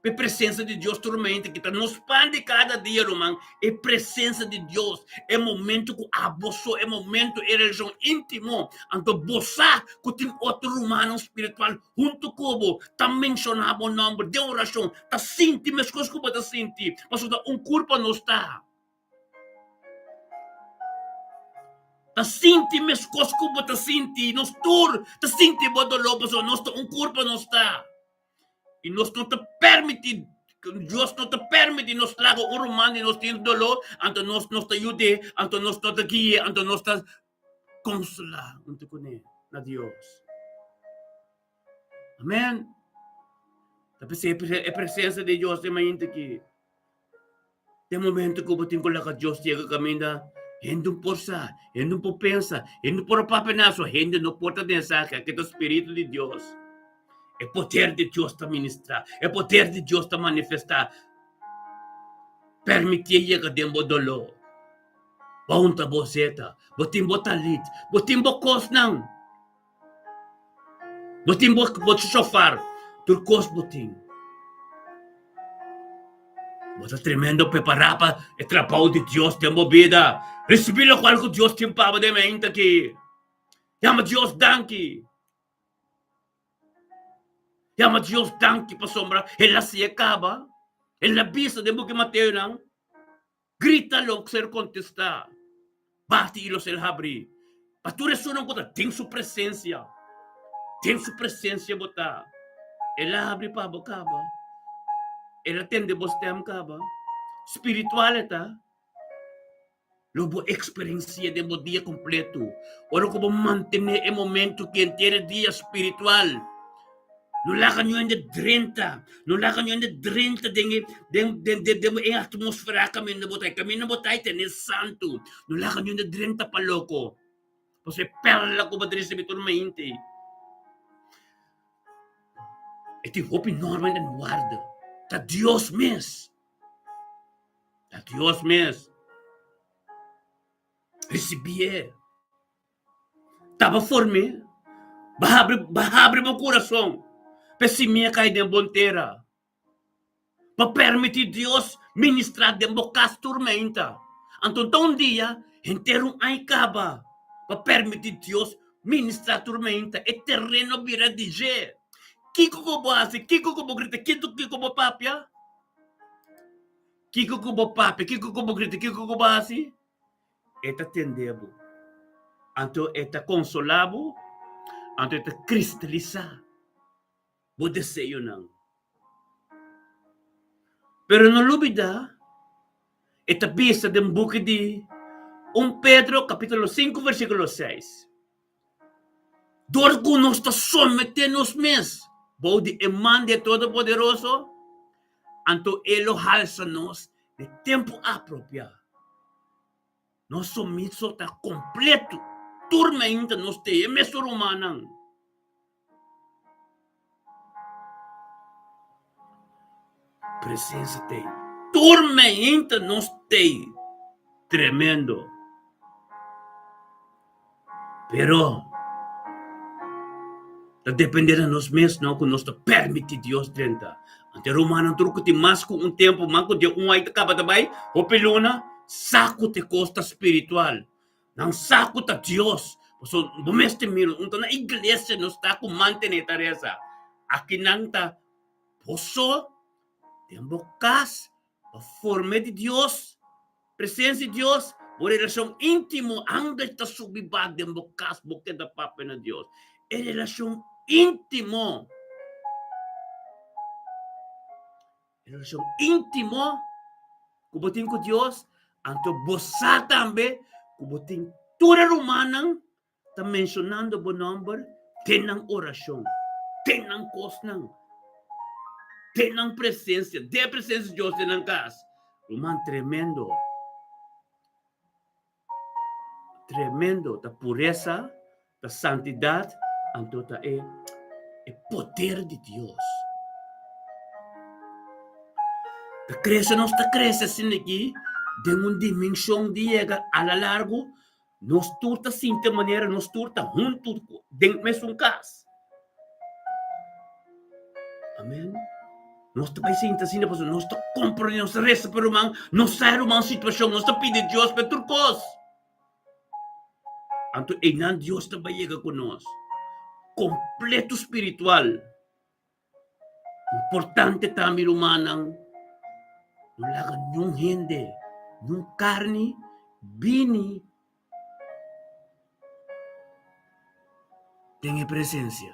A presença de Deus tormenta que nos expande cada dia, irmão. É presença de Deus. É momento que abuso, é momento de relação íntimo. Então, você que tem outro humano espiritual junto com você, está mencionado o nome de oração. Está sentindo as coisas que você está sentindo. Mas culpa não está. Ta sinti mes cosco bota sinti, nos tur, ta sinti bodo lobos o nos culpa nos está. E nos não te permite, Deus não te permite nos traga o romano e nos tem dolor, então nos te ajude, então nos te guie, então nos te consola, na Deus. Amém. Tapos a presença de Deus é mainta que tem momento que buting ko laka Deus chega caminha, hindi porsa, hindi po pensa, hindi por papenaso, hindi no porta de saca, que o Espírito de Deus. É poder de Deus ta ministrar, é poder de Deus ta manifestar. Permitir que dembo dolo. Baunta boseta, botim botalit, botim bokos nang. Botim bot chofar, turcos botim. Bota tremendo preparapa e trabalho de Deus tem vida. Recebilo qual que Deus tem para de mente aqui. Chama Deus danke. Chama Deus danke para sombra. Ela se acaba. Ela visa de que Mateo não. Grita logo ser contestar. Bate e los el abri. Pastor ressonan bota. Tem sua presença. Tem sua presença bota. Ela abre para boca. Ela atende você amcaba. Espiritualidade. Lobo experiencia de um dia completo. Ora como manter o momento que entende dia espiritual. Não laga nyo de 30. Não laga nyo de 30 de atmosfera kami na botay. Kami na botay ten santo. Não laga nyo de 30 pa loko. Kasi perla ko ba diri sa biton mainti. Iti hopi normal and guarda. Ta Dios mes. Ta Dios mes. Recebia. Tava forme. Bahabre mo coração. Pessimia cai de bonteira. Para permitir Deus ministrar de bocas tormenta. Então dia, inteiro ai caba. Para permitir Deus ministrar tormenta. E terreno vira de G. Kiko ko base, kiko ko grita, kiko ko papia. Kiko ko papia, kiko ko grita, kiko ko base. Eta tendebo. Anto eta consolabo. Anto eta cristaliza. Bo desejo não. Pero não lubida. Eta bisa de book de 1 Pedro capítulo 5 versículo 6. Dor que nós está sometendo-nos mesmos. Bo de emande todo-poderoso. Anto ele halsa-nos de tempo apropriado. Nós somos está completo. Turma ainda nós temos. É mesmo humano. Presença tem. Turma ainda nós temos. Tremendo. Pero, depende de nós mesmos, não, que nós permite Deus dentro. Ante Romano, truco de mais com tempo, manco de aí acaba também, o peluna, saco de costa espiritual. Não saco de Deus. So, bumeste miro, então na igreja não está com manter Teresa. Aqui não está. Posso, tem bocas, a forma de Deus, presença de Deus, por relação íntimo, anda está subibado de bocas, boca da papa na Deus. É relação íntimo. Relação íntimo, que botin com Deus, anto bossa também, que botin toda humana, está mencionando o nome, tenang oração, tenang cosnang, tenang presença, de presença de Deus tenang casa. Roman tremendo. Tremendo, da pureza, da santidade, anto ta é poder de Deus. Ta cresce, nós ta cresce assim aqui, de uma dimensão de chega a largo, nós turta assim de maneira, nós turta junto dentro mesmo casa. Amém? Nós ta vai sinta assim, nós ta compreende, nós resta para uma, nós sai uma situação, nós ta pede Deus para turcos. Anto inan Deus ta vai chega conosco. Completo espiritual. Importante também humanang. Não laga nenhum rende, nenhum carne, bini. Tem presença.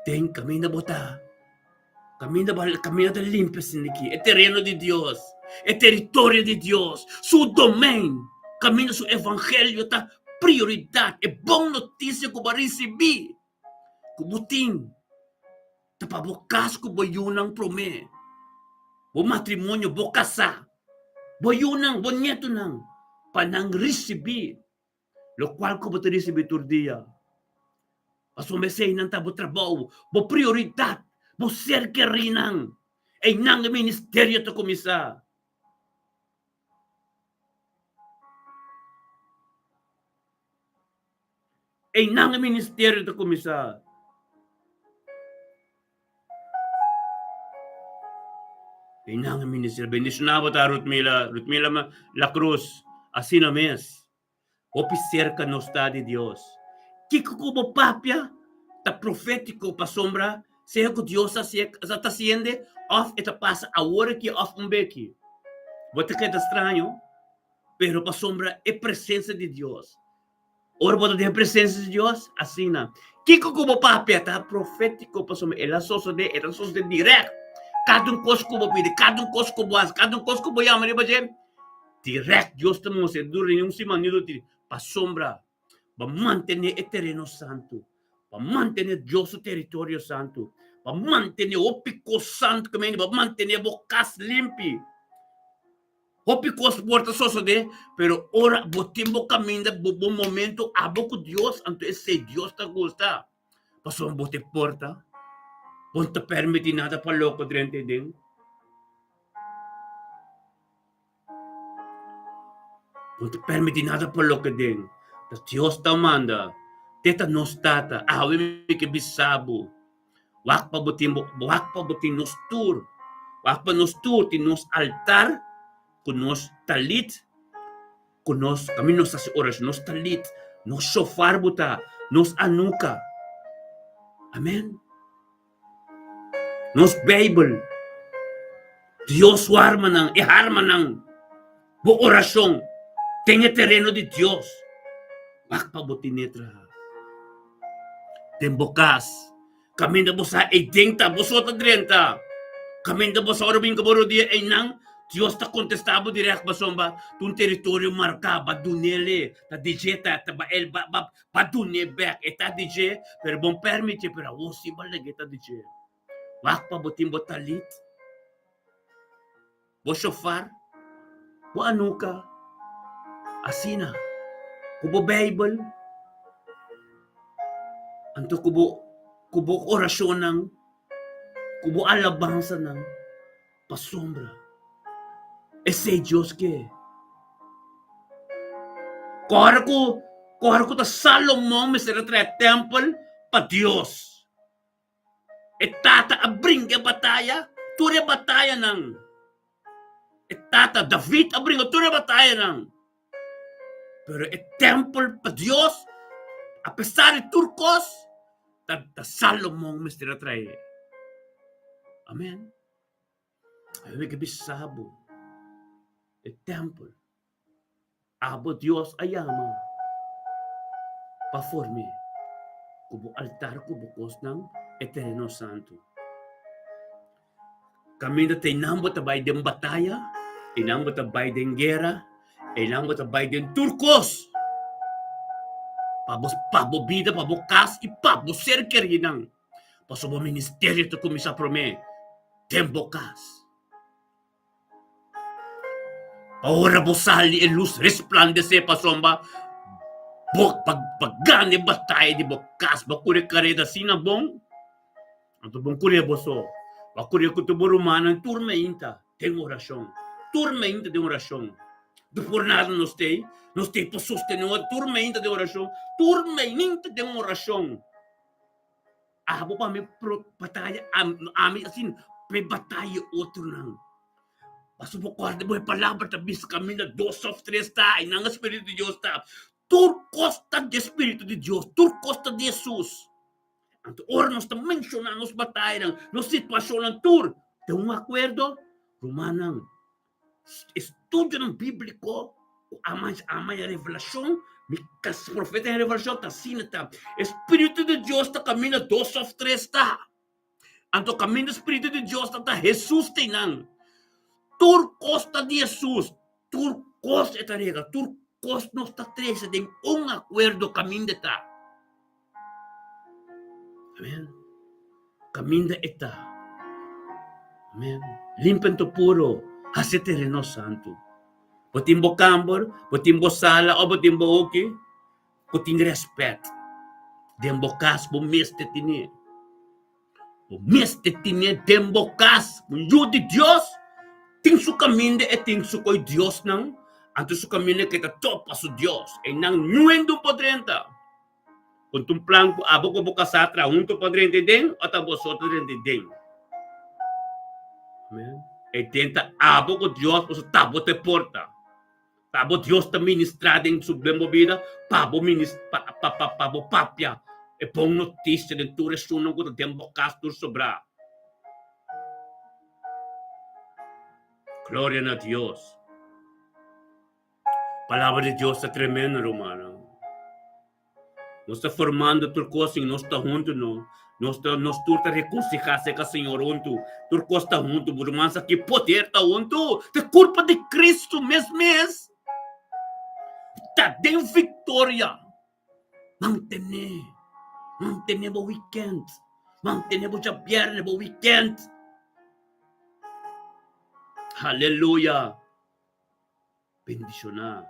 Tem caminho da botar. Caminho da limpa aqui. É terreno de Deus. É território de Deus. Seu domínio. Caminho do evangelho está prioridade. É boa notícia que eu recebi. Que butim. tapabukas ko ba yun ang prome? O matrimonyo, bukasa. Boyunang, bonyeto nang, panang resibi. Lo qual ko ba ito resibi turdiya? Pasumesay ng tabo trabaho, bo prioridad, bo serke rinang. Ay nang ministeryo to kumisa. Ay nang ministeryo to kumisa. Ay nang ministeryo. Bendicionado ta Rutmila La Cruz, así na mes. Opiser ka no está de Dios. Kiko ko ba papya? Ta profético pa sombra, seja ko Dios sa tasciende, of ita pasa ahora que of un beki. Bota que é estranho, pero pa sombra é presença de Deus. Ora bota de presença de Deus, assim na. Kiko ko ba papya? Ta profético pa sombra, ela só de direct. Cada coisa ko ba pide, cada coisa ko buas, cada coisa ko ba yama, ba jem? Direct Deus tamo se dure yung si manido ti pa sombra. Pa mantenere il terreno santo, pa mantenere Dios su territorio santo, pa mantenere o pico santo, pa mantenere bocas limpi. O pico porta soso de, pero ora botimbo caminda, bo momento, abo con Dios, anto ese Dios te gusta. Paso ang bote porta, ponta permiti nada pa loco drente din. Ponta permiti nada pa loco din. Dios ta manda, teta nos tata, awi mi ke bisabo. Wak pa butin nos tur. Wak pa nos tur, nos altar, kunos talit, kunos, kami nos as oras, nos talit, nos shofar buta, nos anuka. Amen. Nos Bible. Dios warma nang, iharma nang, bu orasyon, tenga terreno de Dios. Wak pa butin netra. Tembokas. Kami na po sa 80, busota 30. Kami na po sa orabing kaburo diya ay nang Diyos ta kontestabo direk basomba tun teritoryo marka badunele ta dijeta ta bael badunebek eta dije per bon permite per awosi balage ta dije. Wak pa botim botalit. Bo shofar. Bo anuka. Asina. Kubo Bible. Anto kubo orasyon ng, kubo alabanza ng pasombra. Ese Diyos ke. Kohar ko ta Salomon misera tre temple pa Diyos. Tata abring ke bataya, ture bataya ng. Tata David abring ture bataya ng. Pero temple pa Diyos, a pesar de turcos, ta Salomon misera tre. Amen. Ay que bisabo. Temple. Abo Dios ayama. Paforme. Kubo altar kubo kos ng Eterno Santo. Kami na tinambo tabay den bataya, inambo tabay den gera, inambo tabay den turkos. Pabobida, pabukas, ipabuser kerinang. Pasubo ministeryo to kumisa prome. Tembokas. Ahora bosali e luz resplandece pasomba. Pagane batay di bokas bakure kareda sinabong. Anto bong kure boso. Bakure kutubo romana turmeinta tem oração. Turmeinta de oração. Do por nada nos tem para sostener turmeinta de oração. Turmeinta de oração. Abo pa me batalha ami assim pe batalha outro não. Paso po guarda mo palabra tabis kami na 2 of 3 ta, inang Espiritu de Dios ta. Tur costa de Espiritu de Dios, tur costa de Jesus. Anto ora nos ta menciona nos batalha, nos situação ng tur. Tem acordo? Romanang. Estudo ng bíblico, amay a revelação, mikas profeta ng revelação ta sinata. Espiritu de Dios ta kami na 2 of 3 ta. Anto kami na Espiritu de Dios ta Jesus tinang. Turcos ta de Jesus, turcos etarega, turcos nos ta 13 de un acuerdo camin de ta. Amen. caminda ita. Amen. Limpen to puro. Hasitereno santo. Potimbo cambor, potimbo sala, o potimbo oki, poting respect. Dembo kas, bumiste tini. Bumiste tini, dembo kas. Yudi Dios, ting su kaminde e ting su ko'y Dios nang, anto su kaminde kita topa su Dios. E nang nuendo podrenta. Kung tumplang po, abo ko bukasatra, junto podrente din, o tapos otro rente din. Amen. E tenta abo ko Dios po sa tabo te porta. Tabo Dios ta ministrada em sublemo vida, pabo pabo papia. E pong notícia de tu resuno ko tempo castur sobra. Gloria a Dios. Palabra de Dios está tremenda, hermano. Nos está formando turcos e nós está junto, não. Nós turta reconciliar-se com o Senhor junto. Turcos está junto, burmança que poder está junto. De culpa de Cristo mesmo. Tá dando vitória. Mantener o weekend. Mantener o viernes, o weekend. Aleluia. Bendicionar.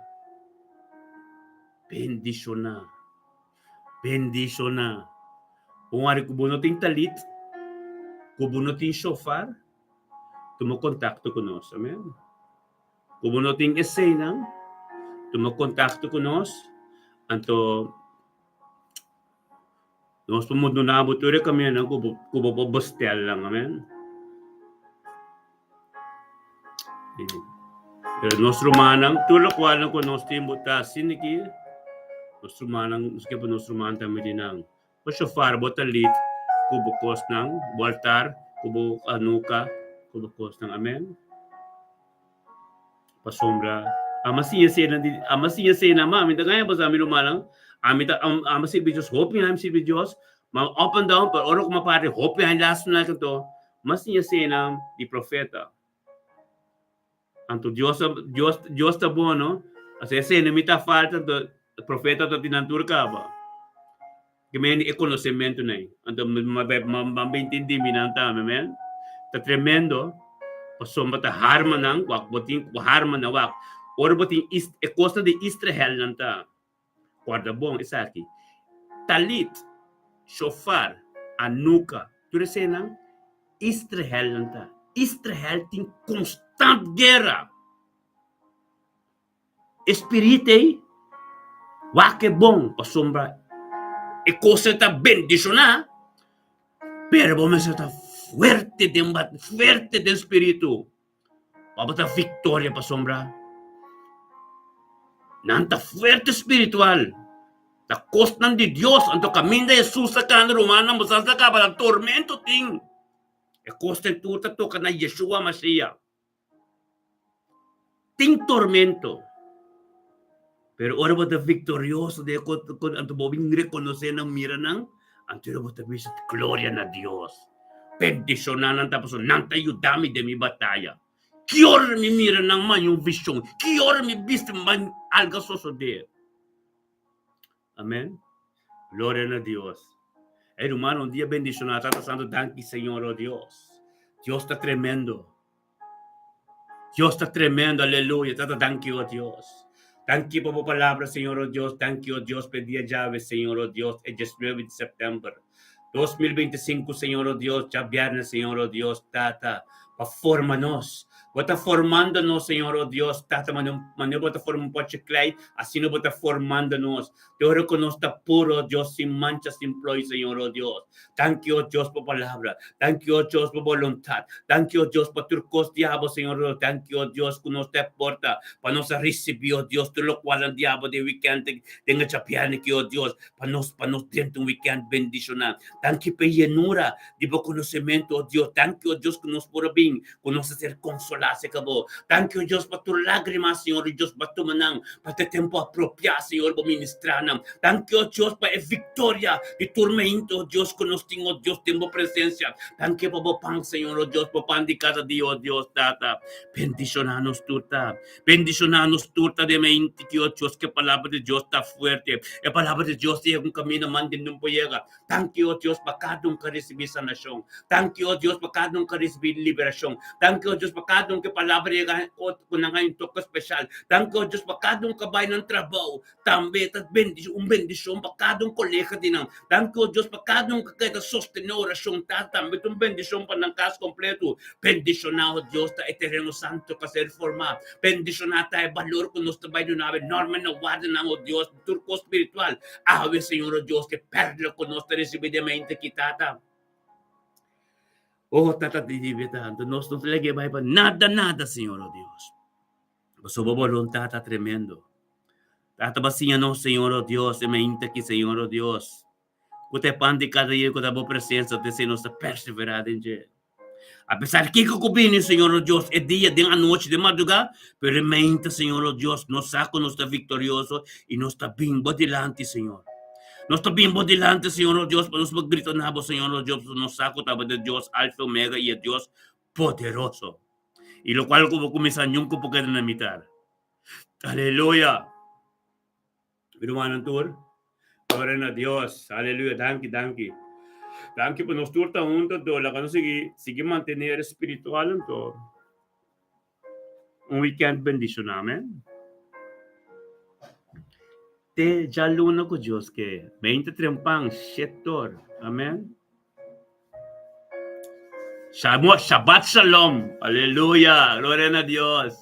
Kung ari kubo no ting talit, kubo no ting shofar, tumo kontakto ko nos. Amen. Kubo no ting esena, tumo kontakto ko nos. Anto nos pumundo na abuture kami ng kubo po bostel lang. Amen. Pero nos rumanang tulok walang ko nos timbuta siniki. Nos rumanang uski po nos rumanang tamidinang. O shofar botalit kubo kos ng altar, kubo anuka, kubo kos ng amen. Pasombra. Amasiya sena mami da ngayon pa sa amin lumalang. Amasi videos hoping I'm si videos. Up and down pero oro ko mapare hoping ang last na kanto. Masiya sena di profeta. Anto Dios ta bono. Asa sena mita falta do profeta to tinantur ka ba. Kami ni conocimiento na eh. Anto mabintindi minanta, amen? Ta tremendo. Pasomba ta harma nang wak boting harma na wak. Or boting costa de Israel nanta. Guarda bom isaki. Talit, shofar, anuka. Turese nang Israel nanta. Israel ting constant guerra. Espirite wake bom pasombra. E cosa está bendicionada, pero vamos a estar fuerte de espíritu. Vamos a estar victoria para sombra. Nanta fuerte espiritual. La costa de Dios, anto camino de Jesús sacando romana, vamos a sacar para el tormento ting. E costa en tu toca na Yeshua Mashiach. Ting tormento. Pero ora ba victorioso de con anto bobing reconocer ng mira nang anto ba ta bisa gloria na Dios. Bendicionan tapos nanta ayudami de mi batalla. Kior mi mira nang man yung vision. Kior mi viste man algo suceder. Amen. Gloria a Dios. Hermano, un día bendicionado, está santo, danke Señor, oh Dios. Dios está tremendo. Dios está tremendo, aleluya. Danke, oh Dios. Thank you por palabra, Señor, oh Dios. Thank you, oh Dios. Pedía llaves, Señor, oh Dios. Es 19 de septiembre 2025, Señor, oh Dios. Ya viernes, Señor, oh Dios. Tata, formanos. Bota formándonos, Señor, oh Dios. Tata, mano bota formando clay. Así no bota formándonos. Yo reconozco puro, Dios, sin mancha, sin ploy, Señor, oh Dios. Thank you, oh Dios, por palabra. Thank you, oh Dios, por voluntad. Thank you, oh Dios, por turcos diablo, Señor. Thank you, oh Dios, que nos te porta. Para nos recibir, oh Dios, tú lo cual el diablo de weekend tenga chapiane que, oh Dios, para nos dentro un weekend bendicional. Thank you, por llenura de conocimiento, oh Dios. Thank you, oh Dios, que nos por bien, que nos hacer consolar. palase ka bo. Thank you, Diyos, patur lágrimas, Señor, Diyos, patumanang, patitempo apropia, Señor, buministranam. Thank you, Diyos, pa victoria, di tormento, Diyos, conosting, oh Diyos, tempo presencia. Thank you, Pabo Pang, Señor, oh Diyos, papandi ka sa Dios, Diyos, tata. Bendicionanos tuta. Bendicionanos tuta de meinti, Diyos, que palabra de Diyos está fuerte. E palabra de Diyos, llega un camino, manden nung llega. Thank you, Diyos, pakadong ka recibir sanasyon. Thank you, Diyos, pakadong ka recibir liberasyon. Thank you, Diyos, pakadong ka palabra ko na ngayon to ka special. Thank you, Diyos, pakadong ka bay ng trabaho. Tambe, tat bendisyon, pakadong kolega din ang. Thank you, Diyos, pakadong ka kaya sosteno orasyon tatambe, itong bendisyon pa ng kas kompleto. Bendisyon na, Diyos, ta eterno santo ka sa reforma. Bendisyon na tayo, valor ko nusto bay doon namin, norma na wada ng, Diyos, turko spiritual. Awe, Señor, Diyos, que perlo ko nusto recibir de mente kitata. Oh, tatatibitando, nos talaga ba nada, Señor, oh Dios. Su voluntad está tremendo. Tatabasinha no, Señor, oh Dios, e mente aqui, Señor, oh Dios. Kute pandi cada dia, com a boa presença, de ser nossa perseverada em Deus. Apesar que cubine, Senhor, oh Deus, é dia, de a noite, de madrugada, pero mente, Senhor, oh Deus, nos saco, nos está vitorioso e nos está bem bodilante, Senhor. Nós está bem bodilante, Senhor, oh Deus, para nos maggrito na Senhor, oh Deus, nos saco, tava de Deus, alfa, omega, e é Deus poderoso. E lo qual como começar nung ko pagkada na mitar. Aleluya. Binumanan tur. Gloria na Dios. Aleluya. Danke. Danke por nos turta junto do la kano sige mantener espiritual to. Un weekend bendición namin. Te jaluna ko Diyos ke 23 pang shetor. Amen. Shabbat Shalom. Aleluya. Gloria na Dios.